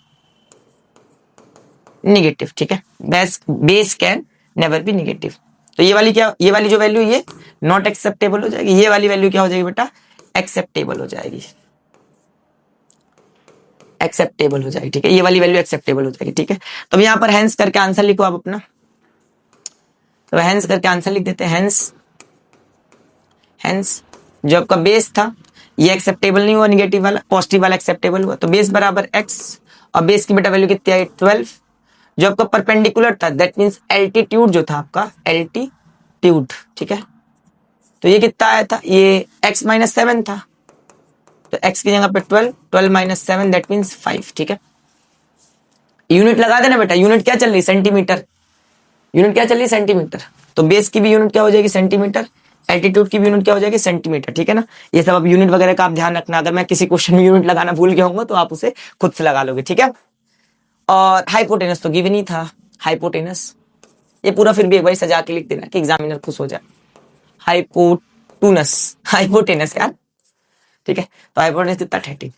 Speaker 1: negative, ठीक है, base can never be negative. तो ये वाली क्या, ये वाली जो वैल्यू ये नॉट एक्सेप्टेबल हो जाएगी, ये वाली वैल्यू क्या हो जाएगी बेटा, एक्सेप्टेबल हो जाएगी, एक्सेप्टेबल हो जाएगी, ठीक है, ये वाली वैल्यू एक्सेप्टेबल हो जाएगी, ठीक है। तो यहाँ पर हेंस करके आंसर लिखो आप अपना, तो हेंस करके आंसर लिख देते हैं, हेंस जो आपका बेस था ये एक्सेप्टेबल नहीं हुआ, निगेटिव वाला, पॉजिटिव वाला एक्सेप्टेबल हुआ। तो बेस बराबर x और बेस की बेटा वैल्यू कितनी आई 12। जो आपका परपेंडिकुलर था दैट मींस एल्टीट्यूड जो था आपका, एल्टीट्यूड, ठीक है। तो ये कितना आया था, ये x माइनस 7 था, तो x की जगह पे 12, 12 माइनस 7 दैट मींस 5, ठीक है। यूनिट लगा देना बेटा, यूनिट क्या चल रही, सेंटीमीटर, यूनिट क्या चल रही, सेंटीमीटर। तो बेस की भी यूनिट क्या हो जाएगी, सेंटीमीटर, एल्टीट्यूड की भी यूनिट क्या हो जाएगी, सेंटीमीटर, ठीक है ना। ये सब अब यूनिट वगैरह का आप ध्यान रखना, अगर मैं किसी क्वेश्चन में यूनिट लगाना भूल गया हूँ तो आप उसे खुद से लगा लोगे, ठीक है। और हाइपोटेनस तो गिवन ही था, हाइपोटेनस ये पूरा फिर भी एक बार सजा के लिख देना कि एग्जामिनर खुश हो जाए। हाइपोटेनस यार, ठीक है। तो हाइपोटेनस कितना 30।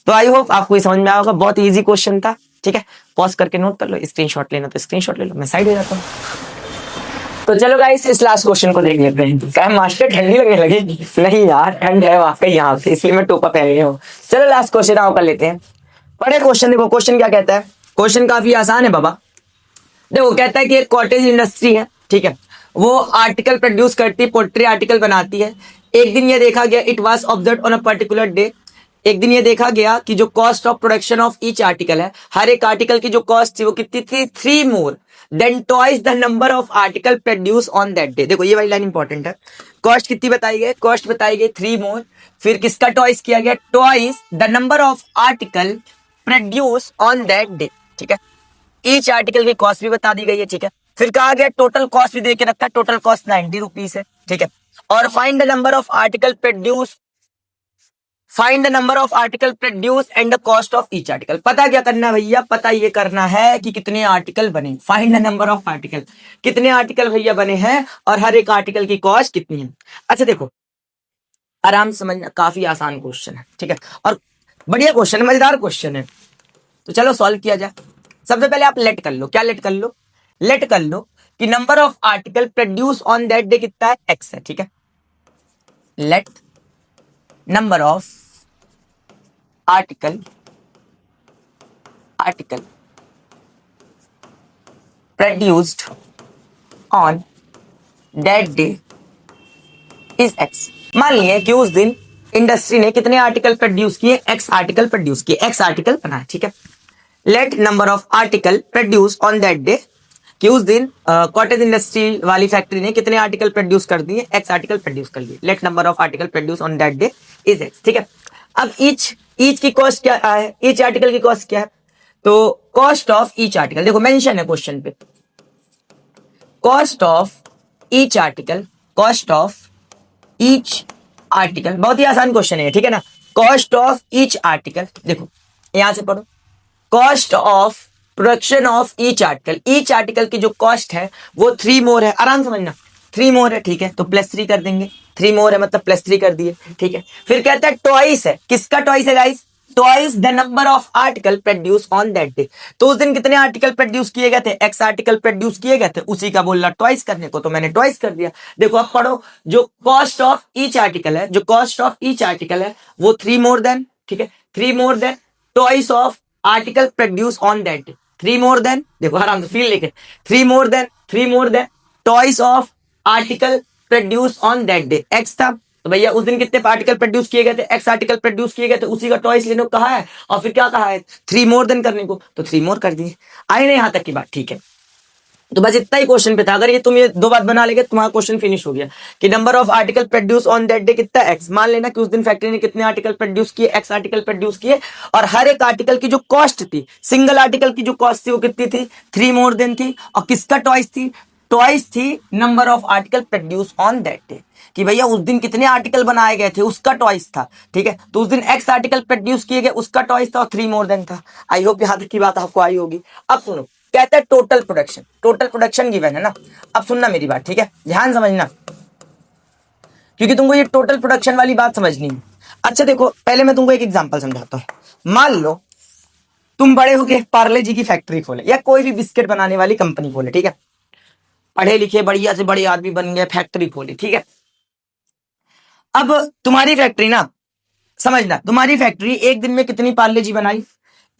Speaker 1: तो आई होप आपको समझ में आया होगा, बहुत इजी क्वेश्चन था, ठीक है। पॉज करके नोट कर लो, स्क्रीनशॉट लेना तो स्क्रीनशॉट ले लो, मैं साइड हो जाता हूँ। तो चलो गाइस इस लास्ट क्वेश्चन को देख लेते हैं। क्या मास्टर ठंडी लगने लगी? नहीं यार, ठंड है वाकई यहाँ पे, इसलिए मैं टोपा पहन लिया हूँ। चलो लास्ट क्वेश्चन आओ कर लेते हैं। पढ़े क्वेश्चन, देखो क्वेश्चन क्या कहता है। क्वेश्चन काफी आसान है बाबा। देखो कहता है कि एक कॉटेज इंडस्ट्री है, ठीक है, वो आर्टिकल प्रोड्यूस करती है, पोल्ट्री आर्टिकल बनाती है। एक दिन ये देखा गया, it was observed on a particular day, एक दिन ये देखा गया कि जो cost of production of each article है, हर एक आर्टिकल की जो कॉस्ट थी वो कितनी थी, 3 more than twice the number of article produce on that day. देखो ये वाली लाइन इंपॉर्टेंट है। कॉस्ट कितनी बताई गई, कॉस्ट बताई गई 3 मोर, फिर किसका ट्वाइस किया गया, twice the number of article produce on that day, ठीक है। ईच आर्टिकल की कॉस्ट भी बता दी गई है, ठीक है। फिर कहा गया टोटल कॉस्ट भी दे के रखा है, टोटल कॉस्ट 90 रुपीज है, ठीक है। और find the number of article produce, find the number of article produce and the cost of each article. पता क्या करना है भैया, पता ये करना है कि कितने आर्टिकल बने, find the number of article, कितने आर्टिकल भैया बने हैं और हर एक आर्टिकल की कॉस्ट कितनी है। अच्छा देखो आराम से समझना, काफी आसान क्वेश्चन है, ठीक है, और बढ़िया क्वेश्चन है, मजेदार क्वेश्चन है। तो चलो सॉल्व किया जाए। सबसे पहले आप लेट कर लो, क्या लेट कर लो, लेट कर लो कि number of article produce on that day कितना है, एक्स है, ठीक है। Let number of article produced on that day is x. मान लिया कि उस दिन इंडस्ट्री ने कितने आर्टिकल प्रोड्यूस किए, एक्स आर्टिकल प्रोड्यूस किए, एक्स आर्टिकल बनाए, ठीक है। Let number of article produce on that day, कि उस दिन कॉटेज इंडस्ट्री वाली फैक्ट्री ने कितने आर्टिकल प्रोड्यूस कर दिए, एक्स आर्टिकल प्रोड्यूस कर दिए। Let number of article produce on that day is x, ठीक है। अब ईच की कॉस्ट क्या है, ईच आर्टिकल की कॉस्ट क्या है, तो कॉस्ट ऑफ ईच आर्टिकल, देखो मेंशन है क्वेश्चन पे, cost of each article, cost of each article, बहुत ही आसान क्वेश्चन है, ठीक है ना। कॉस्ट ऑफ ईच आर्टिकल, देखो यहां से पढ़ो, cost of production of each article, each article की जो कॉस्ट है वो 3 मोर है, आराम समझना 3 मोर है, ठीक है। तो +3 कर देंगे, 3 मोर है मतलब +3 कर दिए, ठीक है। फिर कहता है ट्वाइस है, किसका ट्वाइस है guys, twice the number of article produce on that day. तो उस दिन कितने आर्टिकल प्रोड्यूस किए गए थे, एक्स आर्टिकल प्रोड्यूस किए गए थे, उसी का बोल रहा ट्वाइस करने को, तो मैंने ट्वाइस कर दिया। देखो अब पढ़ो, जो कॉस्ट ऑफ ईच आर्टिकल है, जो कॉस्ट ऑफ ईच आर्टिकल है वो 3 मोर देन, ठीक है, 3 more than twice of article produce on that day, 3 more than, देखो आराम से फील लेके, 3 more than twice of article produce on that day, x था, तो भैया उस दिन कितने आर्टिकल प्रोड्यूस किए गए थे, एक्स आर्टिकल प्रोड्यूस किए गए थे, उसी का ट्वाइस लेने को कहा है, और फिर क्या कहा है 3 मोर देन करने को, तो 3 मोर कर दिए। आई नहीं यहां तक की बात, ठीक है। तो बस इतना ही क्वेश्चन पे था। अगर ये तुम ये 2 बात बना लेगे तुम्हारा क्वेश्चन फिनिश हो गया कि number of article produce on that day कितना, एक्स। मान लेना कि उस दिन फैक्ट्री ने कितने आर्टिकल प्रोड्यूस किए, एक्स आर्टिकल प्रोड्यूस किए, और हर एक आर्टिकल की जो कॉस्ट थी, सिंगल आर्टिकल की जो कॉस्ट थी वो कितनी थी, 3 मोर देन थी, और किसका ट्वाइस थी, ट्वाइस थी number of article produce on that day, कि भैया उस दिन कितने आर्टिकल बनाए गए थे उसका ट्वाइस था, ठीक है। तो उस दिन एक्स आर्टिकल प्रोड्यूस किए गए उसका ट्वाइस था और 3 मोर देन था। आई होप यहां तक की बात आपको आई होगी। अब सुनो, कहता है टोटल प्रोडक्शन गिवन है ना। अब सुनना मेरी बात, ठीक है, ध्यान समझना, क्योंकि तुमको ये टोटल प्रोडक्शन वाली बात समझनी है। अच्छा देखो पहले मैं तुमको एक एग्जांपल समझाता हूं। मान लो तुम बड़े होके पार्ले जी की फैक्ट्री खोले या कोई भी बिस्किट बनाने वाली कंपनी खोले, ठीक है, पढ़े लिखे बढ़िया से बड़े आदमी बन गए, फैक्ट्री खोली, ठीक है। अब तुम्हारी फैक्ट्री ना, समझना, तुम्हारी फैक्ट्री एक दिन में कितनी पार्ले जी बनाई,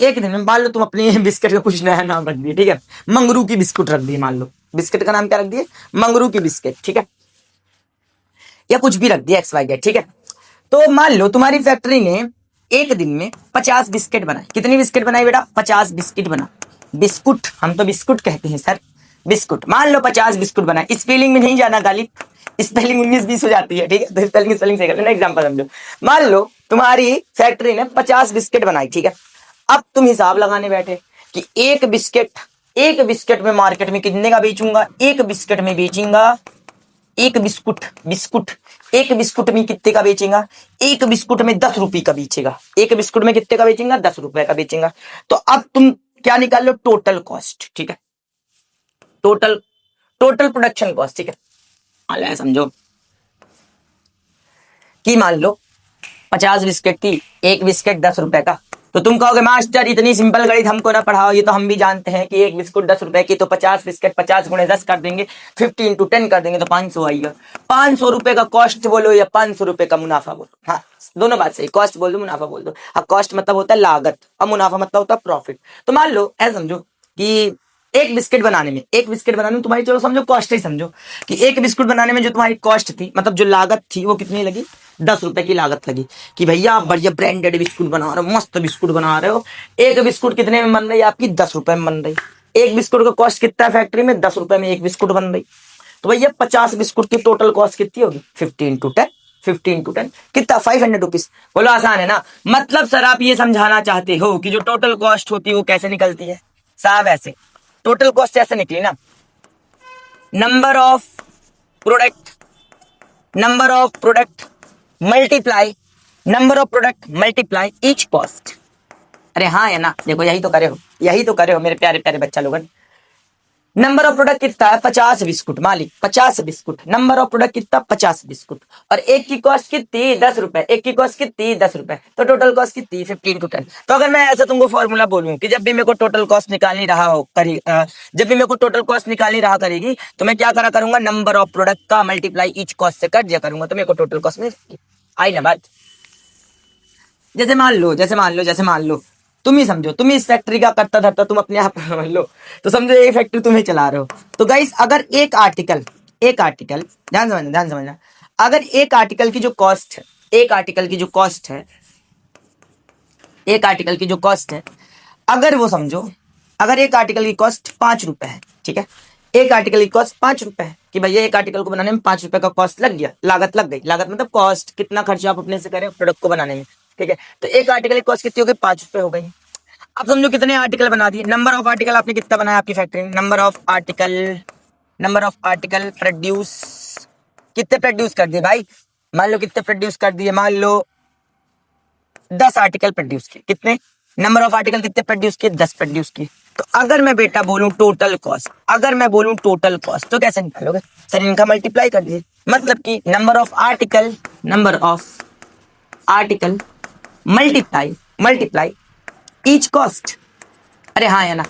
Speaker 1: एक दिन में। मान लो तुम अपनी बिस्किट का कुछ नया नाम रख दिए, ठीक है, मंगरू की बिस्कुट रख दी, मान लो बिस्किट का नाम क्या रख दिए, मंगरू की बिस्किट, ठीक है, या कुछ भी रख दिया XYZ, ठीक है। तो मान लो तुम्हारी फैक्ट्री ने एक दिन में 50 बिस्किट बनाए। कितनी बिस्किट बनाई बेटा, 50 बिस्किट बना, बिस्कुट, हम तो बिस्कुट कहते हैं सर, बिस्कुट। मान लो 50 बिस्कुट बनाए, स्पेलिंग में नहीं जाना गालिब, स्पेलिंग 19-20 हो जाती है, ठीक है, तो स्पेलिंग से कर लेना। एग्जांपल समझो, मान लो तुम्हारी फैक्ट्री ने 50 बिस्किट बनाई, ठीक है। अब तुम हिसाब लगाने बैठे कि एक बिस्किट में मार्केट में कितने का बेचूंगा, एक बिस्किट में बेचूंगा एक बिस्कुट बिस्कुट एक बिस्कुट में कितने का बेचेगा? एक बिस्कुट में 10 रुपए का बेचेगा। एक बिस्कुट में कितने का बेचेगा? 10 रुपए का बेचेगा। तो अब तुम क्या निकाल लो? Total cost. ठीक है, टोटल टोटल प्रोडक्शन कॉस्ट। ठीक है, समझो कि मान लो 50 बिस्किट की, एक बिस्किट 10 रुपए का। तो तुम कहोगे मास्टर इतनी सिंपल गणित हमको ना पढ़ाओ, ये तो हम भी जानते हैं कि एक बिस्कुट 10 रुपए की, तो 50 बिस्किट 50 गुणे 10 कर देंगे, 50 इंटू 10 कर देंगे तो 500 आएगा। 500 रुपए का कॉस्ट बोलो या 500 रुपए का मुनाफा बोलो। हाँ, दोनों बात सही, कॉस्ट बोल दो मुनाफा बोल दो। अब कॉस्ट मतलब होता है लागत और मुनाफा मतलब होता है प्रॉफिट। तो मान लो ऐसा समझो कि एक बिस्किट बनाने में तुम्हारी, चलो समझो कॉस्ट ही समझो कि एक बिस्कुट बनाने में जो तुम्हारी कॉस्ट थी, मतलब जो लागत थी, वो कितनी लगी? 10 रुपए की लागत लगी कि भैया आप बढ़िया ब्रांडेड बिस्कुट बना रहे हो, मस्त बिस्कुट बना रहे हो। एक बिस्कुट कितने में बन रही है आपकी? 10 रुपए में बन रही। एक बिस्कुट का कॉस्ट कितना है फैक्ट्री में? 10 रुपए में एक बिस्कुट बन रही। तो भैया 50 बिस्कुट की टोटल कॉस्ट कितनी होगी? 50 इंटू 10, 50 इंटू 10 कितना? 500 रुपीज। बोलो आसान है ना? मतलब सर आप ये समझाना चाहते हो कि जो टोटल कॉस्ट होती है वो कैसे निकलती है? साहब ऐसे टोटल कॉस्ट ऐसे निकली ना, number of product multiply number of product multiply each cost. अरे हाँ है ना, देखो यही तो करे हो मेरे प्यारे प्यारे बच्चा लोगन। नंबर ऑफ प्रोडक्ट कितना है? 50 बिस्कुट, मालिक 50 बिस्कुट। नंबर ऑफ प्रोडक्ट कितना? 50 बिस्कुट। और एक की कॉस्ट कितनी? 10 रुपए। एक की कॉस्ट कितनी? 10 रुपए। तो टोटल कॉस्ट कितनी? 15 टू 10। तो अगर मैं ऐसा तुमको फॉर्मूला बोलूं कि जब भी मेरे को टोटल कॉस्ट निकालनी रहा करेगी, तो मैं क्या करा करूंगा? नंबर ऑफ प्रोडक्ट का मल्टीप्लाई ईच कॉस्ट से कर दिया करूंगा, तो मेरे को टोटल कॉस्ट मिल जाएगी। आई ना बात? जैसे मान लो तुम ही समझो, तुम इस फैक्ट्री का करता धरता तुम अपने आप समझ लो, तो समझो ये फैक्ट्री तुम्हें चला रहे हो। तो गाइस अगर एक आर्टिकल ध्यान समझना, अगर एक आर्टिकल की जो कॉस्ट है, एक आर्टिकल की जो कॉस्ट है, अगर वो समझो, अगर एक आर्टिकल की कॉस्ट 5 रुपए है, ठीक है, एक आर्टिकल की कॉस्ट 5 रुपए है कि भैया एक आर्टिकल को बनाने में 5 रुपए का कॉस्ट लग गया, लागत लग गई। लागत मतलब कॉस्ट, कितना खर्चा आप अपने से करें प्रोडक्ट को बनाने में, ठीक है। तो एक आर्टिकल की कॉस्ट कितनी हो गई? 5 रुपए हो गई। अब समझो कितने आर्टिकल बना दिए। नंबर ऑफ आर्टिकल आपने कितना बनाया आपकी फैक्ट्री में? नंबर ऑफ आर्टिकल प्रोड्यूस, कितने प्रोड्यूस कर दिए भाई? मान लो कितने प्रोड्यूस कर दिए? मान लो 10 आर्टिकल प्रोड्यूस किए। कितने? नंबर ऑफ आर्टिकल कितने प्रोड्यूस किए? 10 प्रोड्यूस किए। तो अगर मैं बेटा बोलूं टोटल कॉस्ट, तो कैसे निकालोगे? सर इनका मल्टीप्लाई कर दिए, मतलब कि number of article multiply each cost. अरे हाँ है ना,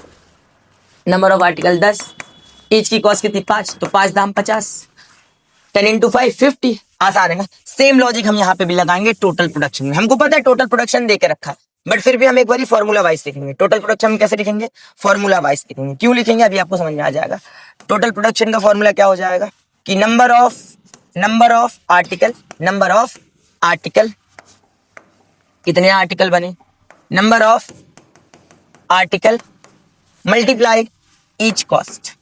Speaker 1: नंबर ऑफ आर्टिकल 10, ईच की कॉस्ट कितनी? 5, तो 5 दाम 50, 10 इंटू 5 50। आसान है ना? सेम लॉजिक हम यहाँ पे भी लगाएंगे टोटल प्रोडक्शन में। हमको पता है टोटल प्रोडक्शन दे के रखा है, बट फिर भी हम एक बार फॉर्मूला वाइज लिखेंगे। टोटल प्रोडक्शन में कैसे लिखेंगे? फॉर्मूला वाइज लिखेंगे। क्यों लिखेंगे अभी आपको समझ में आ जाएगा। टोटल प्रोडक्शन का फॉर्मूला क्या हो जाएगा कि नंबर ऑफ आर्टिकल कितने आर्टिकल बने, number of article multiply each cost,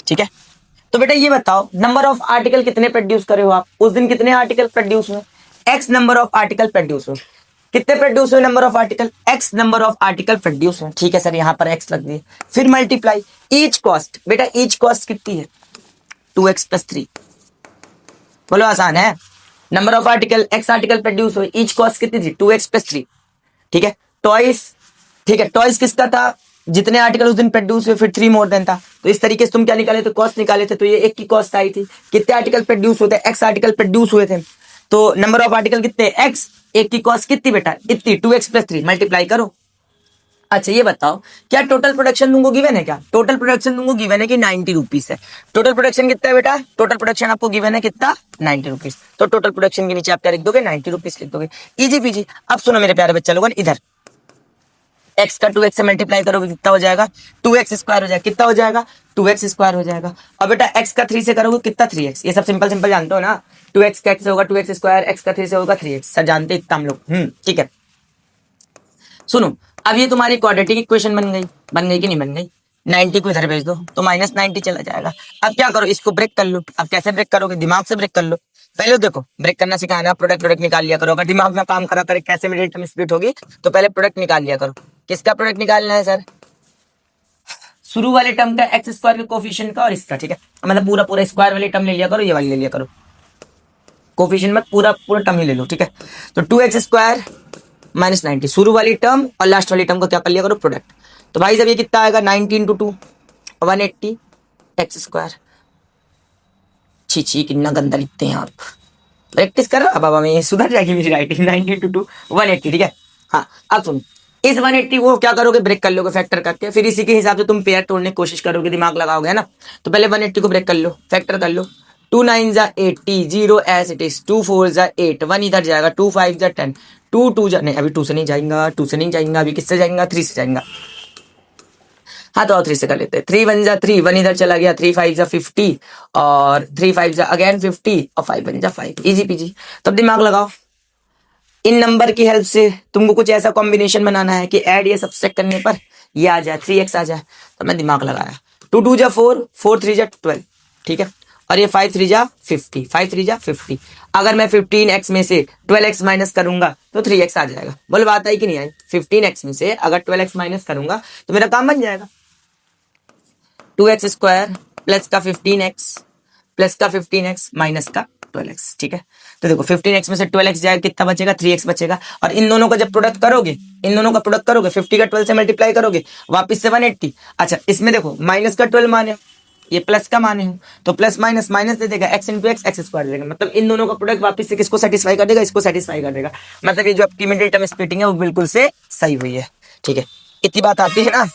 Speaker 1: ठीक है। तो बेटा ये बताओ नंबर ऑफ आर्टिकल कितने प्रोड्यूस करे हो आप? उस दिन कितने आर्टिकल प्रोड्यूस हुए? X number of article produce हुए। कितने प्रोड्यूस हुए? Number of article x number of article produce हुए, ठीक है सर, यहाँ पर एक्स लग दिए। फिर मल्टीप्लाई ईच कॉस्ट। बेटा ईच कॉस्ट कितनी है? 2x + 3। बोलो आसान है। Number of article x article produce हुए, ईच कॉस्ट कितनी थी? 2x + 3, ठीक है। टॉयस, ठीक है, टॉयस किसका था? जितने आर्टिकल उस दिन प्रोड्यूस हुए, फिर 3 मोर देन था। तो इस तरीके से तुम क्या निकाले थे? कॉस्ट निकाले थे। तो ये एक की कॉस्ट आई थी। कितने आर्टिकल प्रोड्यूस होते? एक्स आर्टिकल प्रोड्यूस हुए थे। तो नंबर ऑफ आर्टिकल कितने? एक्स। एक की कॉस्ट कितनी बेटा? इतनी, 2x + 3 मल्टीप्लाई करो। अच्छा ये बताओ क्या टोटल प्रोडक्शन तुमको गिवन है? क्या टोटल प्रोडक्शन तुमको गिवन है कि 90 रुपीज है? टोटल प्रोडक्शन कितना है बेटा? टोटल प्रोडक्शन आपको गिवन है कितना? 90 रुपीज। तो टोटल प्रोडक्शन के नीचे आप क्या लिख दोगे? 90 रुपीज लिख दोगे। Easy PG. अब सुनो मेरे प्यारे बच्चे लोगों, इधर x का 2x से मल्टीप्लाई करोगे कितना हो जाएगा? 2x² हो जाएगा। कितना हो जाएगा? 2x² हो जाएगा। और बेटा x का 3 से करोगे कितना? 3x। ये सब सिंपल जानते हो ना। 2x का x से होगा 2x², x का 3 से होगा 3x। सर जानते इतना हम लोग। ठीक है, सुनो अब ये तुम्हारी क्वाड्रेटिक इक्वेशन बन गई कि नहीं बन गई? 90 को इधर भेज दो तो -90 चला जाएगा। अब क्या करो? इसको ब्रेक कर लो। अब कैसे ब्रेक करोगे? दिमाग से ब्रेक कर लो। पहले देखो ब्रेक करना सिखाना, प्रोडक्ट निकाल लिया करो। अगर दिमाग में काम करा करे कैसे मेरी टर्म स्प्लिट होगी, तो पहले प्रोडक्ट निकाल लिया करो। किसका प्रोडक्ट निकालना है सर? शुरू वाले टर्म का एक्स स्क्वायर के कोफिशिएंट का और इसका, ठीक है, मतलब पूरा पूरा स्क्वायर वाली टर्म ले लिया करो, ये वाली ले लिया करो, कोफिशिएंट मत पूरा पूरा टर्म ही ले लो, ठीक है। तो 2x स्क्वायर माइनस 90 शुरू वाली टर्म और लास्ट वाली टर्म को क्या कर लिया करो, प्रोडक्ट। तो भाई जब ये कितना आएगा 90 इंटू 2 180 एक्स स्क्वायर। छी कितना गंदा लिखते हैं आप, प्रैक्टिस करो अब हमें सुधर जाएगी मेरी राइटिंग। 90 इंटू 2 180, ठीक है। हाँ अब सुन, इस 180 को क्या करोगे, ब्रेक कर लोगे फैक्टर करके, फिर इसी के हिसाब से तुम पेयर तोड़ने की कोशिश करोगे, दिमाग लगाओगे ना। तो पहले 180 को ब्रेक कर लो, फैक्टर कर लो। 2 9 जा 80, 0 एज इट इज, 2 4 जा 8, 1 इधर जाएगा, 2 5 जा 10, 2 2 जा नहीं, अभी 2 से नहीं जाएगा, 2 से नहीं जाएगा, अभी किससे जाएगा, 3 से जाएगा। हाँ तो और 3 से कर लेते हैं। 3 1 जा 3, 1 इधर चला गया, 3 5 जा 50 और 3 5 जा अगेन 50 और 5 1 जा 5, इजी पीजी। तब दिमाग लगाओ, इन नंबर की हेल्प से तुमको कुछ ऐसा कॉम्बिनेशन बनाना है कि ऐड ये सब्सट्रैक्ट करने पर ये आ जाए, 3x आ जाए। तो मैं दिमाग लगाया, 2 2 जा 4, 4 3 जा 12, ठीक है, और ये 5 3 जा 50, 5 3 जा 50। अगर मैं 15x में से 12x माइनस करूंगा तो 3x आ जाएगा। बोल बात आई कि नहीं आई? 15x में से अगर 12x माइनस करूंगा तो मेरा काम बन जाएगा। 2x स्क्वायर प्लस का 15x प्लस का 15x माइनस का 12x, ठीक है। तो देखो 15x में से 12x जाएगा, कितना बचेगा, 3x बचेगा। और इन दोनों का जब प्रोडक्ट करोगे, इन दोनों का प्रोडक्ट करोगे, 50 का 12 से मल्टीप्लाई करोगे, वापस से 180। अच्छा इसमें देखो माइनस का 12 माने, ये प्लस का माने हो, तो प्लस माइनस माइनस दे देगा, x इंटू एक्स स्क्वायर देगा। मतलब इन दोनों का प्रोडक्ट वापस से किसको सेटिस्फाई कर देगा, इसको सेटिस्फाई कर देगा। मतलब ये जो आपकी मिडिल टर्म स्प्लिटिंग है वो बिल्कुल से सही हुई है, ठीक है। इतनी बात आती है ना।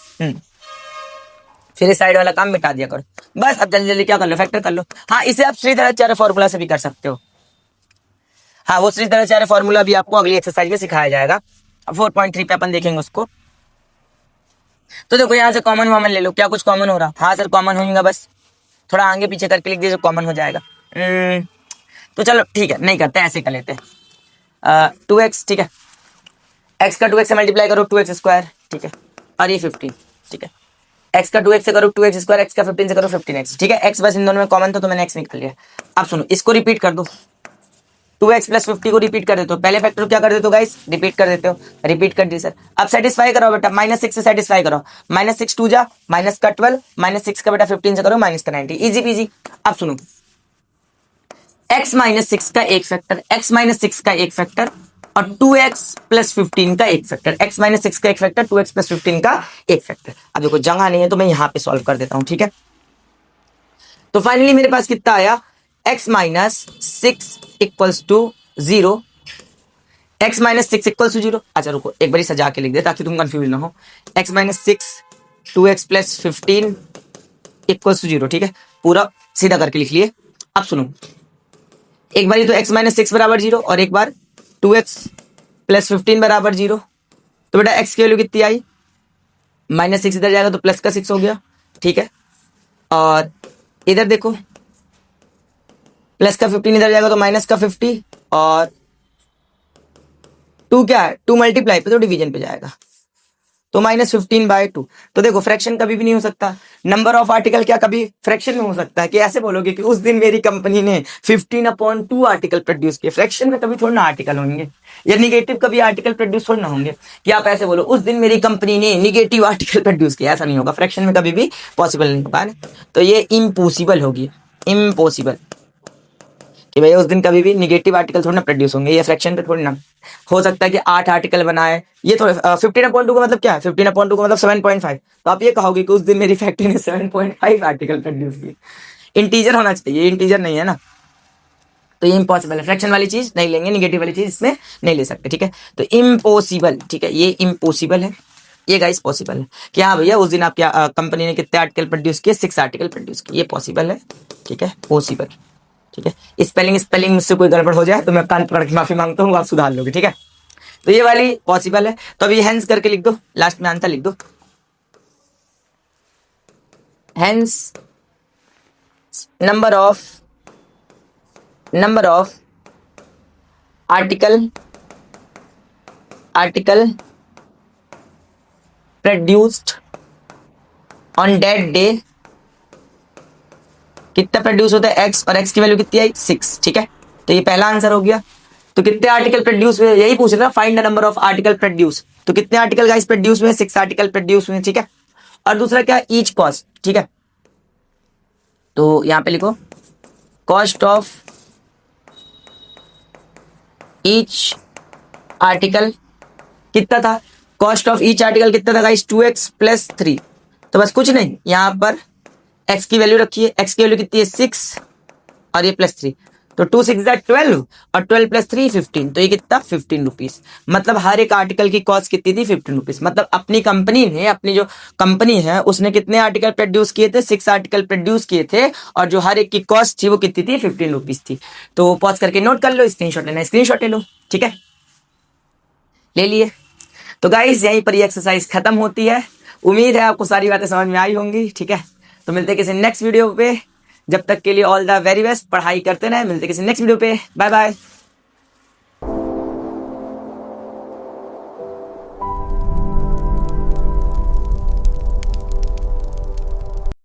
Speaker 1: फिर साइड वाला काम मिटा दिया करो बस। अब जल्दी जल्दी क्या कर लो, फैक्टर कर लो। हाँ इसे आप श्रीधराचार्य फॉर्मूला से भी कर सकते हो। हाँ वो श्रीधराचार्य फॉर्मूला भी आपको अगली एक्सरसाइज में सिखाया जाएगा। अब 4.3 पे अपन देखेंगे उसको। तो देखो यहाँ से कॉमन वॉमन ले लो, क्या कुछ कॉमन हो रहा? हाँ सर कॉमन होगा, बस थोड़ा आगे पीछे करके लिख दीजिए, कॉमन हो जाएगा। तो चलो ठीक है, नहीं करते, ऐसे कर लेते हैं। 2x, ठीक है, x का 2x से मल्टीप्लाई करो 2x स्क्वायर, ठीक है, और ये 15, ठीक है। x का 2x से करो 2x स्क्वायर, x का 15 से करो 15x, ठीक है। x बस इन दोनों में कॉमन था तो मैंने x निकाल लिया। अब सुनो इसको रिपीट कर दो, 2x प्लस 50 को रिपीट कर देते हो। पहले फैक्टर क्या कर देते हो गाइस, रिपीट कर देते हो। रिपीट कर दी सर। अब सेटिस्फाई करो बेटा, -6 से सेटिस्फाई करो। -6 2 जा माइनस का 12, -6 का बेटा 15 से करो माइनस का 90, इजी पीजी। अब सुनो x -6 का एक फैक्टर, x -6 का एक फैक्टर और 2x प्लस 15 का एक फैक्टर, x -6 का एक फैक्टर, 2x प्लस 15 का एक फैक्टर। अब देखो जगह नहीं है तो मैं यहां पे सॉल्व कर देता हूं, ठीक है। तो फाइनली मेरे पास कितना आया, x -6 equals to 0, x -6 equals to 0। अच्छा रुको एक बार सजा के लिख दे ताकि तुम कंफ्यूज ना हो। x -6 2x plus 15 equals to 0, ठीक है, पूरा सीधा करके लिख लिए। अब सुनो एक बार तो x -6 बराबर 0 और एक बार 2x प्लस 15 बराबर 0। तो बेटा x की वैल्यू कितनी आई, -6 इधर जाएगा तो प्लस का 6 हो गया, ठीक है। और इधर देखो प्लस का 15 इधर जाएगा तो माइनस का 50 और 2 क्या है, 2 मल्टीप्लाई पे तो डिवीजन पे जाएगा तो -15/2। तो देखो फ्रैक्शन कभी भी नहीं हो सकता। नंबर ऑफ आर्टिकल क्या कभी फ्रैक्शन में हो सकता है? कि ऐसे बोलोगे कि उस दिन मेरी कंपनी ने 15/2 आर्टिकल प्रोड्यूस किए। फ्रैक्शन में कभी थोड़ा ना आर्टिकल होंगे, या निगेटिव कभी आर्टिकल प्रोड्यूस थोड़ा ना होंगे। कि आप ऐसे बोलो उस दिन मेरी कंपनी ने निगेटिव आर्टिकल प्रोड्यूस किया, ऐसा नहीं होगा। फ्रैक्शन में कभी भी पॉसिबल नहीं होगा। तो ये इम्पॉसिबल होगी, इम्पॉसिबल कि भैया उस दिन कभी भी निगेटिव आर्टिकल थोड़ी ना प्रोड्यूस होंगे। ये फ्रैक्शन पे थोड़ी ना हो सकता है कि 8 आर्टिकल बनाए। ये थोड़े 15/2 का मतलब क्या है, 15/2 का मतलब 7.5। तो आप ये कहोगे कि उस दिन मेरी फैक्ट्री ने 7.5 आर्टिकल प्रोड्यूस किए। इंटीजर होना चाहिए, इंटीजर नहीं है ना, तो ये इम्पॉसिबल है। फ्रैक्शन वाली चीज नहीं लेंगे, निगेटिव वाली चीज इसमें नहीं ले सकते, ठीक है। तो इम्पॉसिबल, ठीक है, ये इम्पॉसिबल है। ये गाइस पॉसिबल है कि हाँ भैया उस दिन आपकी कंपनी ने कितने आर्टिकल प्रोड्यूस किए, 6 आर्टिकल प्रोड्यूस किए। ये पॉसिबल है, ठीक है, पॉसिबल, ठीक है। स्पेलिंग मुझसे कोई गड़बड़ हो जाए तो मैं कान पकड़ के माफी मांगता हूँ, आप सुधार लोगे, ठीक है। तो ये वाली पॉसिबल है। तो अभी हेंस करके लिख दो, लास्ट में आंसर लिख दो। Hence number of article produced on that day, कितना प्रोड्यूस होता है x, और x की वैल्यू कितनी आई 6, ठीक है। तो ये पहला आंसर हो गया। तो कितने आर्टिकल प्रोड्यूस हुए यही पूछ रहा, find the number of article produce. तो कितने आर्टिकल गाइस प्रोड्यूस हुए, 6 आर्टिकल प्रोड्यूस हुए, ठीक है। और दूसरा क्या, ईच कॉस्ट, ठीक है। तो यहां पे लिखो कॉस्ट ऑफ ईच आर्टिकल कितना था, कॉस्ट ऑफ ईच आर्टिकल कितना था गाइस, 2x प्लस 3। तो बस कुछ नहीं, यहां पर x की वैल्यू रखिए, x की वैल्यू कितनी है 6 और ये प्लस 3, तो 2 6 12 और 12 प्लस 3 15, तो ये कितना 15 रुपीज। मतलब हर एक आर्टिकल की कॉस्ट कितनी थी 15 रुपीज। मतलब अपनी कंपनी ने, अपनी जो कंपनी है उसने कितने आर्टिकल प्रोड्यूस किए थे, 6 आर्टिकल प्रोड्यूस किए थे, और जो हर एक की कॉस्ट थी वो कितनी थी 15 रुपीज थी। तो पॉज करके नोट कर लो, स्क्रीनशॉट लेना स्क्रीनशॉट ले लो, ठीक है, ले लिए। तो गाइस यहीं पर ये एक्सरसाइज खत्म होती है। उम्मीद है आपको सारी बातें समझ में आई होंगी, ठीक है। तो मिलते हैं किसी नेक्स्ट वीडियो पे, जब तक के लिए ऑल द वेरी बेस्ट, पढ़ाई करते रहे, मिलते हैं किसी नेक्स्ट वीडियो पे, बाय बाय।